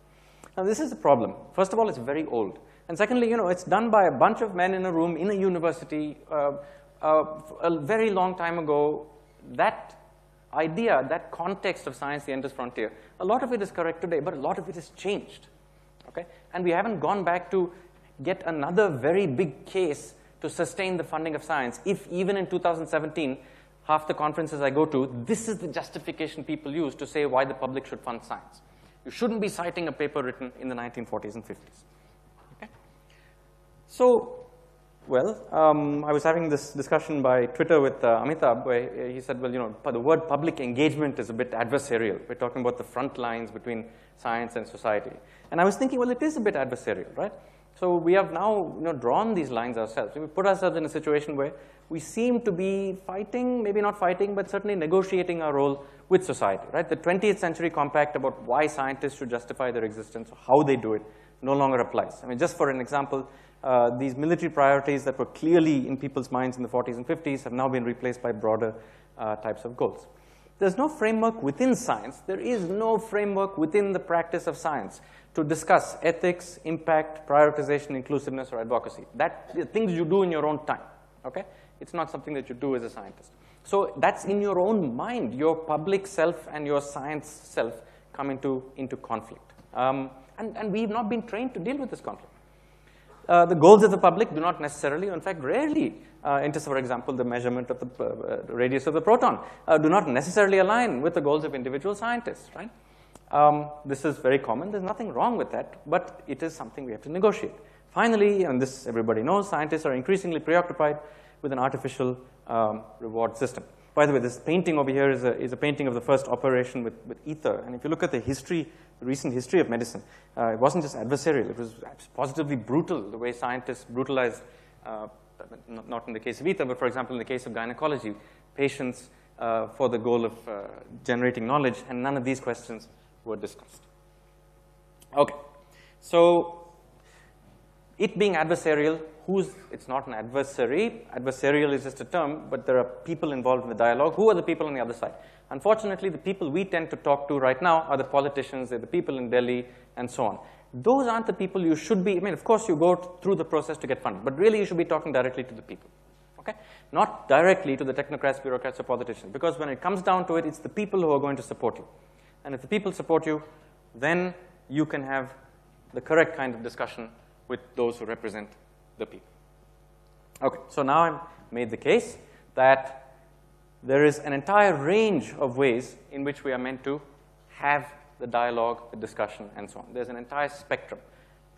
Now, this is a problem. First of all, it's very old. And secondly, you know, it's done by a bunch of men in a room in a university a very long time ago. That idea, that context of Science, the Endless Frontier, a lot of it is correct today, but a lot of it has changed. Okay? And we haven't gone back to get another very big case to sustain the funding of science, if even in 2017, half the conferences I go to, this is the justification people use to say why the public should fund science. You shouldn't be citing a paper written in the 1940s and 50s. Okay? So, well, I was having this discussion by Twitter with Amitabh, where he said, well, you know, the word public engagement is a bit adversarial. We're talking about the front lines between science and society. And I was thinking, well, it is a bit adversarial, right? So we have now, you know, drawn these lines ourselves. We put ourselves in a situation where we seem to be fighting, maybe not fighting, but certainly negotiating our role with society, right? The 20th century compact about why scientists should justify their existence, how they do it, no longer applies. I mean, just for an example, these military priorities that were clearly in people's minds in the 40s and 50s have now been replaced by broader types of goals. There's no framework within science. There is no framework within the practice of science to discuss ethics, impact, prioritization, inclusiveness, or advocacy. That are things you do in your own time, okay? It's not something that you do as a scientist. So that's in your own mind. Your public self and your science self come into conflict. And we've not been trained to deal with this conflict. The goals of the public do not necessarily, in fact, rarely, for example, the measurement of the radius of the proton, do not necessarily align with the goals of individual scientists, right? This is very common. There's nothing wrong with that, but it is something we have to negotiate. Finally, and this everybody knows, scientists are increasingly preoccupied with an artificial reward system. By the way, this painting over here is a painting of the first operation with ether. And if you look at the recent history of medicine, it wasn't just adversarial. It was positively brutal, the way scientists brutalized, not in the case of ether, but for example, in the case of gynecology, patients for the goal of generating knowledge, and none of these questions were discussed. Okay, so it being adversarial, it's not an adversary. Adversarial is just a term, but there are people involved in the dialogue. Who are the people on the other side? Unfortunately, the people we tend to talk to right now are the politicians, they're the people in Delhi, and so on. Those aren't the people you should be, I mean, of course you go through the process to get funded, but really you should be talking directly to the people, okay? Not directly to the technocrats, bureaucrats, or politicians, because when it comes down to it, it's the people who are going to support you. And if the people support you, then you can have the correct kind of discussion with those who represent the people. Okay, so now I've made the case that there is an entire range of ways in which we are meant to have the dialogue, the discussion, and so on. There's an entire spectrum.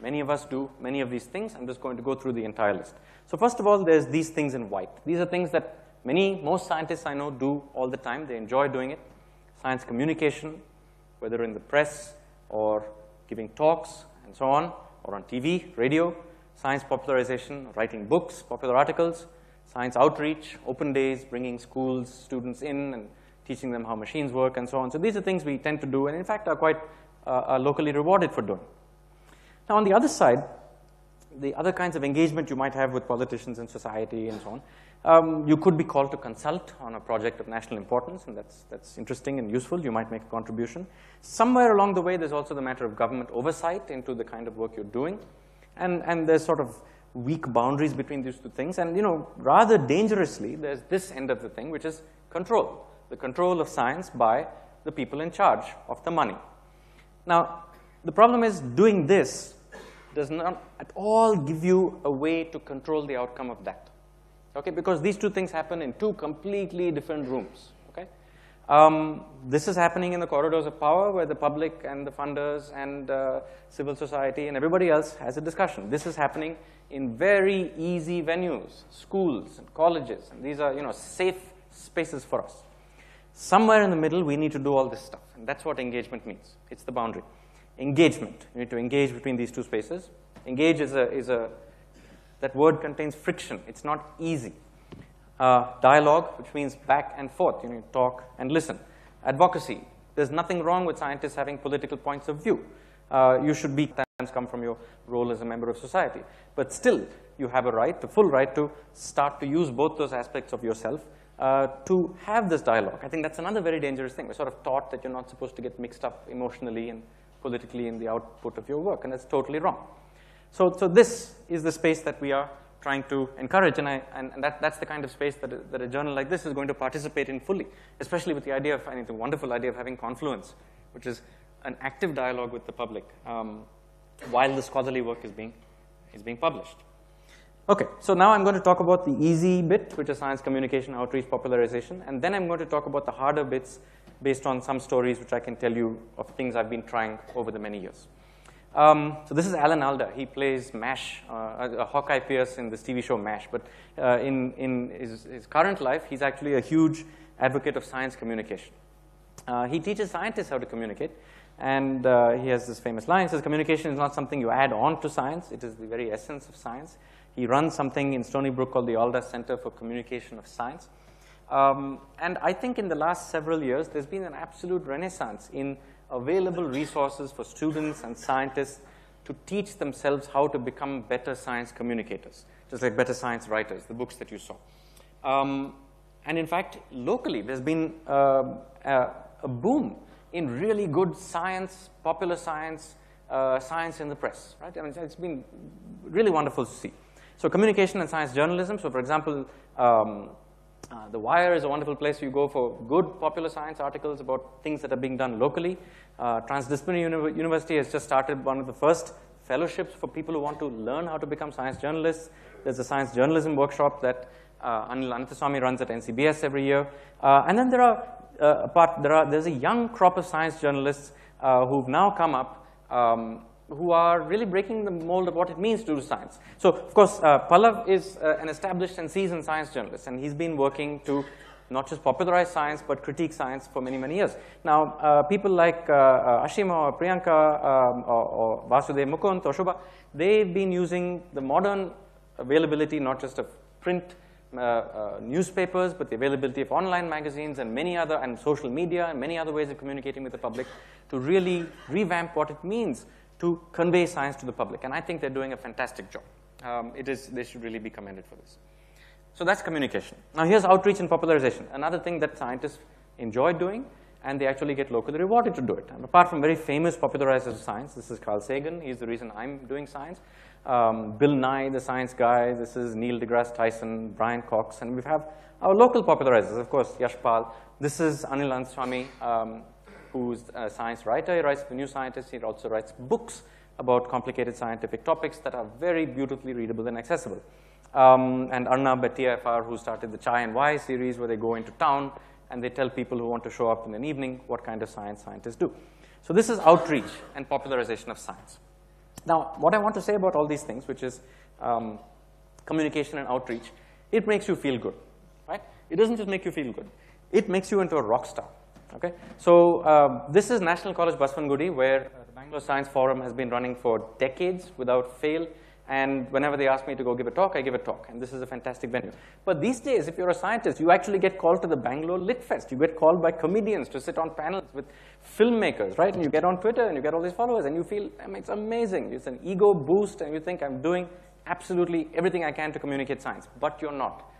Many of us do many of these things. I'm just going to go through the entire list. So first of all, there's these things in white. These are things that most scientists I know do all the time. They enjoy doing it. Science communication, whether in the press or giving talks and so on, or on TV, radio, science popularization, writing books, popular articles, science outreach, open days, bringing schools, students in and teaching them how machines work and so on. So these are things we tend to do and in fact are quite locally rewarded for doing. Now on the other side, the other kinds of engagement you might have with politicians and society and so on, you could be called to consult on a project of national importance, and that's interesting and useful. You might make a contribution. Somewhere along the way, there's also the matter of government oversight into the kind of work you're doing, and there's sort of weak boundaries between these two things. And rather dangerously, there's this end of the thing, which is control, the control of science by the people in charge of the money. Now, the problem is doing this does not at all give you a way to control the outcome of that, okay? Because these two things happen in two completely different rooms, okay? This is happening in the corridors of power where the public and the funders and civil society and everybody else has a discussion. This is happening in very easy venues, schools and colleges, and these are, safe spaces for us. Somewhere in the middle, we need to do all this stuff, and that's what engagement means. It's the boundary. Engagement. You need to engage between these two spaces. Engage that word contains friction. It's not easy. Dialogue, which means back and forth. You need to talk and listen. Advocacy. There's nothing wrong with scientists having political points of view. You should be sometimes come from your role as a member of society. But still, you have a right, the full right to start to use both those aspects of yourself to have this dialogue. I think that's another very dangerous thing. We're sort of taught that you're not supposed to get mixed up emotionally and politically in the output of your work, and that's totally wrong. So this is the space that we are trying to encourage, and that's the kind of space that a journal like this is going to participate in fully, especially with the idea of, the wonderful idea of having confluence, which is an active dialogue with the public while the scholarly work is being published. Okay, so now I'm going to talk about the easy bit, which is science communication, outreach, popularization, and then I'm going to talk about the harder bits based on some stories which I can tell you of things I've been trying over the many years. So this is Alan Alda. He plays MASH, a Hawkeye Pierce in this TV show MASH, but in his current life, he's actually a huge advocate of science communication. He teaches scientists how to communicate, and he has this famous line. He says, communication is not something you add on to science. It is the very essence of science. He runs something in Stony Brook called the Alda Center for Communication of Science. And I think in the last several years, there's been an absolute renaissance in available resources for students and scientists to teach themselves how to become better science communicators, just like better science writers, the books that you saw. And in fact, locally, there's been a boom in really good science, popular science, science in the press, right? It's been really wonderful to see. So communication and science journalism. So for example, The Wire is a wonderful place you go for good popular science articles about things that are being done locally. Transdisciplinary University has just started one of the first fellowships for people who want to learn how to become science journalists. There's a science journalism workshop that Anil Ananthaswamy runs at NCBS every year. And then there's a young crop of science journalists who've now come up who are really breaking the mold of what it means to do science. So, of course, Pallav is an established and seasoned science journalist, and he's been working to not just popularize science, but critique science for many, many years. Now, people like Ashima or Priyanka or Vasudev Mukund or Shubha, they've been using the modern availability, not just of print newspapers, but the availability of online magazines and many other, and social media and many other ways of communicating with the public to really revamp what it means to convey science to the public. And I think they're doing a fantastic job. They should really be commended for this. So that's communication. Now here's outreach and popularization, another thing that scientists enjoy doing, and they actually get locally rewarded to do it. And apart from very famous popularizers of science, this is Carl Sagan, he's the reason I'm doing science. Bill Nye, the science guy, this is Neil deGrasse Tyson, Brian Cox, and we have our local popularizers, of course, Yashpal. This is Anil Ananthaswamy, who's a science writer. He writes for New Scientist. He also writes books about complicated scientific topics that are very beautifully readable and accessible. and Arnab at TIFR, who started the Chai and Why series, where they go into town and they tell people who want to show up in an evening what kind of science scientists do. So this is outreach and popularization of science. Now, what I want to say about all these things, which is communication and outreach, it makes you feel good, right? It doesn't just make you feel good. It makes you into a rock star, okay? So this is National College Baswangudi, where the Bangalore Science Forum has been running for decades without fail. And whenever they ask me to go give a talk, I give a talk. And this is a fantastic venue. But these days, if you're a scientist, you actually get called to the Bangalore Lit Fest. You get called by comedians to sit on panels with filmmakers, right? And you get on Twitter and you get all these followers and you feel, I mean, it's amazing. It's an ego boost and you think, I'm doing absolutely everything I can to communicate science. But you're not.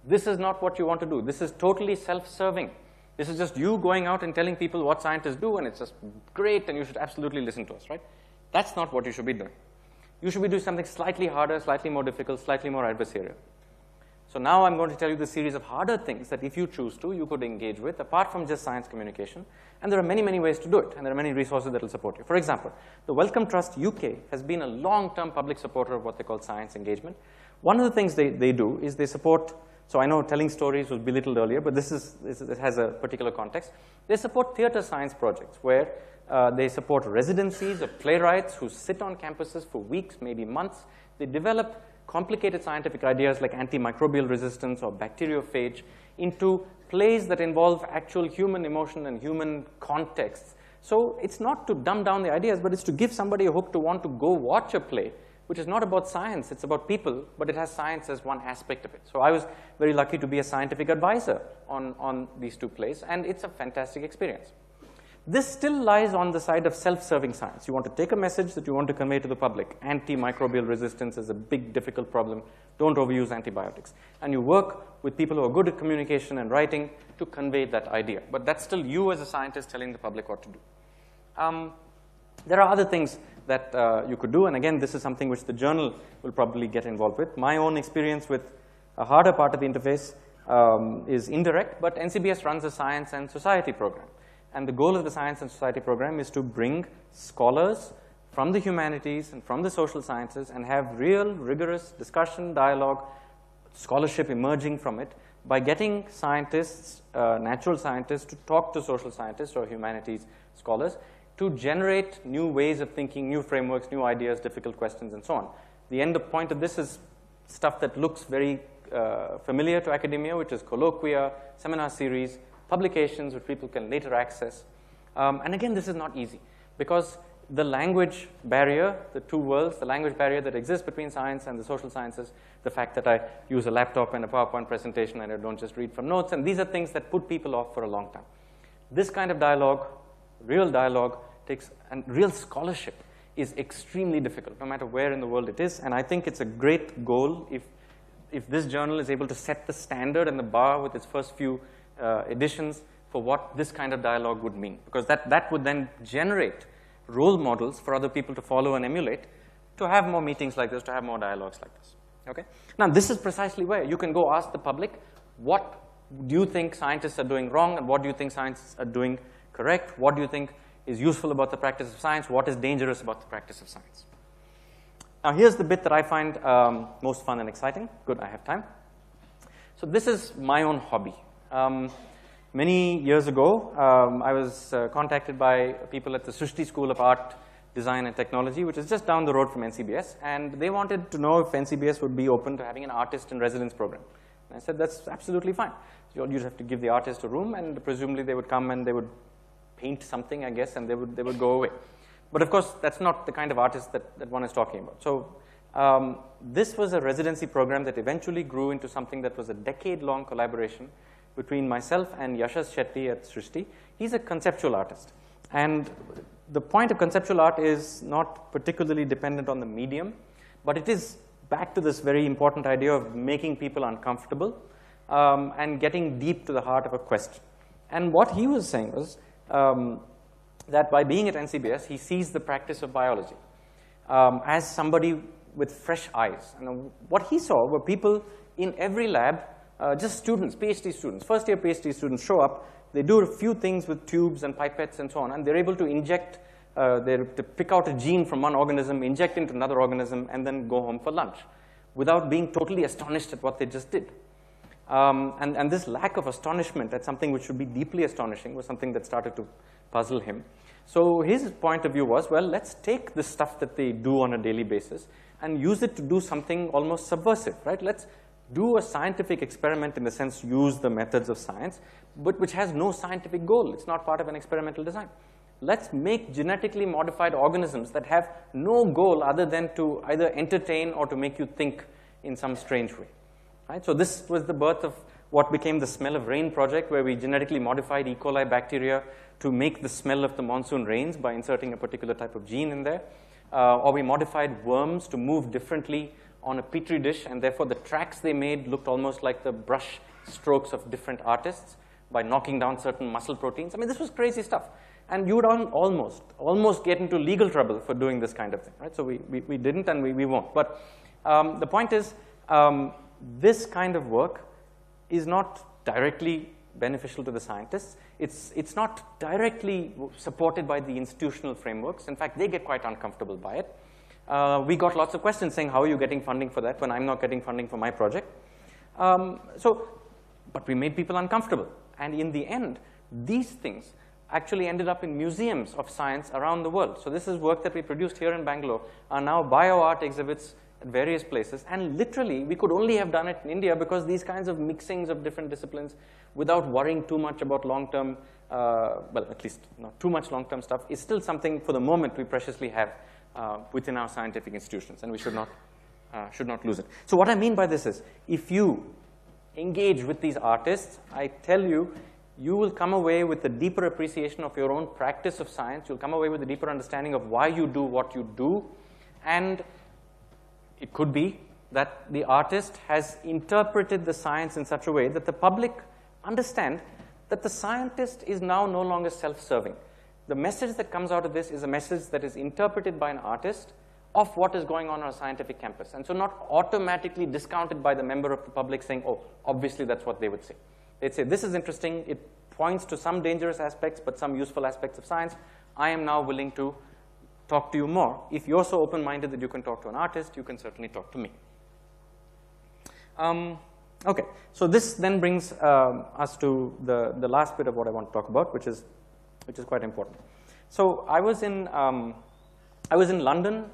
This is not what you want to do. This is totally self-serving. This is just you going out and telling people what scientists do, and it's just great and you should absolutely listen to us, right? That's not what you should be doing. You should be doing something slightly harder, slightly more difficult, slightly more adversarial. So now I'm going to tell you the series of harder things that if you choose to, you could engage with, apart from just science communication. And there are many, many ways to do it, and there are many resources that will support you. For example, the Wellcome Trust UK has been a long-term public supporter of what they call science engagement. One of the things they do is they support, so I know telling stories was belittled earlier, but this has a particular context. They support theater science projects where they support residencies of playwrights who sit on campuses for weeks, maybe months. They develop complicated scientific ideas like antimicrobial resistance or bacteriophage into plays that involve actual human emotion and human contexts. So it's not to dumb down the ideas, but it's to give somebody a hook to want to go watch a play, which is not about science, it's about people, but it has science as one aspect of it. So I was very lucky to be a scientific advisor on these two plays, and it's a fantastic experience. This still lies on the side of self-serving science. You want to take a message that you want to convey to the public. Antimicrobial resistance is a big, difficult problem. Don't overuse antibiotics. And you work with people who are good at communication and writing to convey that idea. But that's still you as a scientist telling the public what to do. There are other things that you could do. And again, this is something which the journal will probably get involved with. My own experience with a harder part of the interface is indirect, but NCBS runs a science and society program. And the goal of the Science and Society program is to bring scholars from the humanities and from the social sciences and have real, rigorous discussion, dialogue, scholarship emerging from it by getting scientists, natural scientists, to talk to social scientists or humanities scholars to generate new ways of thinking, new frameworks, new ideas, difficult questions, and so on. The end point of this is stuff that looks very familiar to academia, which is colloquia, seminar series, publications which people can later access. And again, this is not easy because the language barrier, the two worlds, the language barrier that exists between science and the social sciences, the fact that I use a laptop and a PowerPoint presentation and I don't just read from notes, and these are things that put people off for a long time. This kind of dialogue, real dialogue, and real scholarship is extremely difficult, no matter where in the world it is, and I think it's a great goal if this journal is able to set the standard and the bar with its first few editions for what this kind of dialogue would mean, because that would then generate role models for other people to follow and emulate, to have more meetings like this, to have more dialogues like this. Okay? Now, this is precisely where you can go ask the public, what do you think scientists are doing wrong, and what do you think scientists are doing correct? What do you think is useful about the practice of science? What is dangerous about the practice of science? Now, here's the bit that I find most fun and exciting. Good, I have time. So this is my own hobby. Many years ago, I was contacted by people at the Society School of Art, Design and Technology, which is just down the road from NCBS, and they wanted to know if NCBS would be open to having an artist in residence program. And I said, that's absolutely fine. You'd have to give the artist a room, and presumably they would come and they would paint something, I guess, and they would go away. But of course, that's not the kind of artist that one is talking about. So this was a residency program that eventually grew into something that was a decade-long collaboration between myself and Yashas Shetty at Srishti. He's a conceptual artist. And the point of conceptual art is not particularly dependent on the medium, but it is back to this very important idea of making people uncomfortable and getting deep to the heart of a question. And what he was saying was that by being at NCBS, he sees the practice of biology as somebody with fresh eyes. And what he saw were people in every lab, just students, PhD students, first-year PhD students show up, they do a few things with tubes and pipettes and so on, and they're able to inject, to pick out a gene from one organism, inject into another organism, and then go home for lunch. without being totally astonished at what they just did. And this lack of astonishment at something which should be deeply astonishing was something that started to puzzle him. So his point of view was, well, let's take the stuff that they do on a daily basis and use it to do something almost subversive, right? Let's do a scientific experiment, in the sense, use the methods of science, but which has no scientific goal. It's not part of an experimental design. Let's make genetically modified organisms that have no goal other than to either entertain or to make you think in some strange way. Right? So this was the birth of what became the Smell of Rain project, where we genetically modified E. coli bacteria to make the smell of the monsoon rains by inserting a particular type of gene in there. Or we modified worms to move differently on a petri dish, and therefore the tracks they made looked almost like the brush strokes of different artists by knocking down certain muscle proteins. I mean, this was crazy stuff. And you would almost get into legal trouble for doing this kind of thing, right? So we didn't, and we won't. But the point is, this kind of work is not directly beneficial to the scientists. It's not directly supported by the institutional frameworks. In fact, they get quite uncomfortable by it. We got lots of questions saying, how are you getting funding for that when I'm not getting funding for my project? But we made people uncomfortable. And in the end, these things actually ended up in museums of science around the world. So this is work that we produced here in Bangalore, are now bioart exhibits at various places. And literally, we could only have done it in India because these kinds of mixings of different disciplines without worrying too much about long-term, well, at least not too much long-term stuff, is still something for the moment we preciously have within our scientific institutions, and we should not lose it. So what I mean by this is, if you engage with these artists, I tell you, you will come away with a deeper appreciation of your own practice of science. You'll come away with a deeper understanding of why you do what you do. And it could be that the artist has interpreted the science in such a way that the public understand that the scientist is now no longer self-serving. The message that comes out of this is a message that is interpreted by an artist of what is going on a scientific campus. And so not automatically discounted by the member of the public saying, oh, obviously that's what they would say. They'd say, this is interesting. It points to some dangerous aspects, but some useful aspects of science. I am now willing to talk to you more. If you're so open-minded that you can talk to an artist, you can certainly talk to me. Okay, so this then brings us to the last bit of what I want to talk about, which is quite important. So I was in London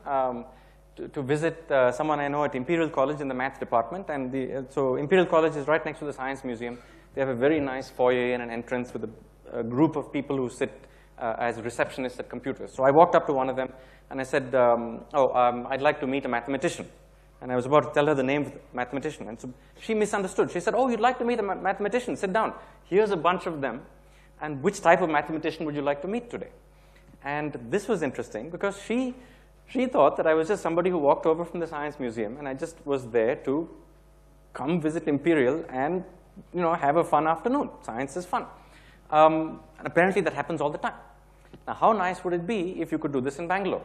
to visit someone I know at Imperial College in the math department, and so Imperial College is right next to the Science Museum. They have a very nice foyer and an entrance with a group of people who sit as receptionists at computers. So I walked up to one of them and I said, I'd like to meet a mathematician. And I was about to tell her the name of the mathematician. And so she misunderstood. She said, oh, you'd like to meet a mathematician? Sit down. Here's a bunch of them. And which type of mathematician would you like to meet today? And this was interesting because she thought that I was just somebody who walked over from the Science Museum and I just was there to come visit Imperial and have a fun afternoon. Science is fun. And apparently that happens all the time. Now, how nice would it be if you could do this in Bangalore?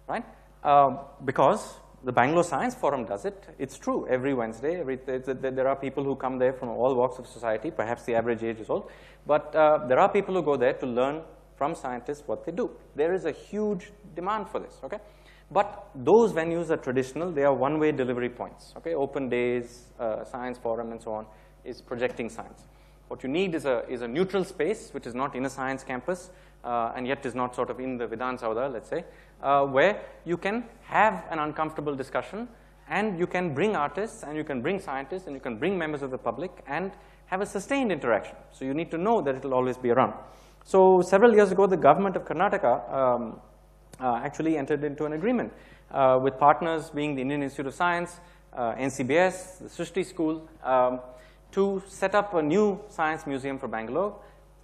Right? Because the Bangalore Science Forum does it. It's true. Every Wednesday, there are people who come there from all walks of society. Perhaps the average age is old. But there are people who go there to learn from scientists what they do. There is a huge demand for this. Okay? But those venues are traditional. They are one-way delivery points. Okay? Open days, Science Forum, and so on is projecting science. What you need is a neutral space, which is not in a science campus, and yet is not sort of in the Vidhan Saudha, let's say, where you can have an uncomfortable discussion, and you can bring artists, and you can bring scientists, and you can bring members of the public, and have a sustained interaction. So you need to know that it will always be around. So several years ago, the government of Karnataka actually entered into an agreement with partners being the Indian Institute of Science, NCBS, the Srishti School, to set up a new science museum for Bangalore,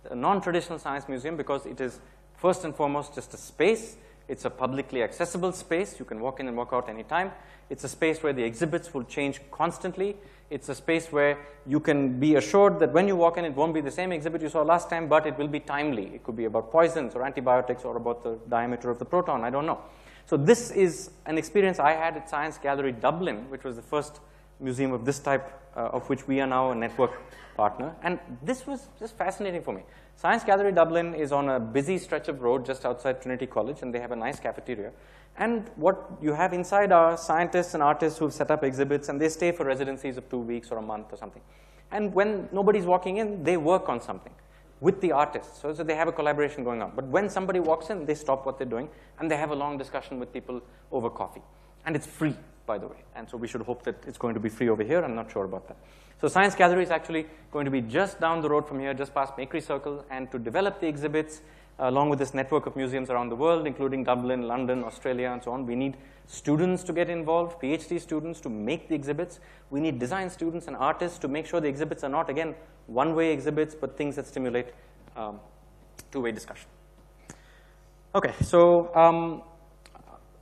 a non-traditional science museum, because it is first and foremost just a space. It's a publicly accessible space. You can walk in and walk out anytime. It's a space where the exhibits will change constantly. It's a space where you can be assured that when you walk in, it won't be the same exhibit you saw last time, but it will be timely. It could be about poisons or antibiotics or about the diameter of the proton. I don't know. So this is an experience I had at Science Gallery Dublin, which was the first museum of this type, of which we are now a network partner. And this was just fascinating for me. Science Gallery Dublin is on a busy stretch of road just outside Trinity College, and they have a nice cafeteria. And what you have inside are scientists and artists who've set up exhibits, and they stay for residencies of 2 weeks or a month or something. And when nobody's walking in, they work on something with the artists. So they have a collaboration going on. But when somebody walks in, they stop what they're doing, and they have a long discussion with people over coffee. And it's free, by the way. And so we should hope that it's going to be free over here. I'm not sure about that. So Science Gallery is actually going to be just down the road from here, just past Makery Circle. And to develop the exhibits, along with this network of museums around the world, including Dublin, London, Australia, and so on, we need students to get involved, PhD students to make the exhibits. We need design students and artists to make sure the exhibits are not, again, one-way exhibits, but things that stimulate two-way discussion. Okay, so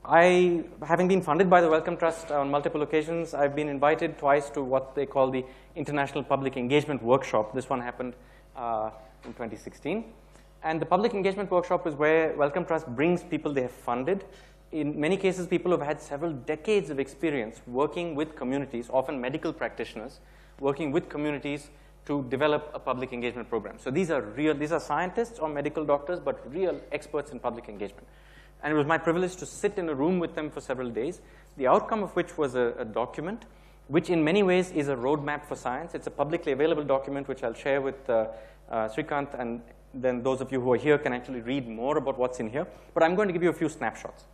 having been funded by the Wellcome Trust on multiple occasions, I've been invited twice to what they call the International Public Engagement Workshop. This one happened in 2016. And the Public Engagement Workshop is where Wellcome Trust brings people they have funded. In many cases, people who have had several decades of experience working with communities, often medical practitioners, working with communities to develop a public engagement program. So these are scientists or medical doctors, but real experts in public engagement. And it was my privilege to sit in a room with them for several days, the outcome of which was a document, which in many ways is a roadmap for science. It's a publicly available document, which I'll share with Srikant, and then those of you who are here can actually read more about what's in here. But I'm going to give you a few snapshots.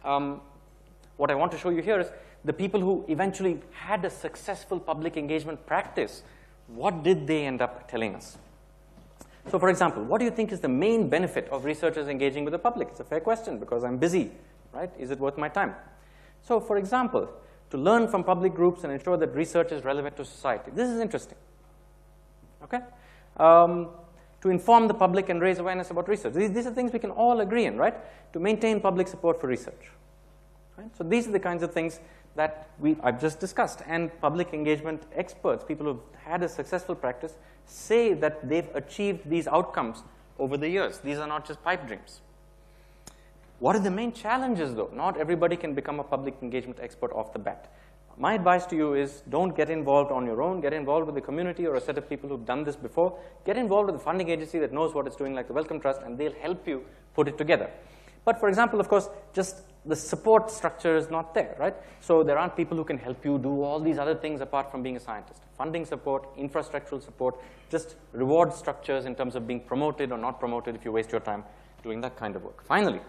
What I want to show you here is the people who eventually had a successful public engagement practice. What did they end up telling us? So for example, what do you think is the main benefit of researchers engaging with the public? It's a fair question because I'm busy, right? Is it worth my time? So for example, to learn from public groups and ensure that research is relevant to society. This is interesting, okay? To inform the public and raise awareness about research. These are things we can all agree in, right? To maintain public support for research, right? So these are the kinds of things that I've just discussed. And public engagement experts, people who've had a successful practice, say that they've achieved these outcomes over the years. These are not just pipe dreams. What are the main challenges, though? Not everybody can become a public engagement expert off the bat. My advice to you is don't get involved on your own. Get involved with the community or a set of people who've done this before. Get involved with a funding agency that knows what it's doing, like the Wellcome Trust, and they'll help you put it together. But for example, of course, just the support structure is not there, right? So there aren't people who can help you do all these other things apart from being a scientist. Funding support, infrastructural support, just reward structures in terms of being promoted or not promoted if you waste your time doing that kind of work. Finally,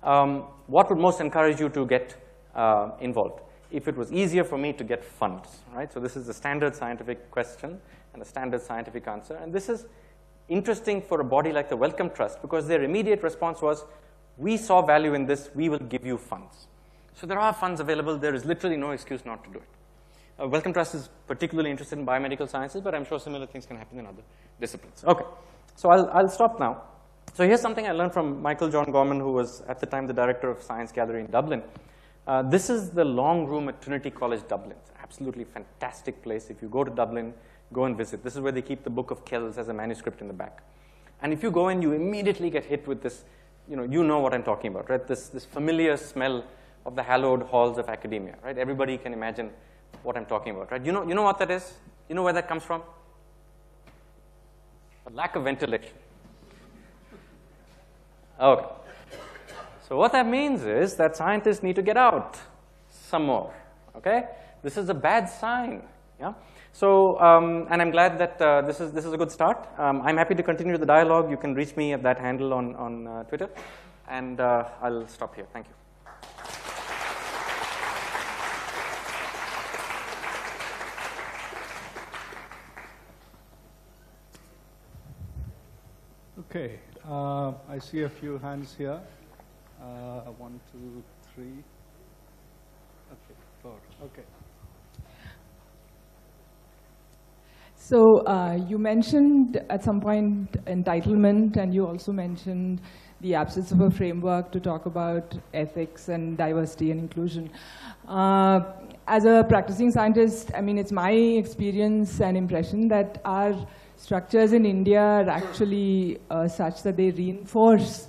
what would most encourage you to get involved? If it was easier for me to get funds, right? So this is the standard scientific question and a standard scientific answer. And this is interesting for a body like the Wellcome Trust because their immediate response was, we saw value in this, we will give you funds. So there are funds available. There is literally no excuse not to do it. Wellcome Trust is particularly interested in biomedical sciences, but I'm sure similar things can happen in other disciplines. Okay, so I'll stop now. So here's something I learned from Michael John Gorman, who was at the time the director of Science Gallery in Dublin. This is the long room at Trinity College, Dublin. It's an absolutely fantastic place. If you go to Dublin, go and visit. This is where they keep the Book of Kells as a manuscript in the back. And if you go in, you immediately get hit with this, you know what I'm talking about, right? This familiar smell of the hallowed halls of academia, right? Everybody can imagine what I'm talking about, right? You know what that is? You know where that comes from? A lack of ventilation. Okay. So what that means is that scientists need to get out some more, okay? This is a bad sign, yeah? So, and I'm glad that this is a good start. I'm happy to continue the dialogue. You can reach me at that handle on Twitter. And I'll stop here. Thank you. Okay, I see a few hands here. 1, 2, 3. Okay, 4. Okay. So you mentioned at some point entitlement, and you also mentioned the absence of a framework to talk about ethics and diversity and inclusion. As a practicing scientist, I mean, it's my experience and impression that our structures in India are actually such that they reinforce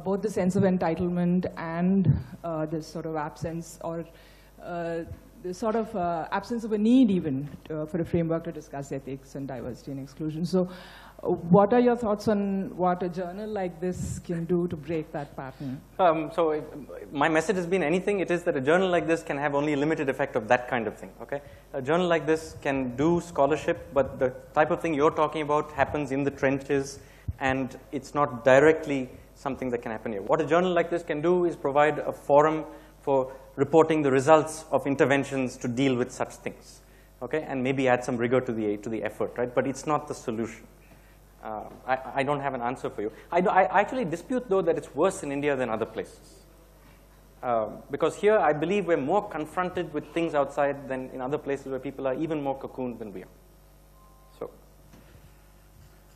both the sense of entitlement and the sort of absence or the sort of absence of a need even for a framework to discuss ethics and diversity and exclusion. So what are your thoughts on what a journal like this can do to break that pattern? My message has been anything, it is that a journal like this can have only a limited effect of that kind of thing, okay? A journal like this can do scholarship, but the type of thing you're talking about happens in the trenches, and it's not directly something that can happen here. What a journal like this can do is provide a forum for reporting the results of interventions to deal with such things, okay? And maybe add some rigor to the effort, right? But it's not the solution. I don't have an answer for you. I actually dispute, though, that it's worse in India than other places. Because here, I believe we're more confronted with things outside than in other places where people are even more cocooned than we are. So,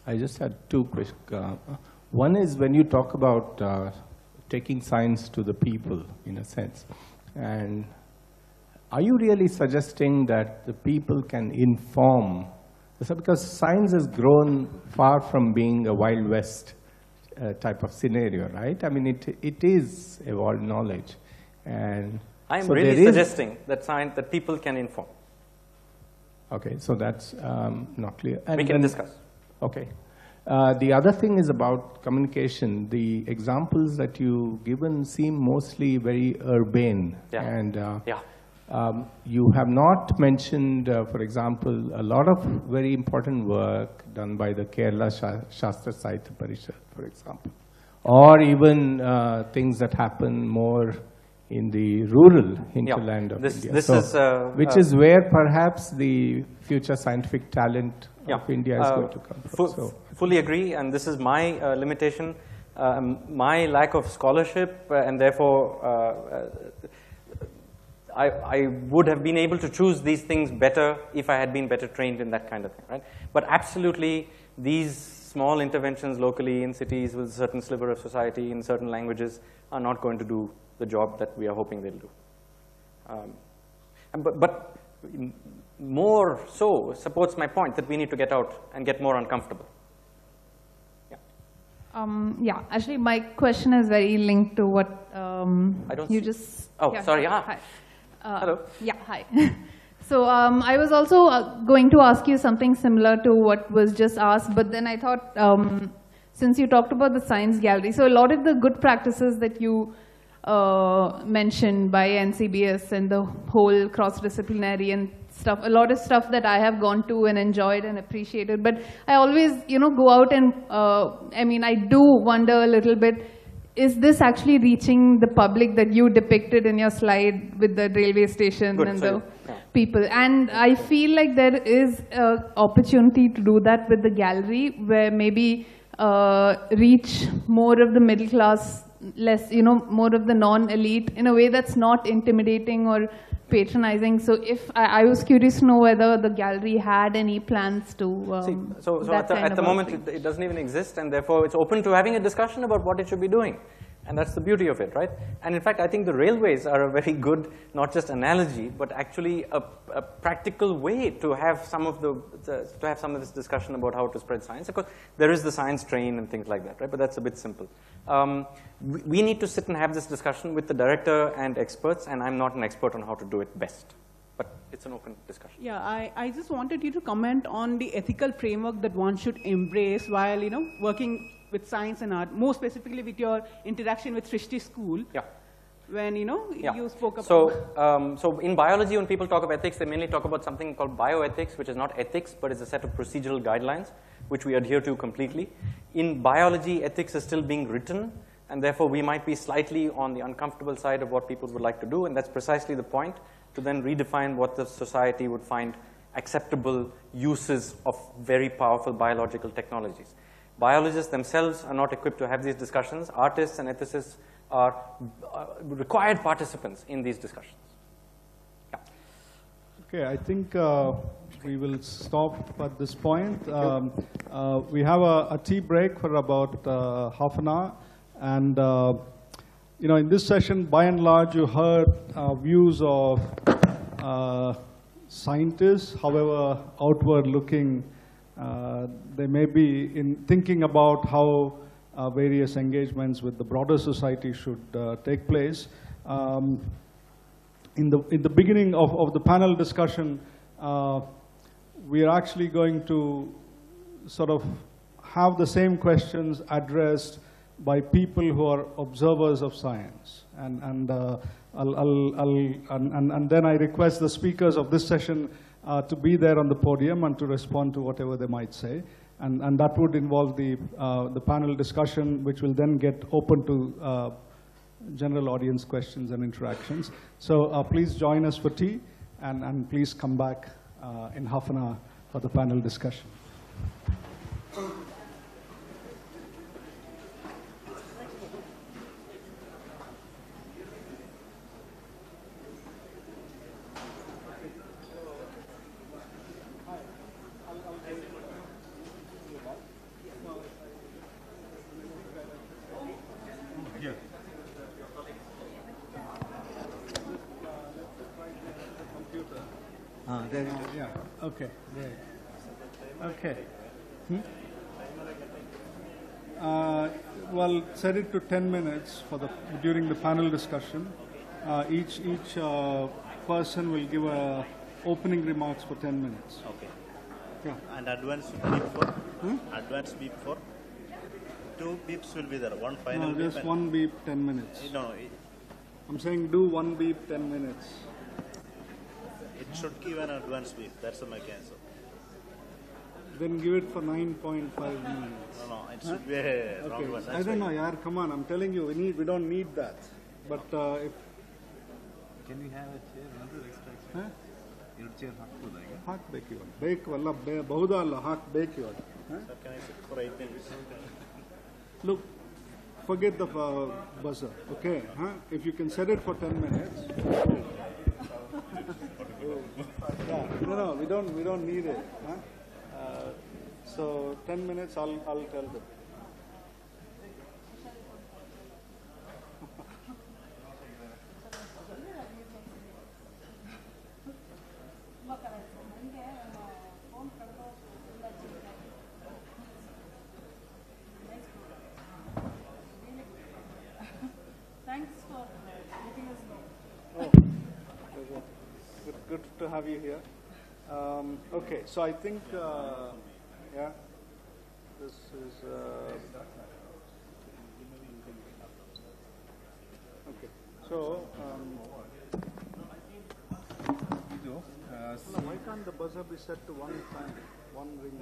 I just had two questions. One is when you talk about taking science to the people, in a sense, and are you really suggesting that the people can inform? So because science has grown far from being a Wild West type of scenario, right? I mean, it is evolved knowledge. And I'm so really suggesting that people can inform. Okay, so that's not clear. And we can discuss. Okay. The other thing is about communication. The examples that you've given seem mostly very urbane. Yeah. And you have not mentioned, for example, a lot of very important work done by the Kerala Shastra Sahitya Parishad, for example, or even things that happen more in the rural hinterland of India. Which is where perhaps the future scientific talent of India is going to come from. Fully agree, and this is my limitation, my lack of scholarship, and therefore I would have been able to choose these things better if I had been better trained in that kind of thing, right? But absolutely, these small interventions locally in cities with a certain sliver of society in certain languages are not going to do the job that we are hoping they'll do. But more so supports my point that we need to get out and get more uncomfortable. Yeah, actually my question is very linked to what you just... Oh, yeah, sorry. Hi. Hello. Yeah, hi. So I was also going to ask you something similar to what was just asked, but then I thought, since you talked about the science gallery, so a lot of the good practices that you mentioned by NCBS and the whole cross-disciplinary and stuff, a lot of stuff that I have gone to and enjoyed and appreciated, but I always, go out and, I do wonder a little bit, is this actually reaching the public that you depicted in your slide with the railway station the people? And I feel like there is an opportunity to do that with the gallery, where maybe reach more of the middle class, less, more of the non-elite in a way that's not intimidating or patronizing. So if I was curious to know whether the gallery had any plans to so at the moment it doesn't even exist, and therefore it's open to having a discussion about what it should be doing. And that's the beauty of it, right? And in fact, I think the railways are a very good, not just analogy, but actually a practical way to have some of this discussion about how to spread science. Of course, there is the science train and things like that, right? But that's a bit simple. We need to sit and have this discussion with the director and experts, and I'm not an expert on how to do it best. But it's an open discussion. Yeah, I just wanted you to comment on the ethical framework that one should embrace while, working with science and art, more specifically with your interaction with Srishti School. Yeah. When, you spoke about... So in biology, when people talk of ethics, they mainly talk about something called bioethics, which is not ethics, but is a set of procedural guidelines, which we adhere to completely. In biology, ethics is still being written, and therefore we might be slightly on the uncomfortable side of what people would like to do, and that's precisely the point, to then redefine what the society would find acceptable uses of very powerful biological technologies. Biologists themselves are not equipped to have these discussions. Artists and ethicists are required participants in these discussions. Yeah. Okay, I think we will stop at this point. We have a tea break for about half an hour. And in this session, by and large, you heard views of scientists, however outward looking they may be in thinking about how various engagements with the broader society should take place. in the beginning of the panel discussion, we are actually going to sort of have the same questions addressed by people who are observers of science. And then I request the speakers of this session to be there on the podium and to respond to whatever they might say. And that would involve the panel discussion, which will then get open to general audience questions and interactions. So please join us for tea, and please come back in half an hour for the panel discussion. Yeah. Okay. Great. Okay. Well, set it to 10 minutes for during the panel discussion. Each person will give opening remarks for 10 minutes. Okay. Yeah. And advance beep for? Advance beep for? 2 beeps will be there. One final beep. Just one beep, 10 minutes. No. I'm saying do one beep, 10 minutes. It should give an advance beep. That's the mechanism. Then give it for 9.5 minutes. No, it should be a round one. I don't know, yaar, come on, I'm telling you, we don't need that. But if... Can we have a chair? Huh? Your chair ಹಾಕಬೇಕು ಇವಾಗ ಬೇಕಲ್ಲ ಬಹುದಾ ಅಲ್ಲ ಹಾಕಬೇಕು ಇವಾಗ Sir, can I sit for 8 minutes? Look, forget the buzzer, okay? Huh? If you can set it for 10 minutes. Yeah, no, we don't need it. Huh? So 10 minutes, I'll tell them. Thanks for letting us know. Oh, good to have you here. Okay, so I think, yeah, this is, okay, so, why can't the buzzer be set to one time, one ring?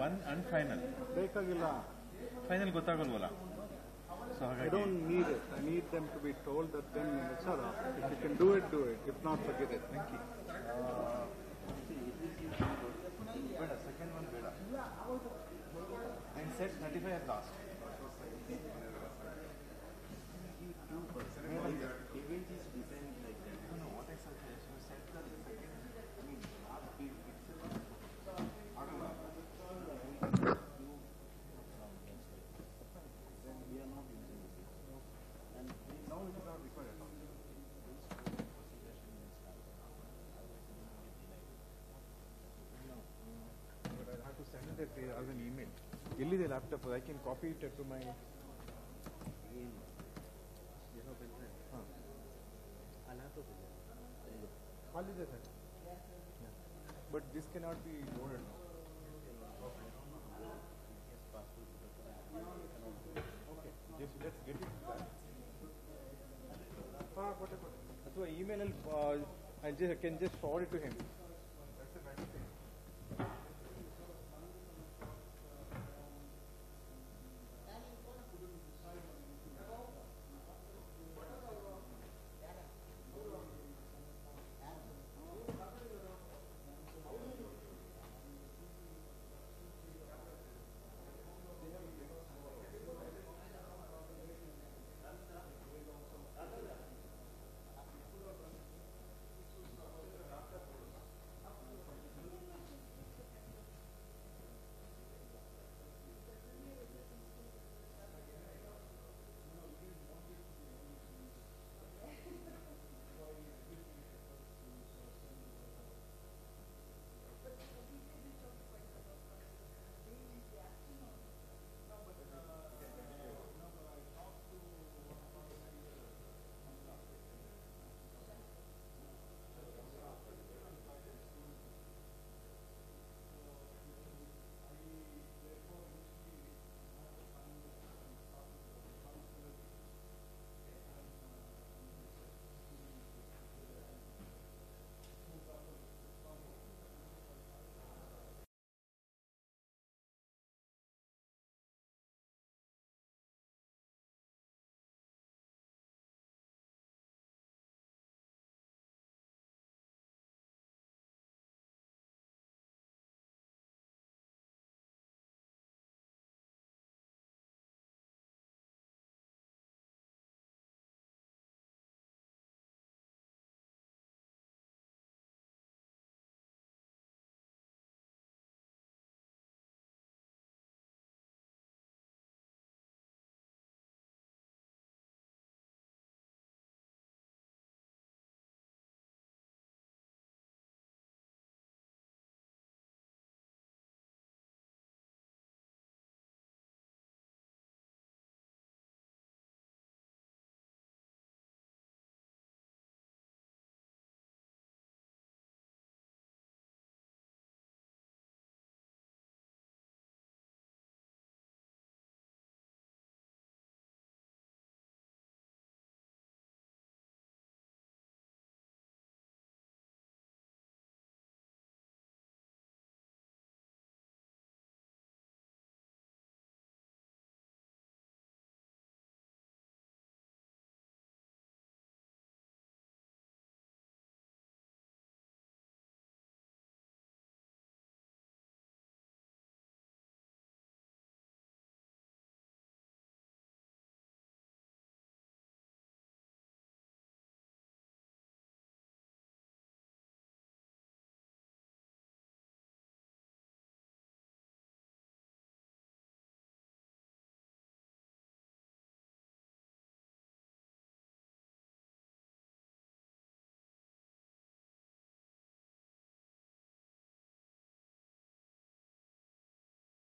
One and final. Bekagilla. Final gottagolvala. So I don't need it. I need them to be told that 10 minutes are up. If you can do it, do it. If not, forget it. Thank you. Second one beda. And set 35 at last. Event is designed like that. No, what I suggest you set the second, I mean, last big as an email. Illi the laptop, I can copy it to my but this cannot be loaded now. Okay, let's get it back. Email, I can just forward it to him.